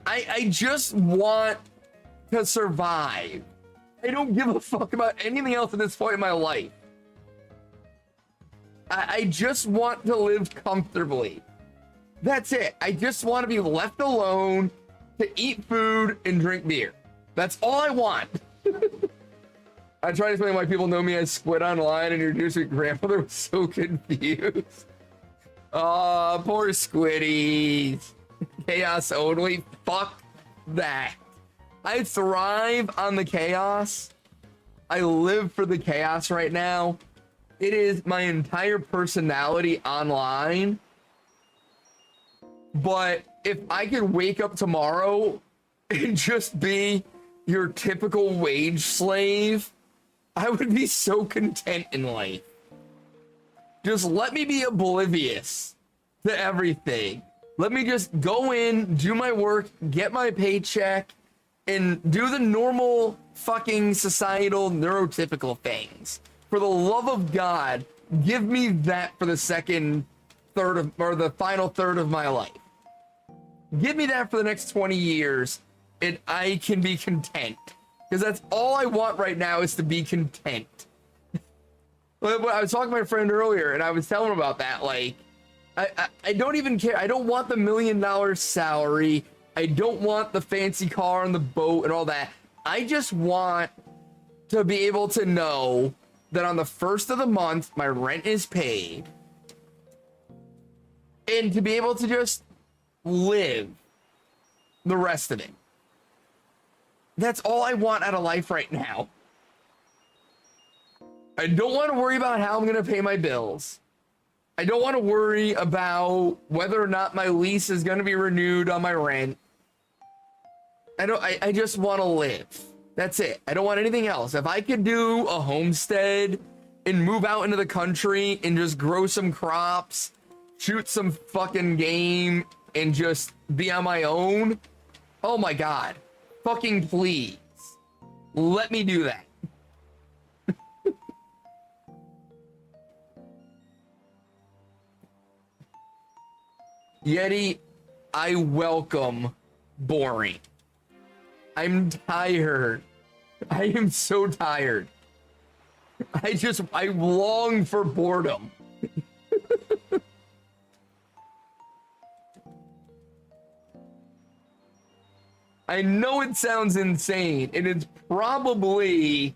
I just want to survive. I don't give a fuck about anything else at this point in my life. I just want to live comfortably. That's it. I just want to be left alone to eat food and drink beer. That's all I want. I try to explain why people know me as Squid Online, and your sweet grandmother was so confused. Oh, poor Squiddies. Chaos only. Fuck that. I thrive on the chaos. I live for the chaos right now. It is my entire personality online. But if I could wake up tomorrow and just be your typical wage slave, I would be so content in life. Just let me be oblivious to everything. Let me just go in, do my work, get my paycheck, and do the normal fucking societal neurotypical things. For the love of God, give me that for the second third of, or the final third of my life. Give me that for the next 20 years, and I can be content. Because that's all I want right now is to be content. I was talking to my friend earlier, and I was telling him about that. Like, I don't even care. I don't want the $1 million salary. I don't want the fancy car and the boat and all that. I just want to be able to know that on the first of the month, my rent is paid. And to be able to just live the rest of it. That's all I want out of life right now. I don't want to worry about how I'm going to pay my bills. I don't want to worry about whether or not my lease is going to be renewed on my rent. I just want to live. That's it. I don't want anything else. If I could do a homestead and move out into the country and just grow some crops, shoot some fucking game, and just be on my own, oh my God. Fucking please. Let me do that. Yeti, I welcome boring. I'm tired. I am so tired. I long for boredom. I know it sounds insane, and it's probably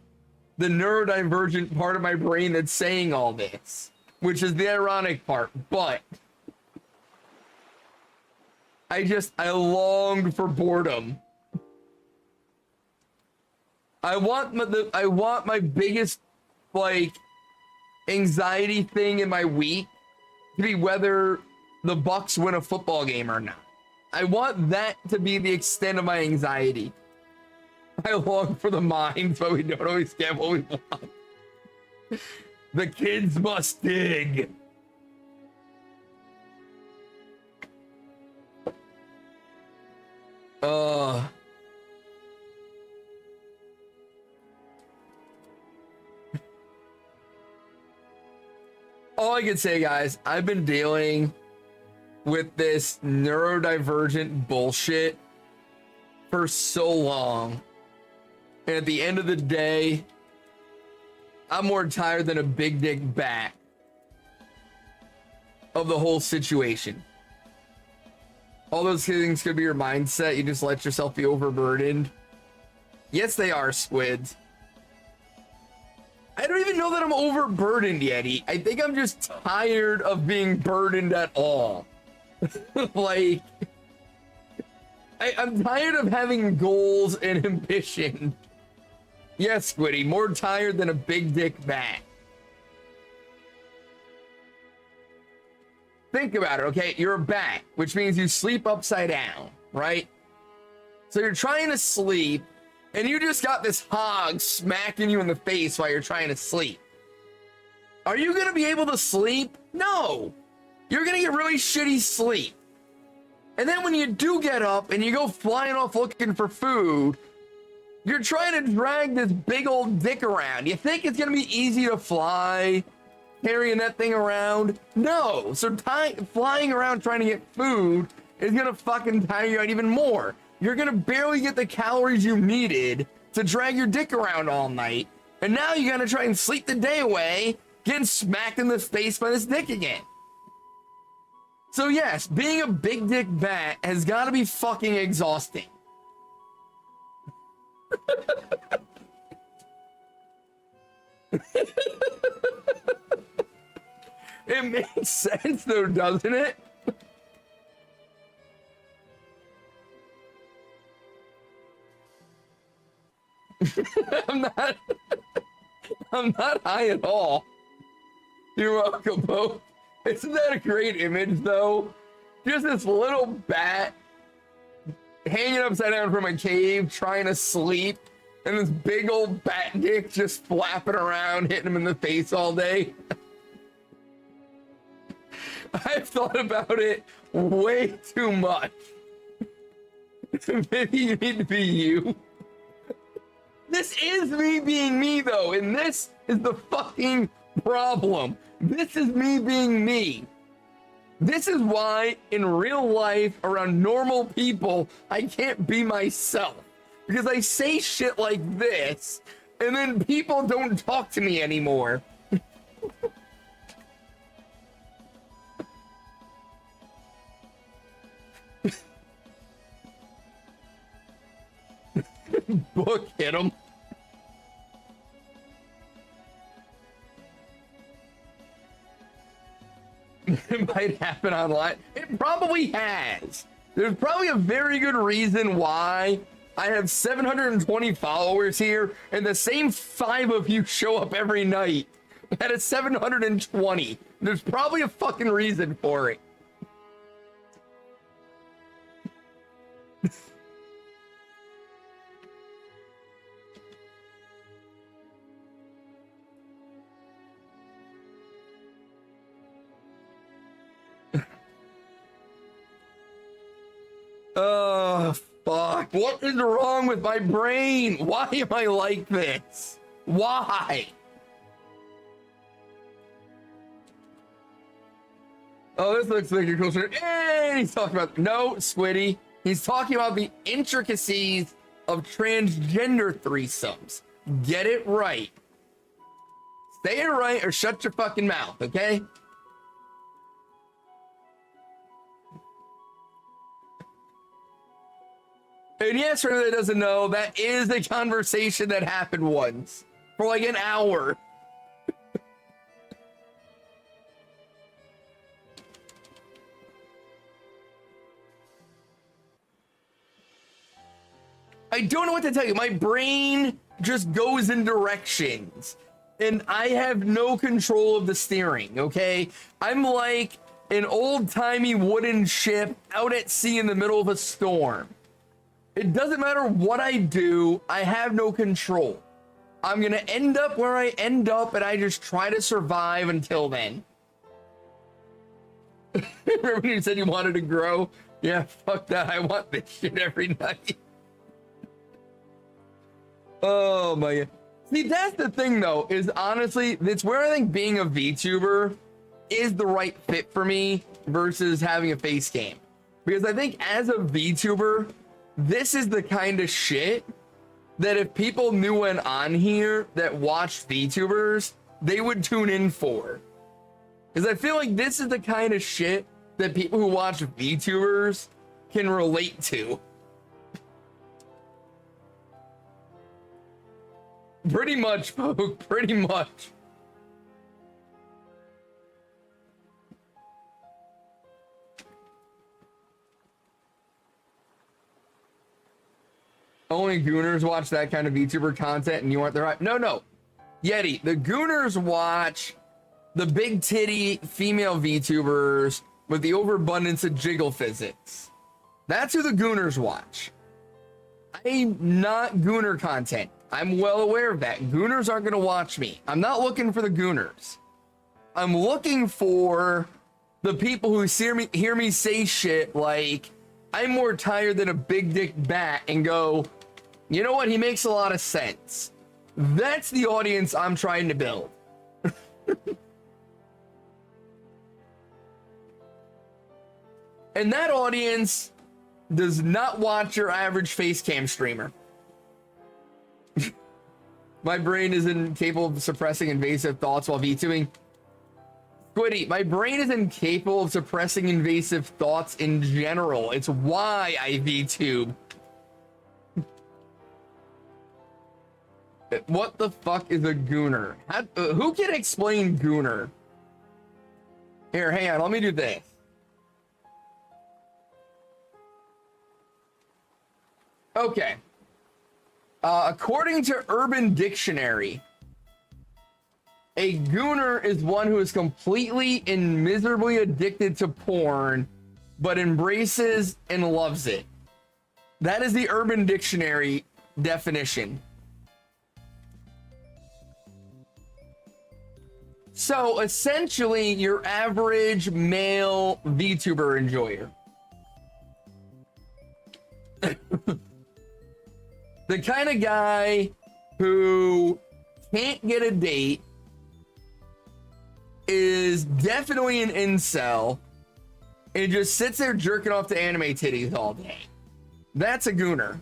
the neurodivergent part of my brain that's saying all this, which is the ironic part, but I long for boredom. I want my biggest, like, anxiety thing in my week to be whether the Bucks win a football game or not. I want that to be the extent of my anxiety. I long for the mines, but we don't always get what we want. The kids must dig. All I can say, guys, I've been dealing with this neurodivergent bullshit for so long. And at the end of the day, I'm more tired than a big dick bat of the whole situation. All those things could be your mindset. You just let yourself be overburdened. Yes, they are, Squids. I don't even know that I'm overburdened yet. I think I'm just tired of being burdened at all. Like, I'm tired of having goals and ambition. Yes, Squiddy, more tired than a big dick bat. Think about it, okay? You're a bat, which means you sleep upside down, right? So you're trying to sleep, and you just got this hog smacking you in the face while you're trying to sleep. Are you gonna be able to sleep? No. You're gonna get really shitty sleep. And then when you do get up and you go flying off looking for food, you're trying to drag this big old dick around. You think it's gonna be easy to fly, carrying that thing around? No. So flying around trying to get food is gonna fucking tire you out even more. You're gonna barely get the calories you needed to drag your dick around all night. And now you gotta try and sleep the day away, getting smacked in the face by this dick again. So yes, being a big dick bat has gotta be fucking exhausting. It makes sense though, doesn't it? I'm not high at all. You're welcome, Bo. Isn't that a great image though? Just this little bat hanging upside down from a cave trying to sleep, and this big old bat dick just flapping around, hitting him in the face all day. I've thought about it way too much. Maybe you need to be you. This is me being me though, and this is the fucking problem. This is me being me. This is why in real life around normal people I can't be myself, because I say shit like this and then people don't talk to me anymore. Book hit him. It might happen online. It probably has. There's probably a very good reason why I have 720 followers here and the same 5 of you show up every night. That is 720. There's probably a fucking reason for it. Oh, fuck. What is wrong with my brain? Why am I like this? Why? Oh, this looks like a cool shirt. Hey, he's talking about... No, Squiddy. He's talking about the intricacies of transgender threesomes. Get it right. Say it right or shut your fucking mouth, okay? And yes, for anyone that doesn't know, that is a conversation that happened once for like an hour. I don't know what to tell you. My brain just goes in directions and I have no control of the steering, okay? I'm like an old-timey wooden ship out at sea in the middle of a storm. It doesn't matter what I do, I have no control. I'm gonna end up where I end up and I just try to survive until then. Remember when you said you wanted to grow? Yeah, fuck that. I want this shit every night. Oh my god. See, that's the thing though, is honestly, it's where I think being a VTuber is the right fit for me versus having a face cam. Because I think as a VTuber, this is the kind of shit that if people knew went on here that watched VTubers, they would tune in for. Because I feel like this is the kind of shit that people who watch VTubers can relate to. Pretty much, folks. Pretty much. Only Gooners watch that kind of VTuber content and you aren't the right. No. Yeti, the Gooners watch the big titty female VTubers with the overabundance of jiggle physics. That's who the Gooners watch. I'm not Gooner content. I'm well aware of that. Gooners aren't going to watch me. I'm not looking for the Gooners. I'm looking for the people who hear me say shit like, I'm more tired than a big dick bat, and go, you know what? He makes a lot of sense. That's the audience I'm trying to build. And that audience does not watch your average face cam streamer. My brain is incapable of suppressing invasive thoughts while VTubing. Squiddy, my brain is incapable of suppressing invasive thoughts in general. It's why I VTube. What the fuck is a Gooner? Who can explain Gooner? Here, hang on, let me do this. Okay. According to Urban Dictionary, a Gooner is one who is completely and miserably addicted to porn, but embraces and loves it. That is the Urban Dictionary definition. So essentially, your average male VTuber enjoyer. The kind of guy who can't get a date, is definitely an incel, and just sits there jerking off to anime titties all day. That's a Gooner.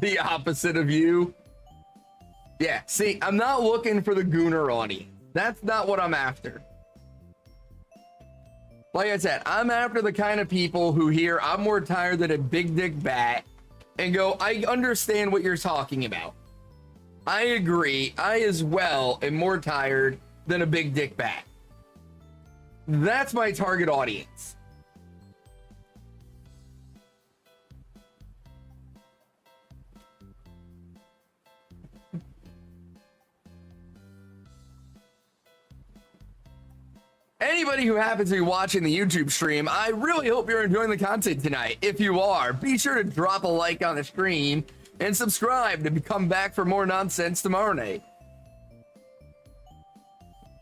The opposite of you. Yeah, see, I'm not looking for the Gooner audience. That's not what I'm after. Like I said, I'm after the kind of people who hear I'm more tired than a big dick bat and go, I understand what you're talking about. I agree. I as well am more tired than a big dick bat. That's my target audience. Anybody who happens to be watching the YouTube stream, I really hope you're enjoying the content tonight. If you are, be sure to drop a like on the stream and subscribe to come back for more nonsense tomorrow night.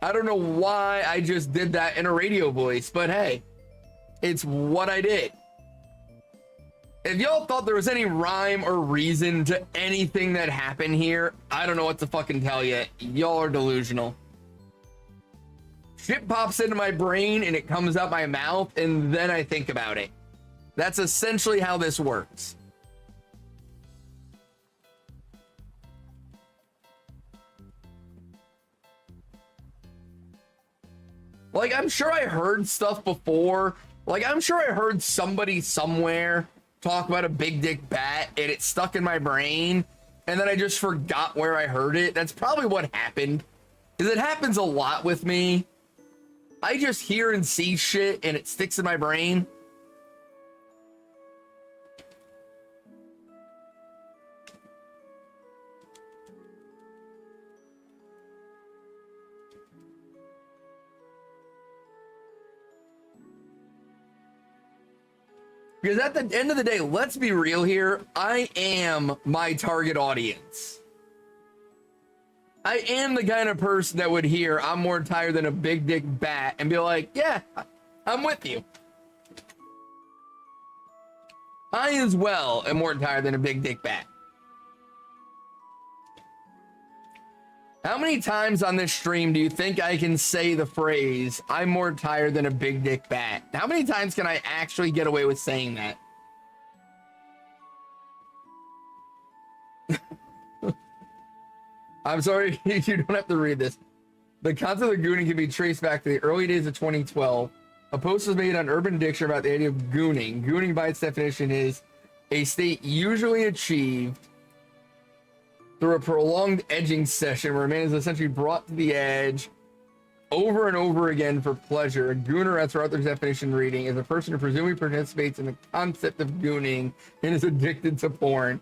I don't know why I just did that in a radio voice, but hey, it's what I did. If y'all thought there was any rhyme or reason to anything that happened here, I don't know what to fucking tell you. Y'all are delusional. Shit pops into my brain and it comes out my mouth and then I think about it. That's essentially how this works. Like, I'm sure I heard stuff before. Like, I'm sure I heard somebody somewhere talk about a big dick bat and it stuck in my brain and then I just forgot where I heard it. That's probably what happened. Because it happens a lot with me. I just hear and see shit and it sticks in my brain. Because at the end of the day, let's be real here. I am my target audience. I am the kind of person that would hear I'm more tired than a big dick bat and be like, yeah, I'm with you. I as well am more tired than a big dick bat. How many times on this stream do you think I can say the phrase, I'm more tired than a big dick bat? How many times can I actually get away with saying that? I'm sorry, you don't have to read this. The concept of gooning can be traced back to the early days of 2012. A post was made on Urban Dictionary about the idea of gooning. Gooning, by its definition, is a state usually achieved through a prolonged edging session where a man is essentially brought to the edge over and over again for pleasure. A gooner, as per Arthur's definition reading, is a person who presumably participates in the concept of gooning and is addicted to porn.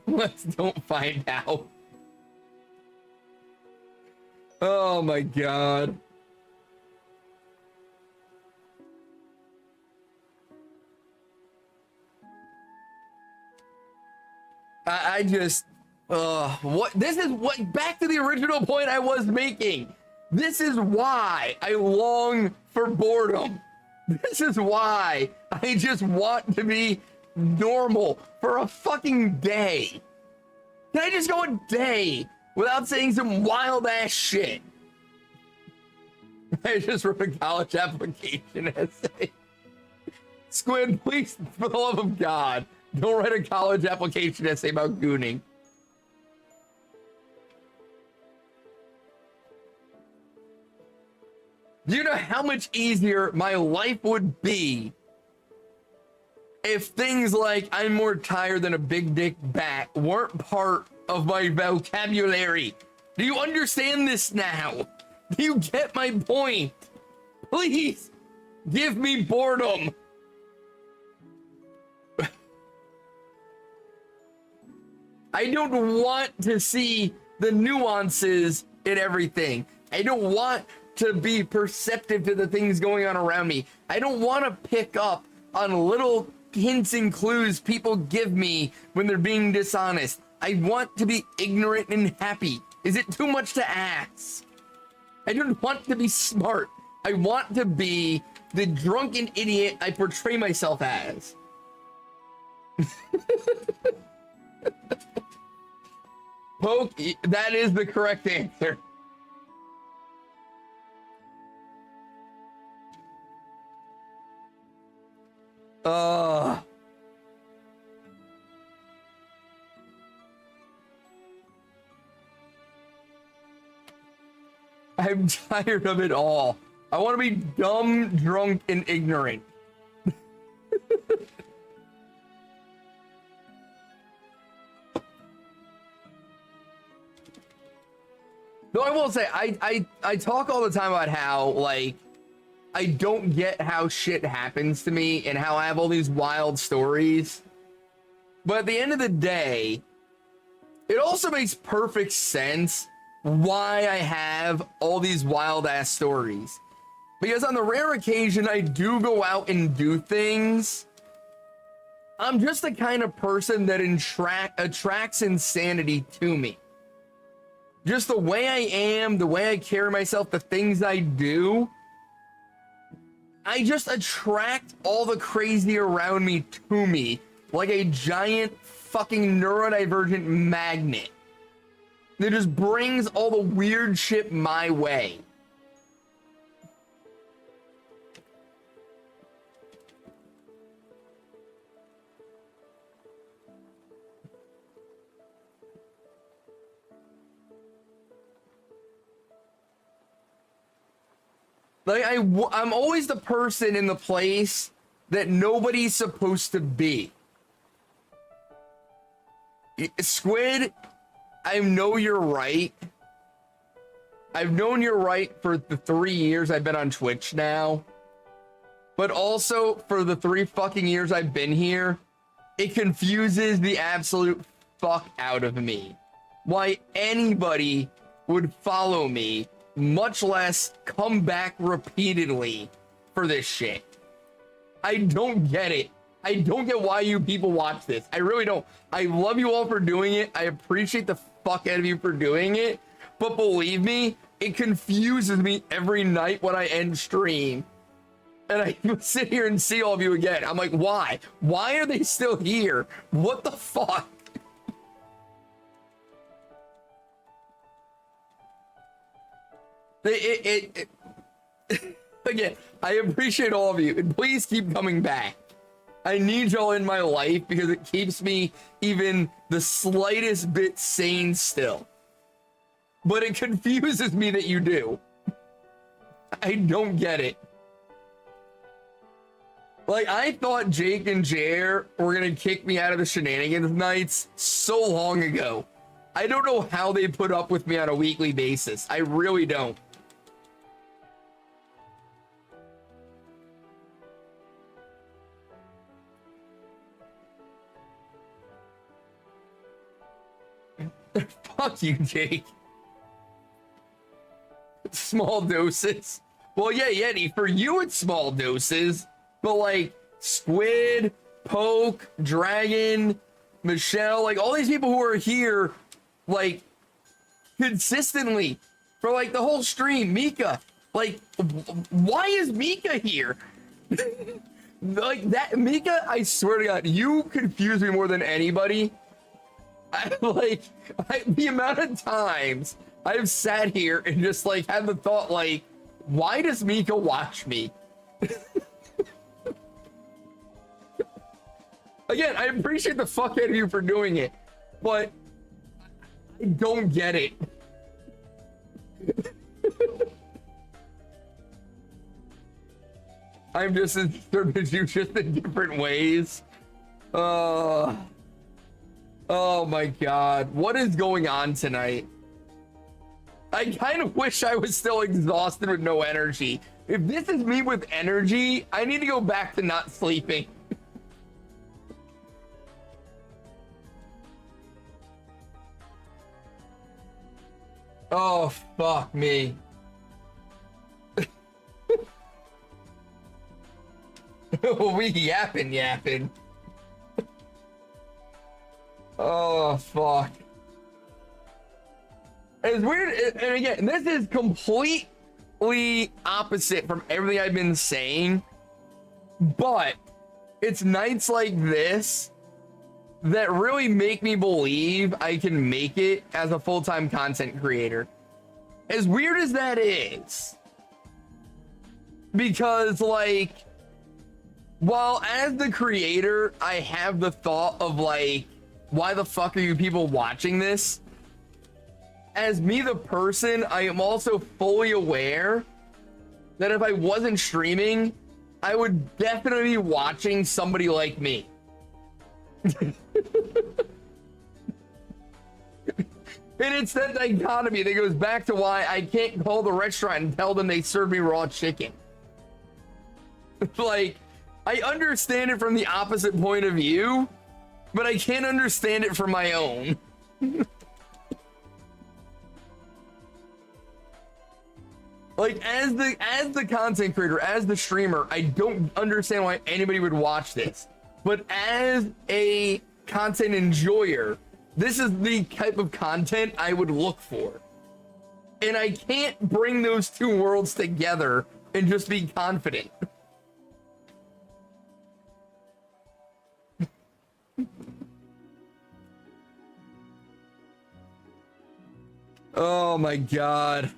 Let's don't find out. Oh my god. I just what this is what back to the original point I was making. This is why I long for boredom. This is why I just want to be normal for a fucking day. Can I just go a day without saying some wild ass shit? I just wrote a college application essay. Squid, please, for the love of God, don't write a college application essay about gooning. Do you know how much easier my life would be if things like I'm more tired than a big dick bat weren't part of my vocabulary? Do you understand this now? Do you get my point? Please give me boredom. I don't want to see the nuances in everything. I don't want to be perceptive to the things going on around me. I don't want to pick up on little hints and clues people give me when they're being dishonest. I want to be ignorant and happy. Is it too much to ask? I don't want to be smart. I want to be the drunken idiot I portray myself as. Poke, that is the correct answer. I'm tired of it all. I want to be dumb, drunk, and ignorant. Though I will say, I talk all the time about how, like, I don't get how shit happens to me and how I have all these wild stories. But at the end of the day, it also makes perfect sense why I have all these wild ass stories. Because on the rare occasion I do go out and do things, I'm just the kind of person that attracts insanity to me. Just the way I am, the way I carry myself, the things I do, I just attract all the crazy around me to me like a giant fucking neurodivergent magnet that just brings all the weird shit my way. Like, I'm always the person in the place that nobody's supposed to be. Squid, I know you're right. I've known you're right for the 3 years I've been on Twitch now. But also, for the 3 fucking years I've been here, it confuses the absolute fuck out of me why anybody would follow me, much less come back repeatedly for this shit. I don't get it. I don't get why you people watch this. I really don't. I love you all for doing it. I appreciate the fuck out of you for doing it. But believe me, it confuses me every night when I end stream. And I sit here and see all of you again. I'm like, why? Why are they still here? What the fuck? Again, I appreciate all of you, and please keep coming back. I need y'all in my life because it keeps me even the slightest bit sane still. But it confuses me that you do. I don't get it. Like, I thought Jake and Jer were gonna kick me out of the shenanigans nights so long ago. I don't know how they put up with me on a weekly basis. I really don't. Fuck you, Jake. Small doses. Well, yeah, Yeti, for you it's small doses, but like Squid, Poke, Dragon, Michelle, like all these people who are here, like consistently for like the whole stream. Mika, like, why is Mika here? Like that, Mika, I swear to God, you confuse me more than anybody. The amount of times I've sat here and just like had the thought, like, why does Mika watch me? Again, I appreciate the fuck out of you for doing it, but I don't get it. I'm just as disturbed as you, just in different ways. Oh my God, what is going on tonight? I kind of wish I was still exhausted with no energy. If this is me with energy, I need to go back to not sleeping. Oh, fuck me. We yapping. Oh, fuck. It's weird, and again, this is completely opposite from everything I've been saying, but it's nights like this that really make me believe I can make it as a full-time content creator. As weird as that is, because like, while as the creator, I have the thought of like, why the fuck are you people watching this? As me, the person, I am also fully aware that if I wasn't streaming, I would definitely be watching somebody like me. And it's that dichotomy that goes back to why I can't call the restaurant and tell them they serve me raw chicken. Like, I understand it from the opposite point of view, but I can't understand it from my own. Like, as the content creator, as the streamer, I don't understand why anybody would watch this. But as a content enjoyer, this is the type of content I would look for. And I can't bring those two worlds together and just be confident. Oh my God.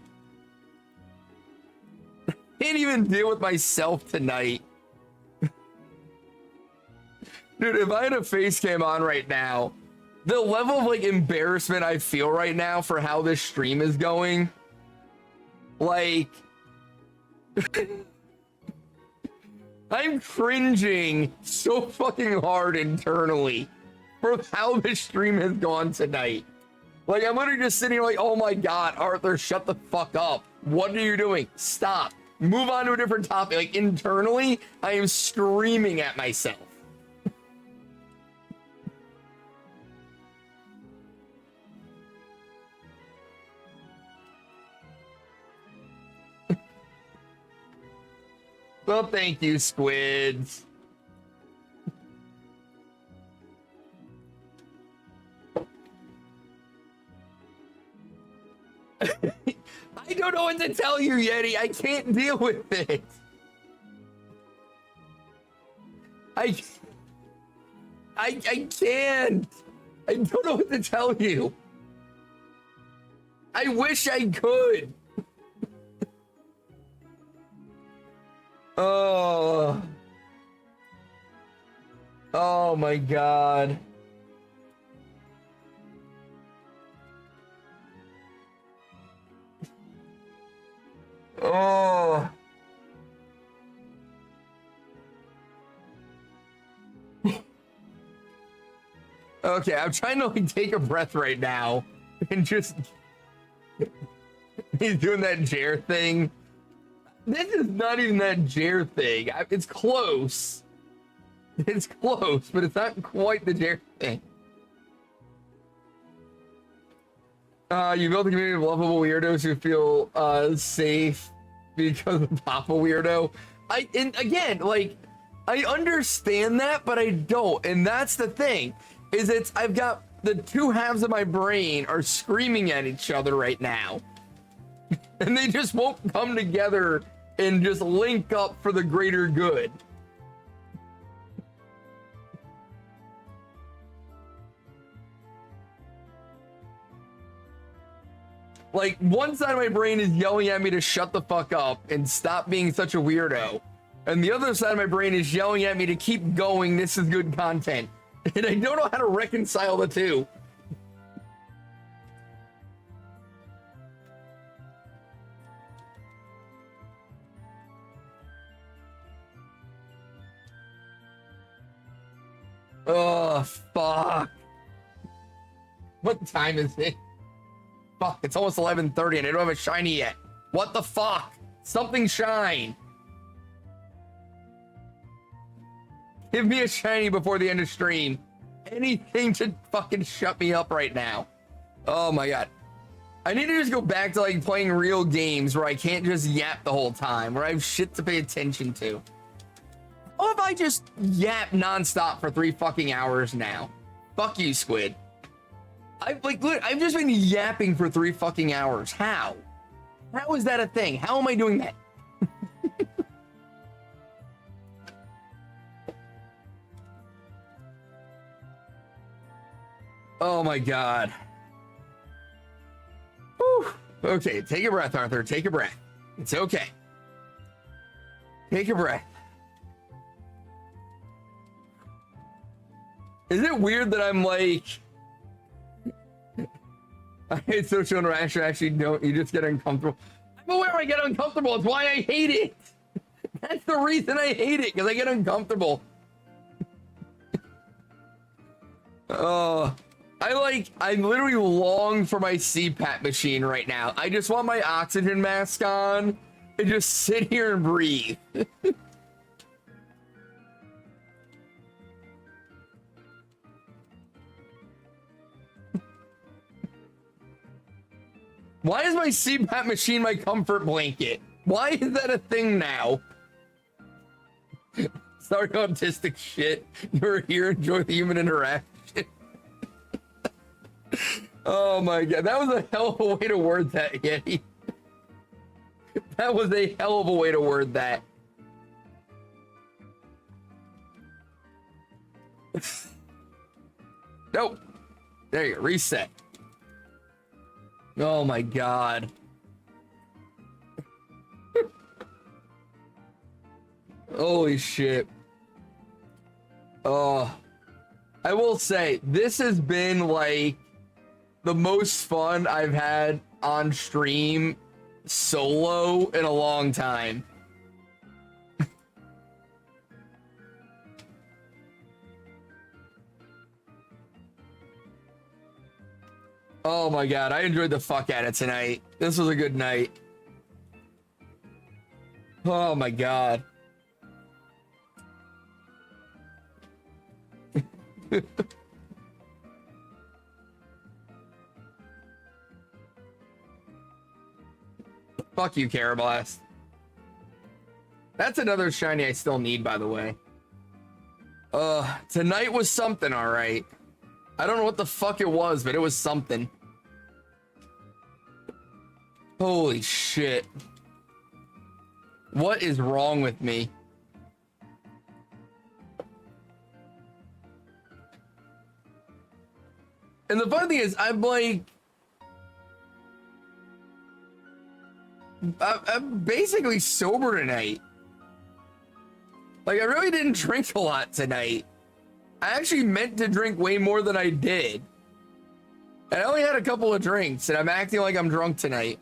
Can't even deal with myself tonight. Dude, if I had a face cam on right now, the level of like embarrassment I feel right now for how this stream is going, like, I'm cringing so fucking hard internally for how this stream has gone tonight. Like, I'm literally just sitting here like, oh my God, Arthur, shut the fuck up. What are you doing? Stop. Move on to a different topic. Like, internally, I am screaming at myself. Well, thank you, squids. I don't know what to tell you, Yeti. I can't deal with it. I can't. I don't know what to tell you. I wish I could. Oh. Oh my God. Oh. Okay, I'm trying to like take a breath right now and just he's doing that Jer thing. This is not even that Jer thing. It's close. It's close, but it's not quite the Jer thing. You built a community of lovable weirdos who feel safe because of Papa Weirdo. And again, like, I understand that, but I don't. And that's the thing, is I've got the two halves of my brain are screaming at each other right now. And they just won't come together and just link up for the greater good. Like, one side of my brain is yelling at me to shut the fuck up and stop being such a weirdo. And the other side of my brain is yelling at me to keep going, this is good content. And I don't know how to reconcile the two. Oh, fuck. What time is it? Fuck, it's almost 11:30 and I don't have a shiny yet. What the fuck? Something shine. Give me a shiny before the end of stream. Anything to fucking shut me up right now. Oh my God. I need to just go back to like playing real games where I can't just yap the whole time, where I have shit to pay attention to. Or if I just yap nonstop for 3 fucking hours now. Fuck you, Squid. I've just been yapping for 3 fucking hours. How? How is that a thing? How am I doing that? Oh my God. Whew. Okay, take a breath, Arthur. Take a breath. It's okay. Take a breath. Is it weird that I'm like... I hate social interaction. Actually, don't. You just get uncomfortable. I'm aware I get uncomfortable. It's why I hate it. That's the reason I hate it, because I get uncomfortable. I literally long for my CPAP machine right now. I just want my oxygen mask on and just sit here and breathe. Why is my CPAP machine my comfort blanket? Why is that a thing now? Sorry, autistic shit. You're here, enjoy the human interaction. Oh my God, that was a hell of a way to word that, Yeti. That was a hell of a way to word that. Nope. There you go, reset. Oh my God. Holy shit. Oh, I will say, this has been like the most fun I've had on stream solo in a long time. Oh my God, I enjoyed the fuck out of tonight. This was a good night. Oh my God. Fuck you, Carablast. That's another shiny I still need, by the way. Tonight was something, all right. I don't know what the fuck it was, but it was something. Holy shit. What is wrong with me? And the funny thing is, I'm basically sober tonight. Like, I really didn't drink a lot tonight. I actually meant to drink way more than I did. And I only had a couple of drinks, and I'm acting like I'm drunk tonight.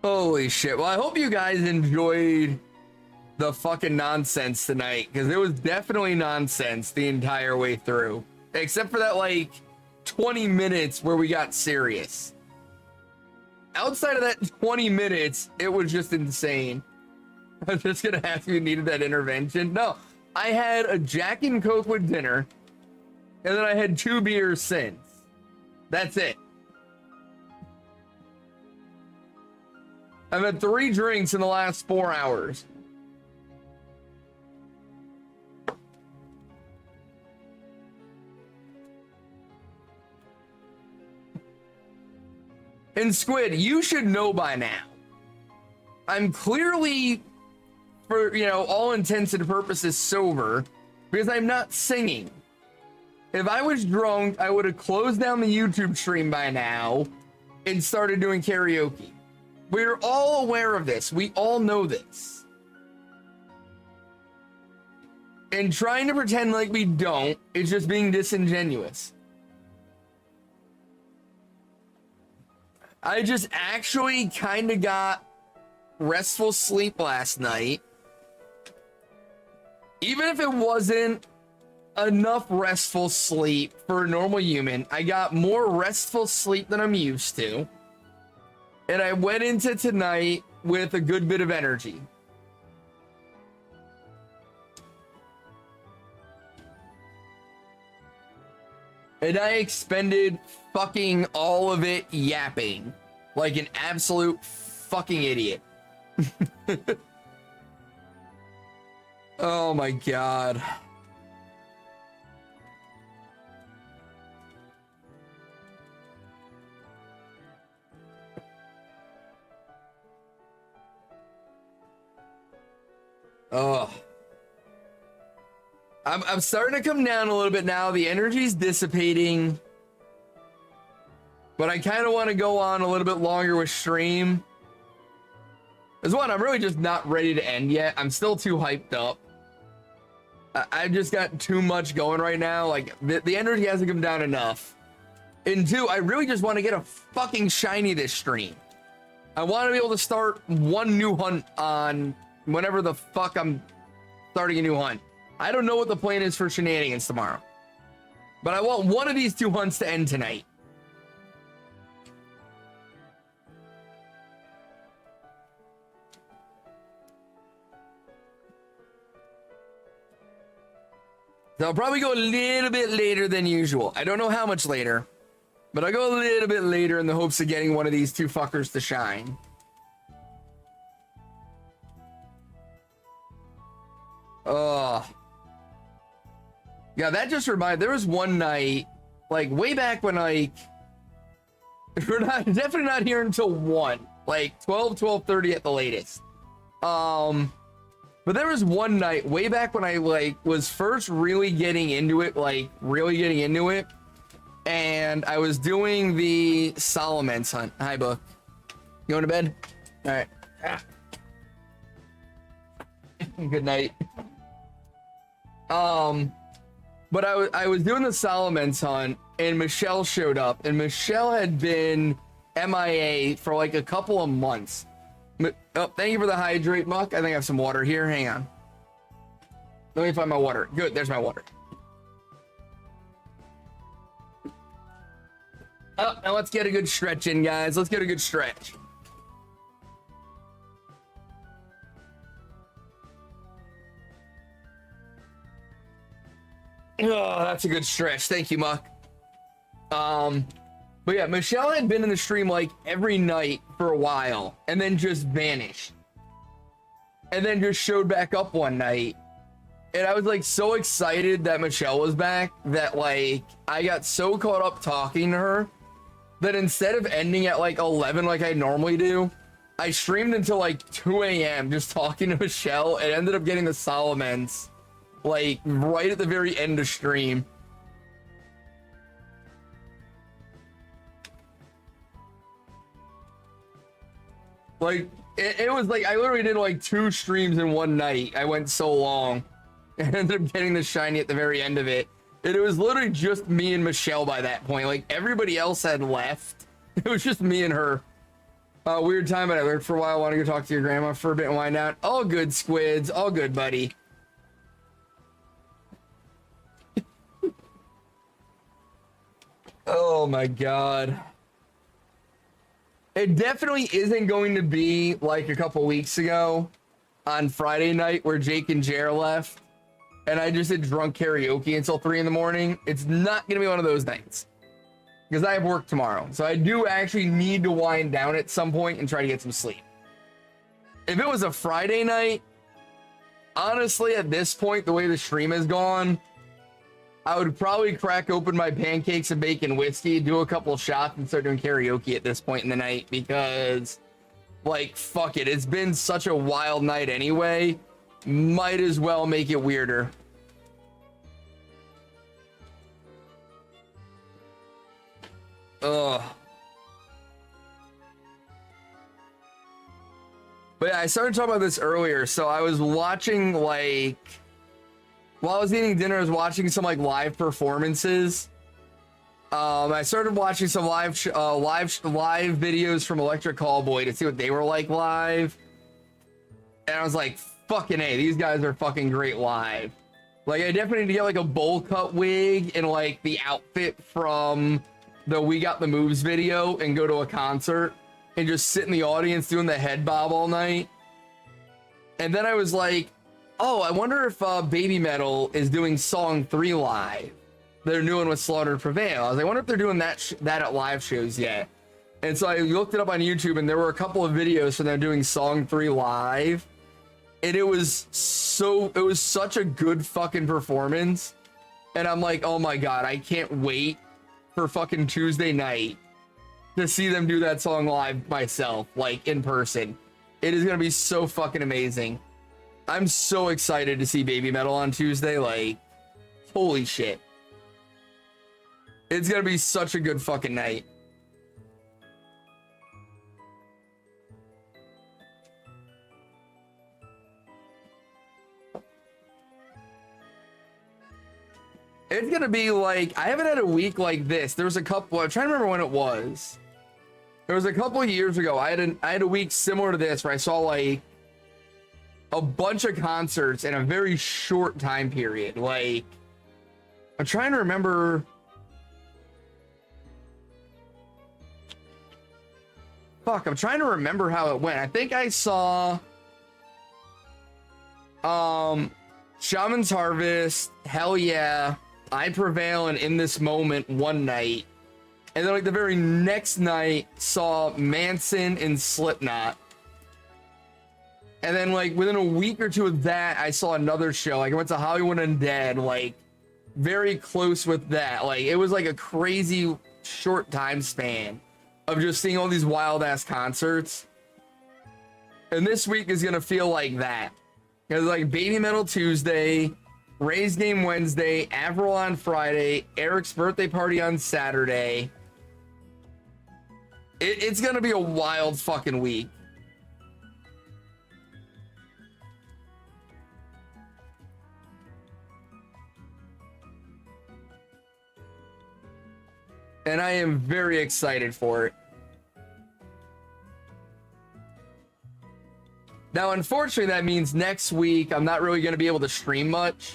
Holy shit. Well, I hope you guys enjoyed the fucking nonsense tonight, because it was definitely nonsense the entire way through. Except for that, like, 20 minutes where we got serious. Outside of that 20 minutes, it was just insane. I was just gonna ask if you needed that intervention. No, I had a Jack and Coke with dinner, and then I had 2 beers since. That's it. I've had 3 drinks in the last 4 hours. And Squid, you should know by now. I'm clearly, for, you know, all intents and purposes sober, because I'm not singing. If I was drunk, I would have closed down the YouTube stream by now and started doing karaoke. We're all aware of this. We all know this. And trying to pretend like we don't is just being disingenuous. I just actually kind of got restful sleep last night. Even if it wasn't enough restful sleep for a normal human, I got more restful sleep than I'm used to. And I went into tonight with a good bit of energy. And I expended fucking all of it yapping like an absolute fucking idiot. Oh my God. Oh. I'm starting to come down a little bit now. The energy's dissipating. But I kind of want to go on a little bit longer with stream. As one, I'm really just not ready to end yet. I'm still too hyped up. I just got too much going right now. Like, the energy hasn't come down enough. And 2, I really just want to get a fucking shiny this stream. I want to be able to start one new hunt on whenever the fuck I'm starting a new hunt. I don't know what the plan is for shenanigans tomorrow. But I want one of these 2 hunts to end tonight. So I'll probably go a little bit later than usual. I don't know how much later, but I'll go a little bit later in the hopes of getting one of these 2 fuckers to shine. Oh. Yeah, that just reminded, there was one night, like way back when, like, we're definitely not here until 1, like 12:30 at the latest. But there was one night way back when I like was first really getting into it, and I was doing the Solomon's hunt. Hi, Book. You going to bed? All right. Good night. But I was doing the Solomon's hunt, and Michelle showed up, and Michelle had been MIA for like a couple of months. Oh, thank you for the hydrate, Muck. I think I have some water here. Hang on. Let me find my water. Good, there's my water. Oh, now let's get a good stretch in, guys. Let's get a good stretch. Oh, that's a good stretch. Thank you, Muck. But yeah, Michelle had been in the stream like every night for a while and then just vanished. And then just showed back up one night. And I was like so excited that Michelle was back that like I got so caught up talking to her that instead of ending at like 11 like I normally do, I streamed until like 2 a.m. just talking to Michelle and ended up getting the Solomons like right at the very end of stream. Like it was like I literally did like 2 streams in one night. I went so long and ended up getting the shiny at the very end of it. And it was literally just me and Michelle by that point. Like everybody else had left. It was just me and her. Weird time, but I lurked for a while. I want to go talk to your grandma for a bit and wind down. All good, Squids. All good, buddy. Oh my god. It definitely isn't going to be like a couple weeks ago on Friday night where Jake and Jer left and I just did drunk karaoke until 3 in the morning. It's not going to be one of those nights because I have work tomorrow. So I do actually need to wind down at some point and try to get some sleep. If it was a Friday night, honestly, at this point, the way the stream has gone, I would probably crack open my pancakes and bacon whiskey, do a couple shots, and start doing karaoke at this point in the night because, like, fuck it. It's been such a wild night anyway. Might as well make it weirder. Ugh. But yeah, I started talking about this earlier. So I was watching, like, while I was eating dinner, I was watching some like live performances. I started watching some live videos from Electric Callboy to see what they were like live. And I was like, fucking A, these guys are fucking great live. Like, I definitely need to get like a bowl cut wig and like the outfit from the We Got the Moves video and go to a concert and just sit in the audience doing the head bob all night. And then I was like, oh, I wonder if Baby Metal is doing Song 3 live. Their new one with Slaughtered Prevail. I was like, I wonder if they're doing that at live shows yet. And so I looked it up on YouTube, and there were a couple of videos from them doing Song 3 live. And it was such a good fucking performance. And I'm like, oh my god, I can't wait for fucking Tuesday night to see them do that song live myself, like in person. It is gonna be so fucking amazing. I'm so excited to see Baby Metal on Tuesday. Like, holy shit. It's gonna be such a good fucking night. It's gonna be like, I haven't had a week like this. There was a couple, I'm trying to remember when it was. There was a couple of years ago. I had a week similar to this where I saw like a bunch of concerts in a very short time period. Like, I'm trying to remember. Fuck, I'm trying to remember how it went. I think I saw Shaman's Harvest, Hell Yeah, I Prevail, and In This Moment one night. And then like the very next night saw Manson and Slipknot. And then like within a week or two of that, I saw another show. Like I went to Hollywood Undead, like very close with that. Like it was like a crazy short time span of just seeing all these wild ass concerts. And this week is gonna feel like that. Because like Baby Metal Tuesday, Ray's Game Wednesday, Avril on Friday, Eric's birthday party on Saturday. It's gonna be a wild fucking week. And I am very excited for it. Now, unfortunately, that means next week I'm not really going to be able to stream much.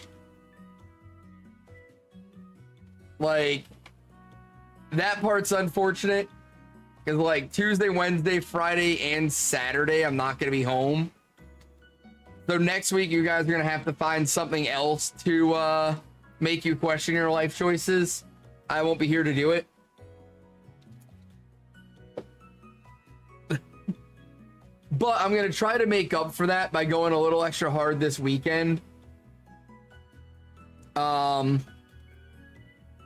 Like, that part's unfortunate. Because, like, Tuesday, Wednesday, Friday, and Saturday, I'm not going to be home. So next week, you guys are going to have to find something else to make you question your life choices. I won't be here to do it. But I'm going to try to make up for that by going a little extra hard this weekend. I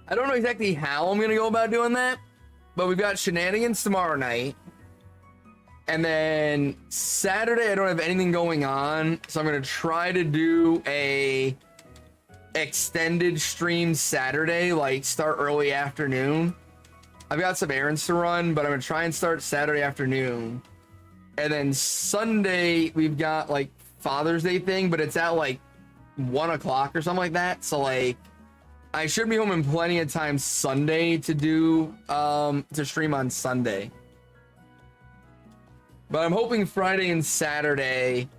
don't know exactly how I'm gonna go about doing that, but we've got shenanigans tomorrow night. And then Saturday, I don't have anything going on, so I'm gonna try to do a extended stream Saturday, like start early afternoon. I've got some errands to run, but I'm gonna try and start Saturday afternoon. And then Sunday, we've got like Father's Day thing, but it's at like 1 o'clock or something like that. So like, I should be home in plenty of time Sunday to do, to stream on Sunday. But I'm hoping Friday and Saturday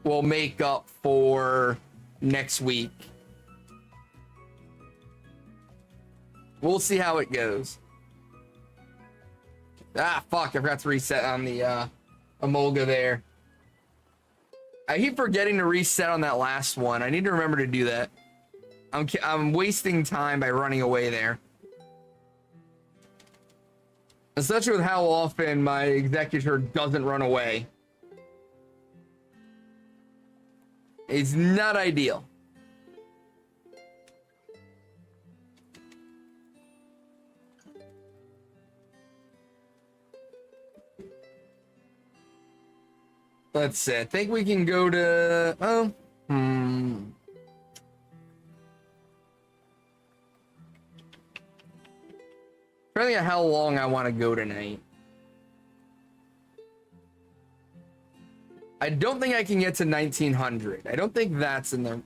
will make up for next week. We'll see how it goes. Ah, fuck, I forgot to reset on the Emolga there. I keep forgetting to reset on that last one. I need to remember to do that. I'm wasting time by running away there. Especially with how often my executor doesn't run away. It's not ideal. Let's see. I think we can go to... Oh. Trying to think of how long I want to go tonight. I don't think I can get to 1900. I don't think that's in the...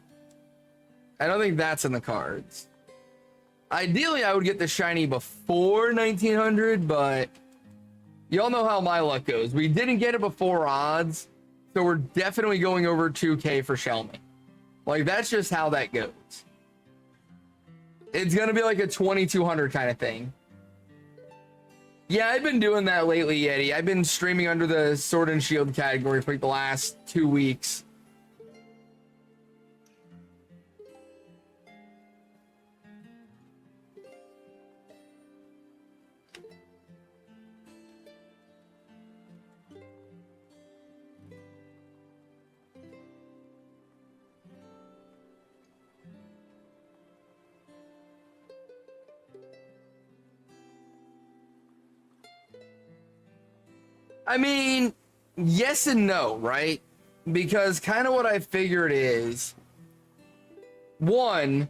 I don't think that's in the cards. Ideally, I would get the shiny before 1900, but y'all know how my luck goes. We didn't get it before odds, so we're definitely going over 2K for Shelmet. Like, that's just how that goes. It's gonna be like a 2200 kind of thing. Yeah, I've been doing that lately, Yeti. I've been streaming under the Sword and Shield category for like the last 2 weeks. I mean, yes and no, right? Because kind of what I figured is, one,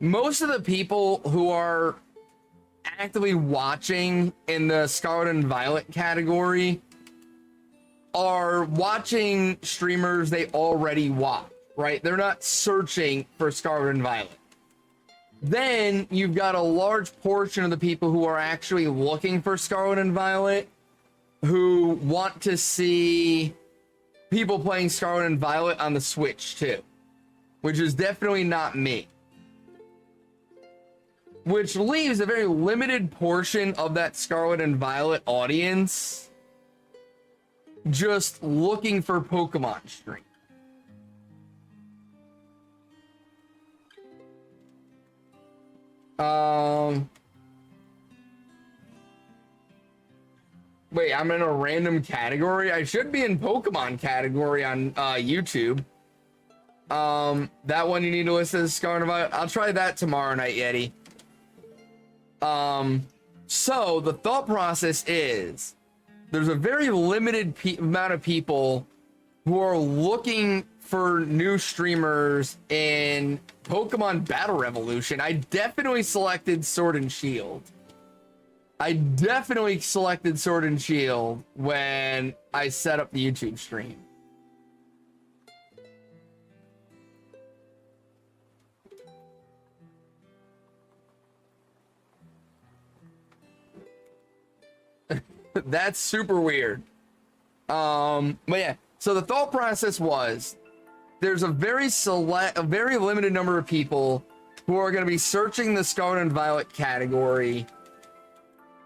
most of the people who are actively watching in the Scarlet and Violet category are watching streamers they already watch, right? They're not searching for Scarlet and Violet. Then you've got a large portion of the people who are actually looking for Scarlet and Violet who want to see people playing Scarlet and Violet on the Switch too, which is definitely not me. Which leaves a very limited portion of that Scarlet and Violet audience just looking for Pokemon stream. Wait, I'm in a random category? I should be in Pokemon category on YouTube. That one you need to listen to Scarlet and Violet. I'll try that tomorrow night, Yeti. So the thought process is there's a very limited amount of people who are looking for new streamers in Pokemon Battle Revolution. I definitely selected Sword and Shield. I definitely selected Sword and Shield when I set up the YouTube stream. That's super weird. But yeah, so the thought process was there's a very limited number of people who are going to be searching the Scarlet and Violet category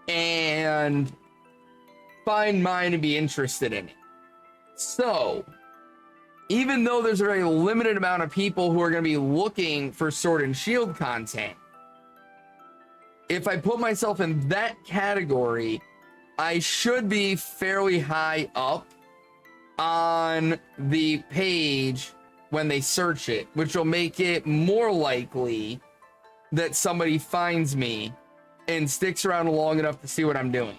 and find mine and be interested in it. So, even though there's a very limited amount of people who are going to be looking for Sword and Shield content, if I put myself in that category, I should be fairly high up on the page when they search it, which will make it more likely that somebody finds me and sticks around long enough to see what I'm doing.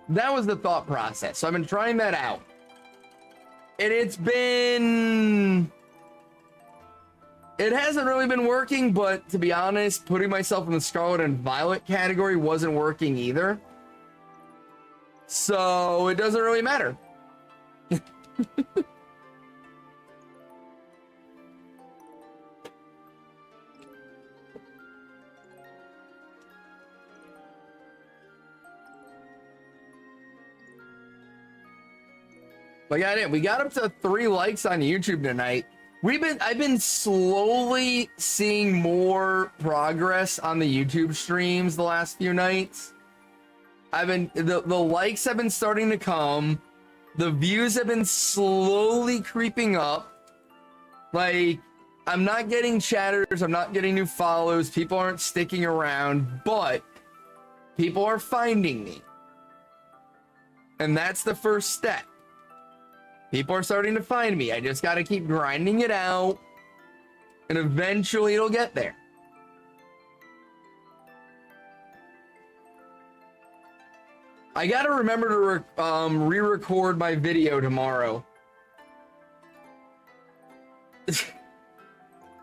That was the thought process. So I've been trying that out. And it hasn't really been working, but to be honest, putting myself in the Scarlet and Violet category wasn't working either. So it doesn't really matter. But we got up to 3 likes on YouTube tonight. I've been slowly seeing more progress on the YouTube streams the last few nights. The likes have been starting to come. The views have been slowly creeping up. Like, I'm not getting chatters, I'm not getting new follows, people aren't sticking around, but people are finding me. And that's the first step. People are starting to find me. I just got to keep grinding it out, and eventually it'll get there. I got to remember to re-record my video tomorrow.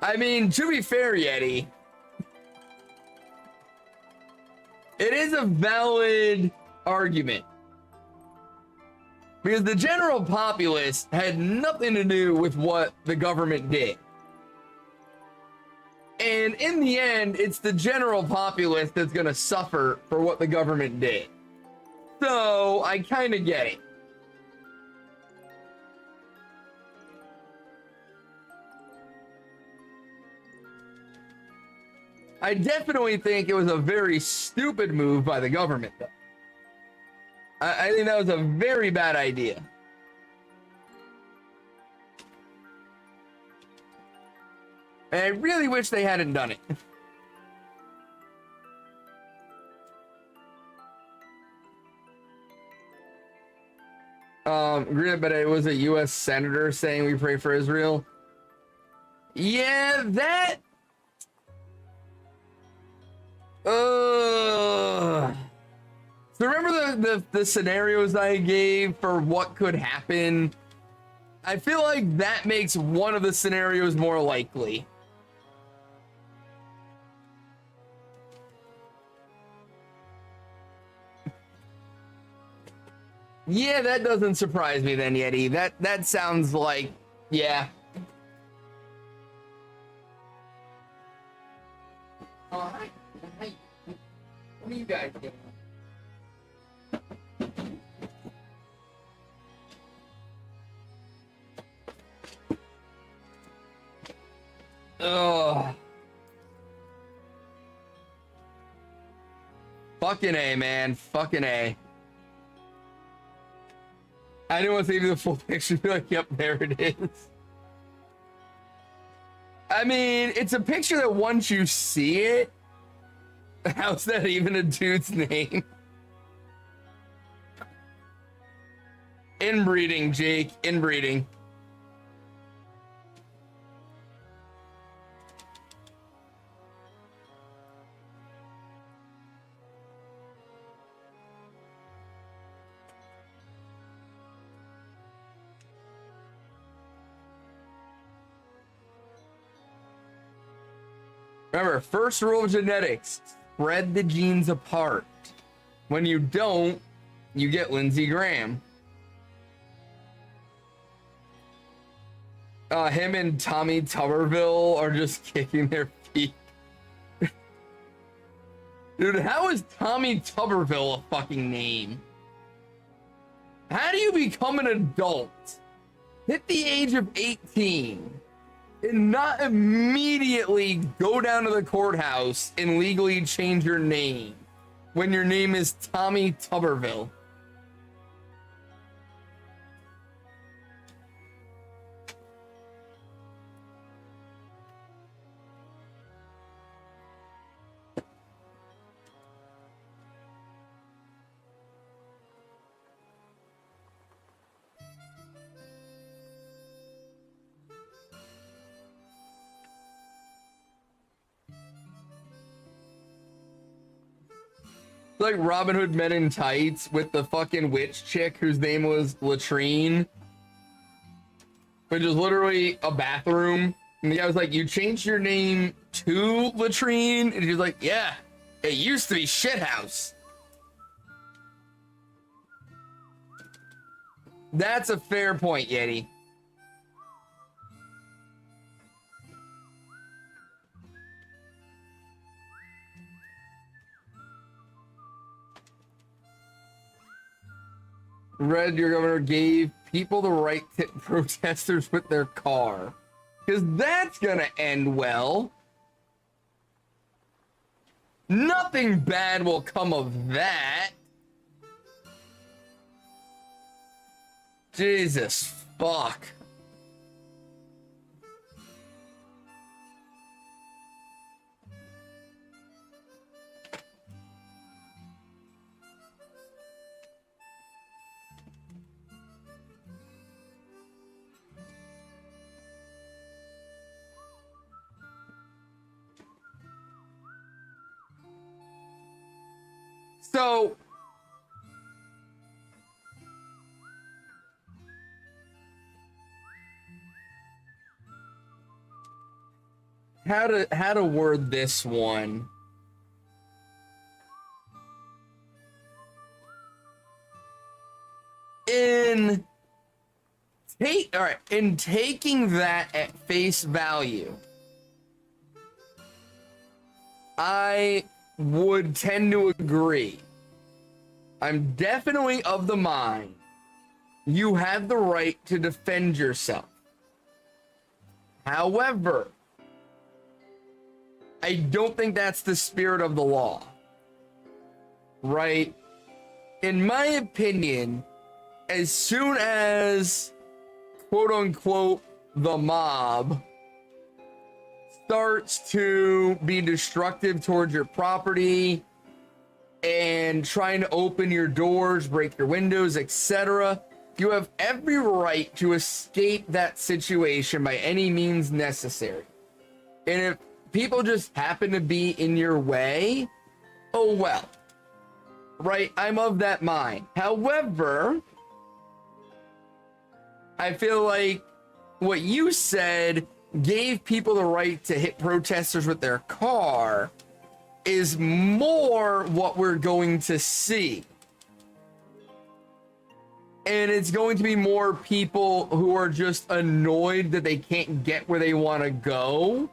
I mean, to be fair, Yeti, it is a valid argument. Because the general populace had nothing to do with what the government did. And in the end, it's the general populace that's going to suffer for what the government did. So I kind of get it. I definitely think it was a very stupid move by the government, though. I think that was a very bad idea. And I really wish they hadn't done it. But it was a U.S. senator saying we pray for Israel. Yeah, that. So remember the scenarios I gave for what could happen? I feel like that makes one of the scenarios more likely. Yeah, that doesn't surprise me then, Yeti. That sounds like, yeah. All right. Hey, what are you guys doing? Ugh. Fucking A, man. Fucking A. I didn't want to leave you the full picture. Be like, yep, there it is. I mean, it's a picture that once you see it, how's that even a dude's name? Inbreeding, Jake. Inbreeding. Remember, first rule of genetics, spread the genes apart. When you don't, you get Lindsey Graham. Him and Tommy Tuberville are just kicking their feet. Dude, how is Tommy Tuberville a fucking name? How do you become an adult, hit the age of 18, and not immediately go down to the courthouse and legally change your name when your name is Tommy Tuberville? Like Robin Hood Men in Tights with the fucking witch chick whose name was Latrine, which is literally a bathroom. And the guy was like, "You changed your name to Latrine?" And she's like, "Yeah, it used to be Shithouse." That's a fair point, Yeti. Red, your governor gave people the right to hit protesters with their car. Because that's gonna end well. Nothing bad will come of that. Jesus fuck. So how to word this one? In taking that at face value, I would tend to agree. I'm definitely of the mind you have the right to defend yourself. However, I don't think that's the spirit of the law, right? In my opinion, as soon as, quote unquote, the mob starts to be destructive towards your property and trying to open your doors, break your windows, etc., you have every right to escape that situation by any means necessary. And if people just happen to be in your way, oh well, right? I'm of that mind. However, I feel like what you said gave people the right to hit protesters with their car is more what we're going to see. And it's going to be more people who are just annoyed that they can't get where they want to go,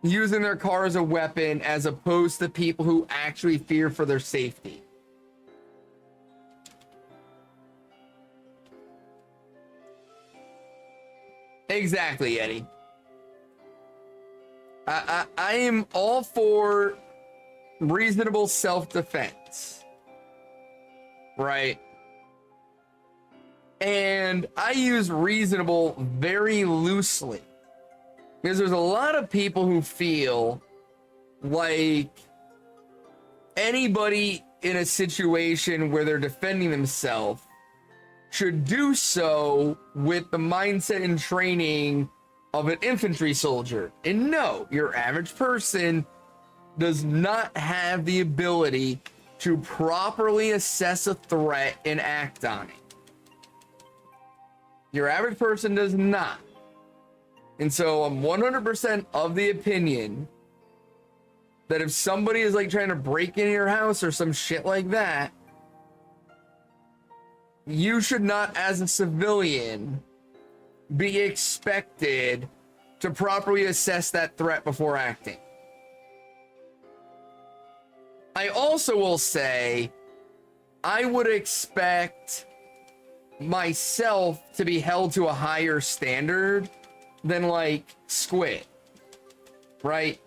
using their car as a weapon, as opposed to people who actually fear for their safety. Exactly, Eddie. I am all for reasonable self-defense, right? And I use reasonable very loosely, because there's a lot of people who feel like anybody in a situation where they're defending themselves should do so with the mindset and training of an infantry soldier. And no, your average person does not have the ability to properly assess a threat and act on it. Your average person does not. And so I'm 100% of the opinion that if somebody is like trying to break into your house or some shit like that, you should not, as a civilian, be expected to properly assess that threat before acting. I also will say, I would expect myself to be held to a higher standard than like Squid, right?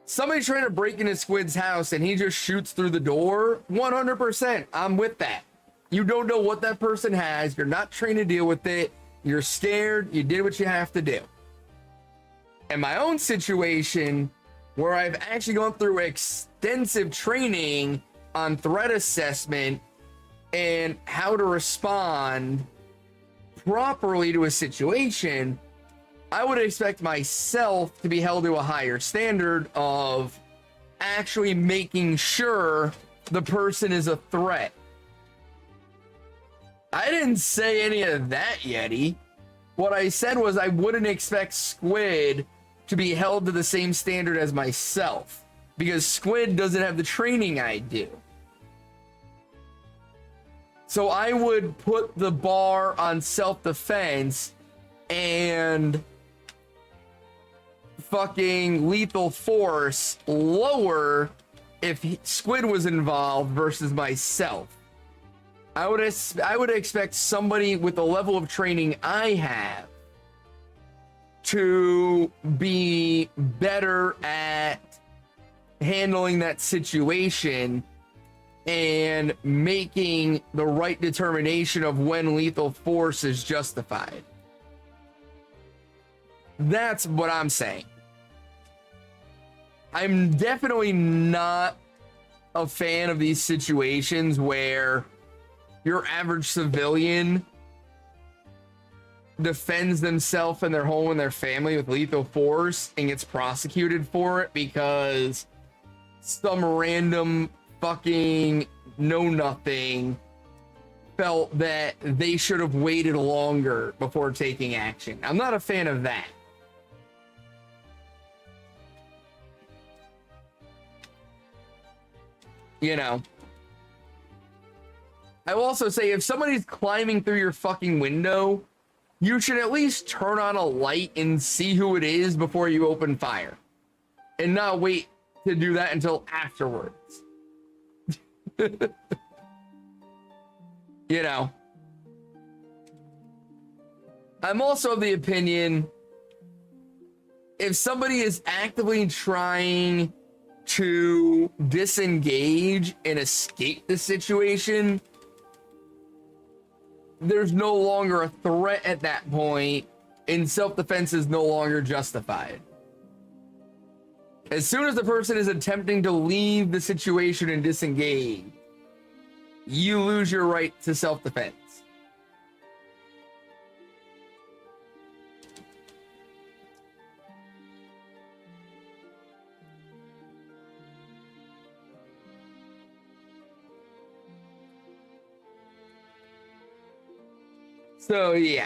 Somebody trying to break into Squid's house and he just shoots through the door, 100%, I'm with that. You don't know what that person has. You're not trained to deal with it. You're scared. You did what you have to do. In my own situation, where I've actually gone through extensive training on threat assessment and how to respond properly to a situation, I would expect myself to be held to a higher standard of actually making sure the person is a threat. I didn't say any of that, Yeti. What I said was I wouldn't expect Squid to be held to the same standard as myself, because Squid doesn't have the training I do. So I would put the bar on self-defense and fucking lethal force lower if Squid was involved versus myself. I would expect somebody with the level of training I have to be better at handling that situation and making the right determination of when lethal force is justified. That's what I'm saying. I'm definitely not a fan of these situations where your average civilian defends themselves and their home and their family with lethal force and gets prosecuted for it because some random fucking know-nothing felt that they should have waited longer before taking action. I'm not a fan of that. You know, I will also say if somebody's climbing through your fucking window, you should at least turn on a light and see who it is before you open fire, and not wait to do that until afterwards. You know, I'm also of the opinion if somebody is actively trying to disengage and escape the situation, there's no longer a threat at that point, and self-defense is no longer justified. As soon as the person is attempting to leave the situation and disengage, you lose your right to self-defense. So yeah.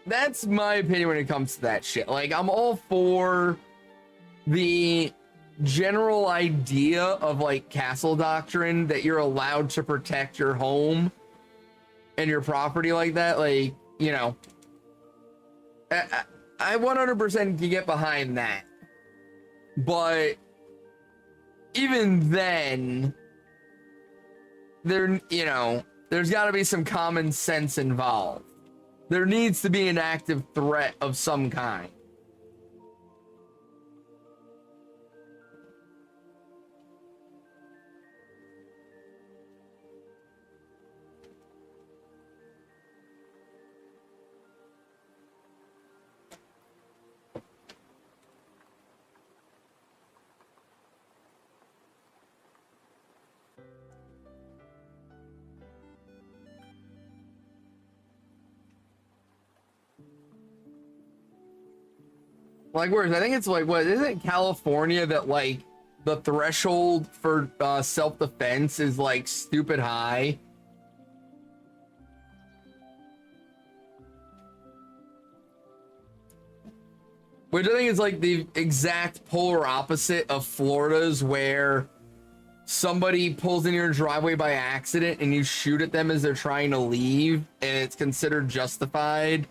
That's my opinion when it comes to that shit. Like, I'm all for the general idea of like castle doctrine, that you're allowed to protect your home and your property like that. Like, you know, I 100% can get behind that. But even then, you know, there's got to be some common sense involved. There needs to be an active threat of some kind. Like, where's, I think it's like, what, isn't it California that like the threshold for self-defense is like stupid high? Which I think is like the exact polar opposite of Florida's, where somebody pulls in your driveway by accident and you shoot at them as they're trying to leave and it's considered justified.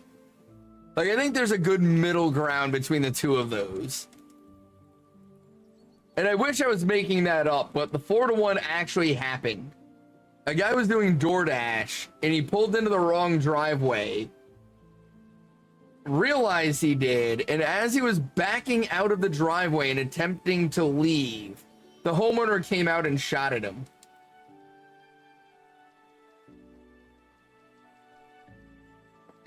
Like, I think there's a good middle ground between the two of those. And I wish I was making that up, but the Florida one actually happened. A guy was doing DoorDash and he pulled into the wrong driveway, realized he did, and as he was backing out of the driveway and attempting to leave, the homeowner came out and shot at him.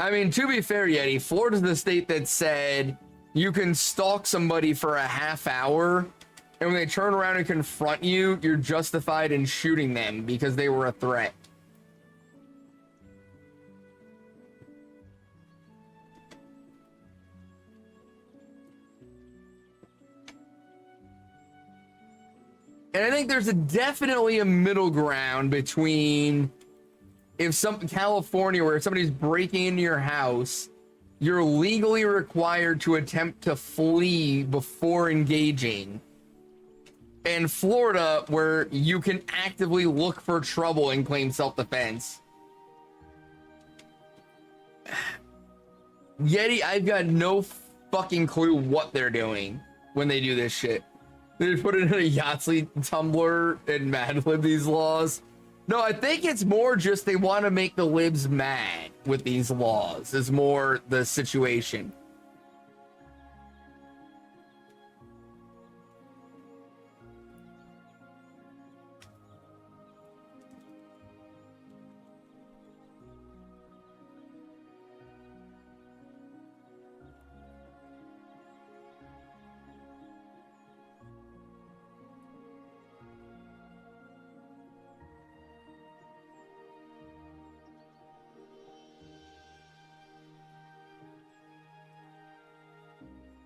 I mean, to be fair, Yeti, Florida's the state that said you can stalk somebody for a half hour, and when they turn around and confront you, you're justified in shooting them because they were a threat. And I think there's definitely a middle ground between if California, where if somebody's breaking into your house, you're legally required to attempt to flee before engaging. And Florida, where you can actively look for trouble and claim self-defense. Yeti, I've got no fucking clue what they're doing when they do this shit. They put it in a Yahtzee Tumblr and Mad Lib these laws. No, I think it's more just they want to make the libs mad with these laws is more the situation.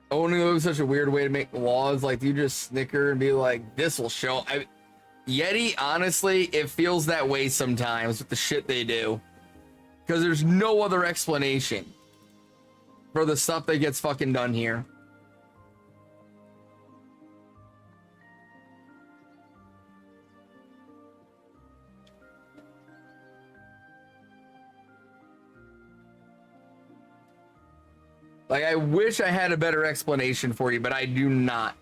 Owning them is such a weird way to make laws. Like, you just snicker and be like, this will show. Yeti, honestly, it feels that way sometimes with the shit they do. Because there's no other explanation for the stuff that gets fucking done here. Like, I wish I had a better explanation for you, but I do not.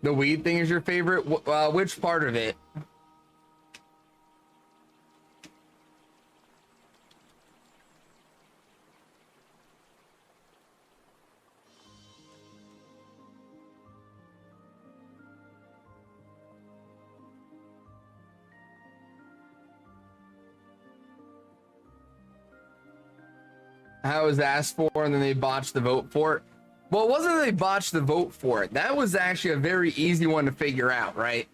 The weed thing is your favorite? Which part of it? How it was asked for and then they botched the vote for it. Well, it wasn't that they botched the vote for it. That was actually a very easy one to figure out, right?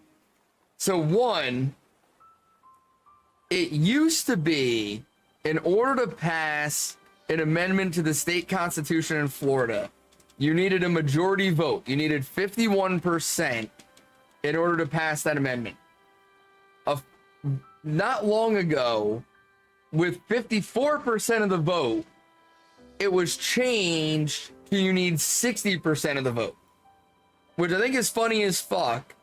So one, it used to be in order to pass an amendment to the state constitution in Florida, you needed a majority vote. You needed 51% in order to pass that amendment. Not long ago, with 54% of the vote, it was changed to you need 60% of the vote, which I think is funny as fuck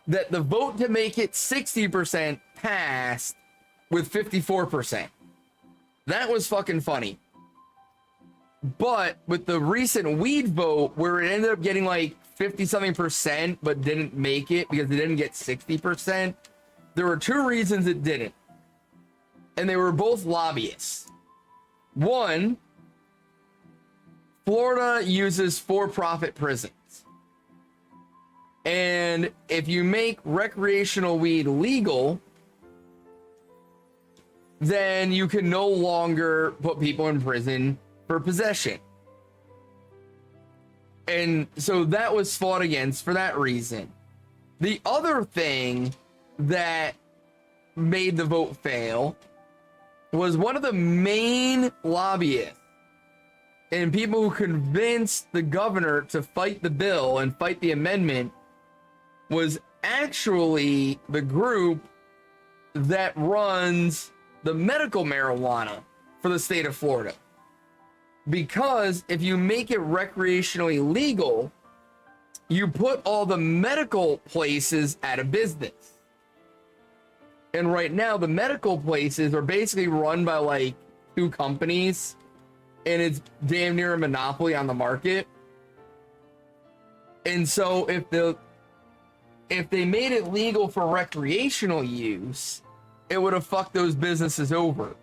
that the vote to make it 60% passed with 54%. That was fucking funny. But with the recent weed vote where it ended up getting like 50 something percent but didn't make it because it didn't get 60%, there were two reasons it didn't. And they were both lobbyists. One, Florida uses for-profit prisons. And if you make recreational weed legal, then you can no longer put people in prison for possession. And so that was fought against for that reason. The other thing that made the vote fail was one of the main lobbyists and people who convinced the governor to fight the bill and fight the amendment was actually the group that runs the medical marijuana for the state of Florida. Because if you make it recreationally legal, you put all the medical places out of business. And right now, the medical places are basically run by like two companies, and it's damn near a monopoly on the market. And so if they made it legal for recreational use, it would have fucked those businesses over.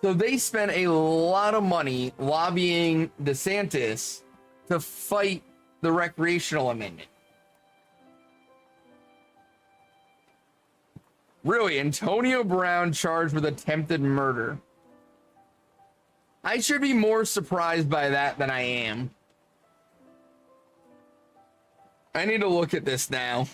So they spent a lot of money lobbying DeSantis to fight the recreational amendment. Really, Antonio Brown charged with attempted murder. I should be more surprised by that than I am. I need to look at this now.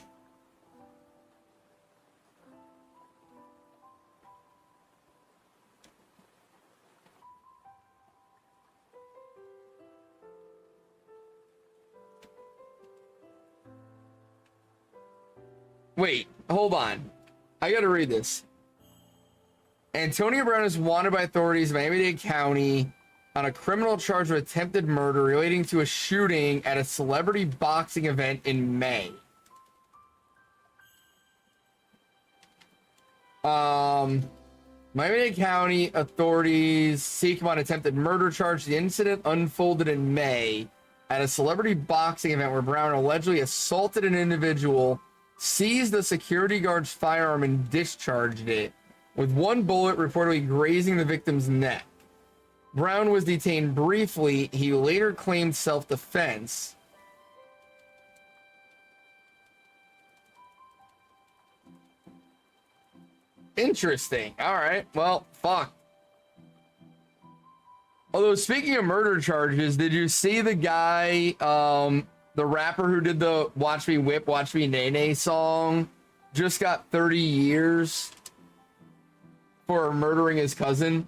Wait, hold on. I gotta read this. Antonio Brown is wanted by authorities in Miami-Dade County on a criminal charge of attempted murder relating to a shooting at a celebrity boxing event in May. Miami-Dade County authorities seek him on attempted murder charge. The incident unfolded in May at a celebrity boxing event where Brown allegedly assaulted an individual, seized the security guard's firearm, and discharged it, with one bullet reportedly grazing the victim's neck. Brown was detained briefly. He later claimed self-defense. Interesting. All right. Well, fuck. Although, speaking of murder charges, did you see the guy, the rapper who did the Watch Me Whip, Watch Me Nay Nay song, just got 30 years for murdering his cousin?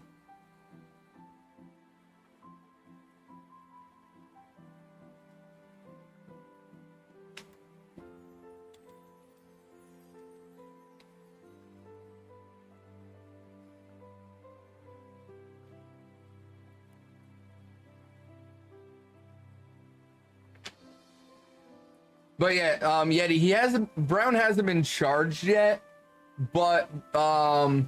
But yeah, Yeti, Brown hasn't been charged yet, but the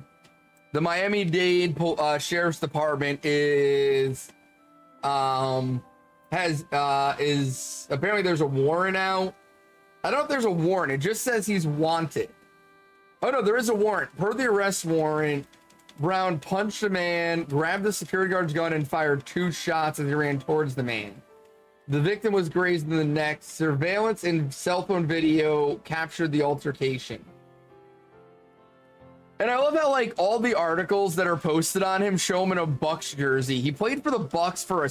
Miami-Dade Sheriff's Department is apparently there's a warrant out. I don't know if there's a warrant. It just says he's wanted. Oh no, there is a warrant. Per the arrest warrant, Brown punched a man, grabbed the security guard's gun, and fired 2 shots as he ran towards the man. The victim was grazed in the neck. Surveillance and cell phone video captured the altercation. And I love how, like, all the articles that are posted on him show him in a Bucks jersey. He played for the Bucks for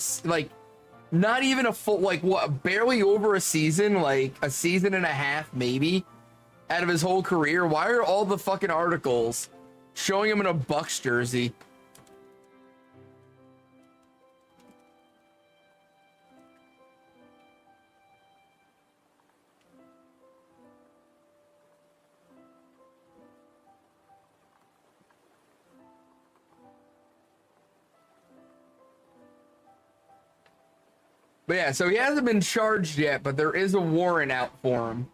not even a full, barely over a season, like a season and a half, maybe, out of his whole career. Why are all the fucking articles showing him in a Bucks jersey? But yeah, so he hasn't been charged yet, but there is a warrant out for him.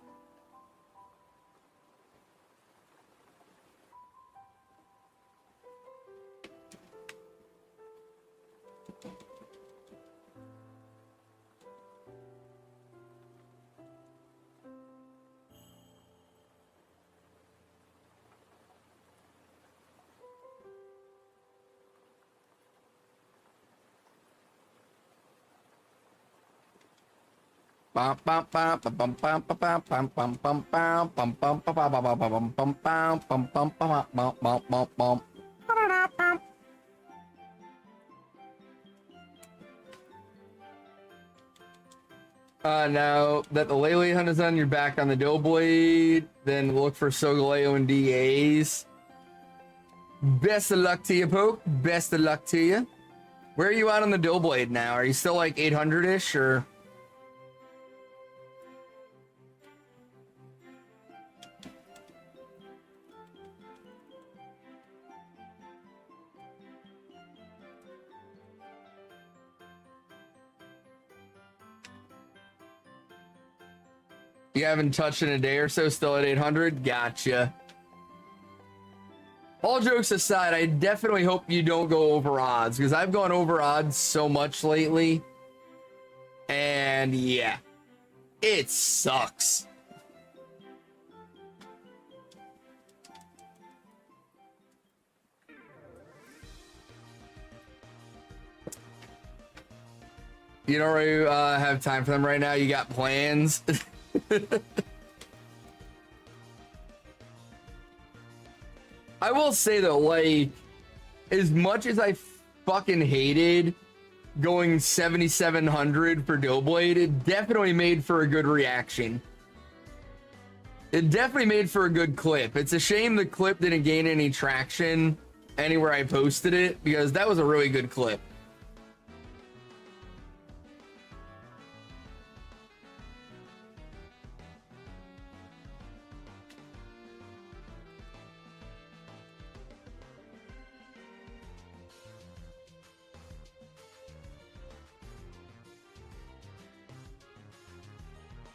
Uh, now that the Lele hunt is done, you're back on the Doughblade. Then look for Sogaleo and DAs. Best of luck to you, Poke. Best of luck to you. Where are you at on the Doughblade now? Are you still like 800-ish or? You haven't touched in a day or so, still at 800? Gotcha. All jokes aside, I definitely hope you don't go over odds, because I've gone over odds so much lately. And yeah, it sucks. You don't really have time for them right now? You got plans? I will say though, like, as much as I fucking hated going 7,700 for Doughblade, it definitely made for a good reaction. It definitely made for a good clip. It's a shame the clip didn't gain any traction anywhere I posted it, because that was a really good clip.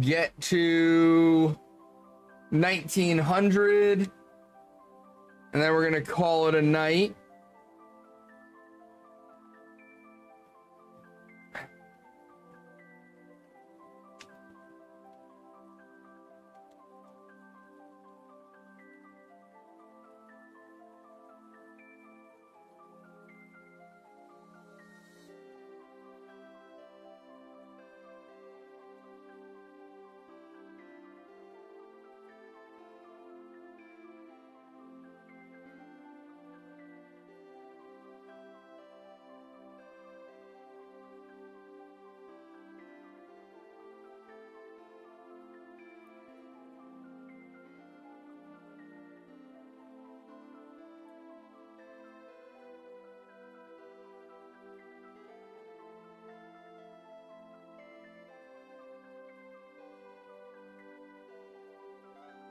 get to 1900, and then we're gonna call it a night.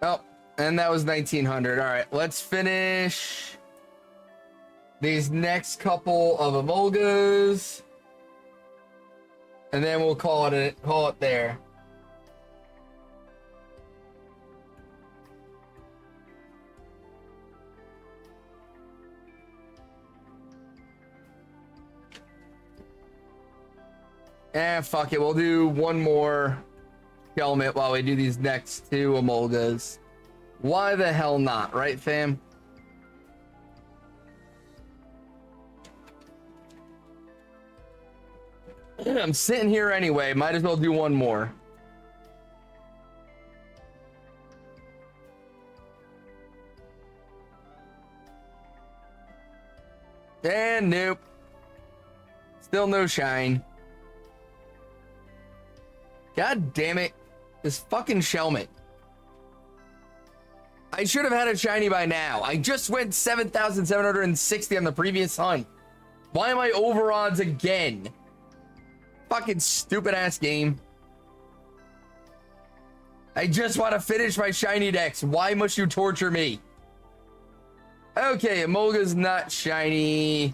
Oh, and that was 1900. All right, let's finish these next couple of Emolgas, and then we'll call it there. And fuck it, we'll do one more Shelmet while we do these next two Emolgas. Why the hell not, right, fam? I'm sitting here anyway, might as well do one more. And nope. Still no shine. God damn it. This fucking Shelmet. I should have had a shiny by now. I just went 7,760 on the previous hunt. Why am I over odds again? Fucking stupid ass game. I just want to finish my shiny decks. Why must you torture me? Okay, Emolga's not shiny.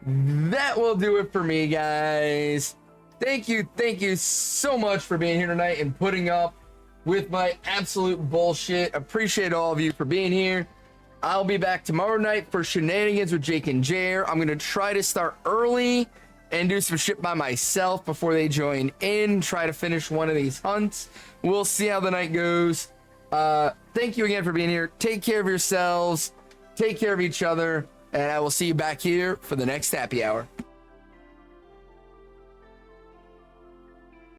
That will do it for me, guys. Thank you so much for being here tonight and putting up with my absolute bullshit. Appreciate all of you for being here. I'll be back tomorrow night for Shenanigans with Jake and Jer. I'm gonna try to start early and do some shit by myself before they join in. Try to finish one of these hunts. We'll see how the night goes. Thank you again for being here. Take care of yourselves. Take care of each other. And I will see you back here for the next happy hour.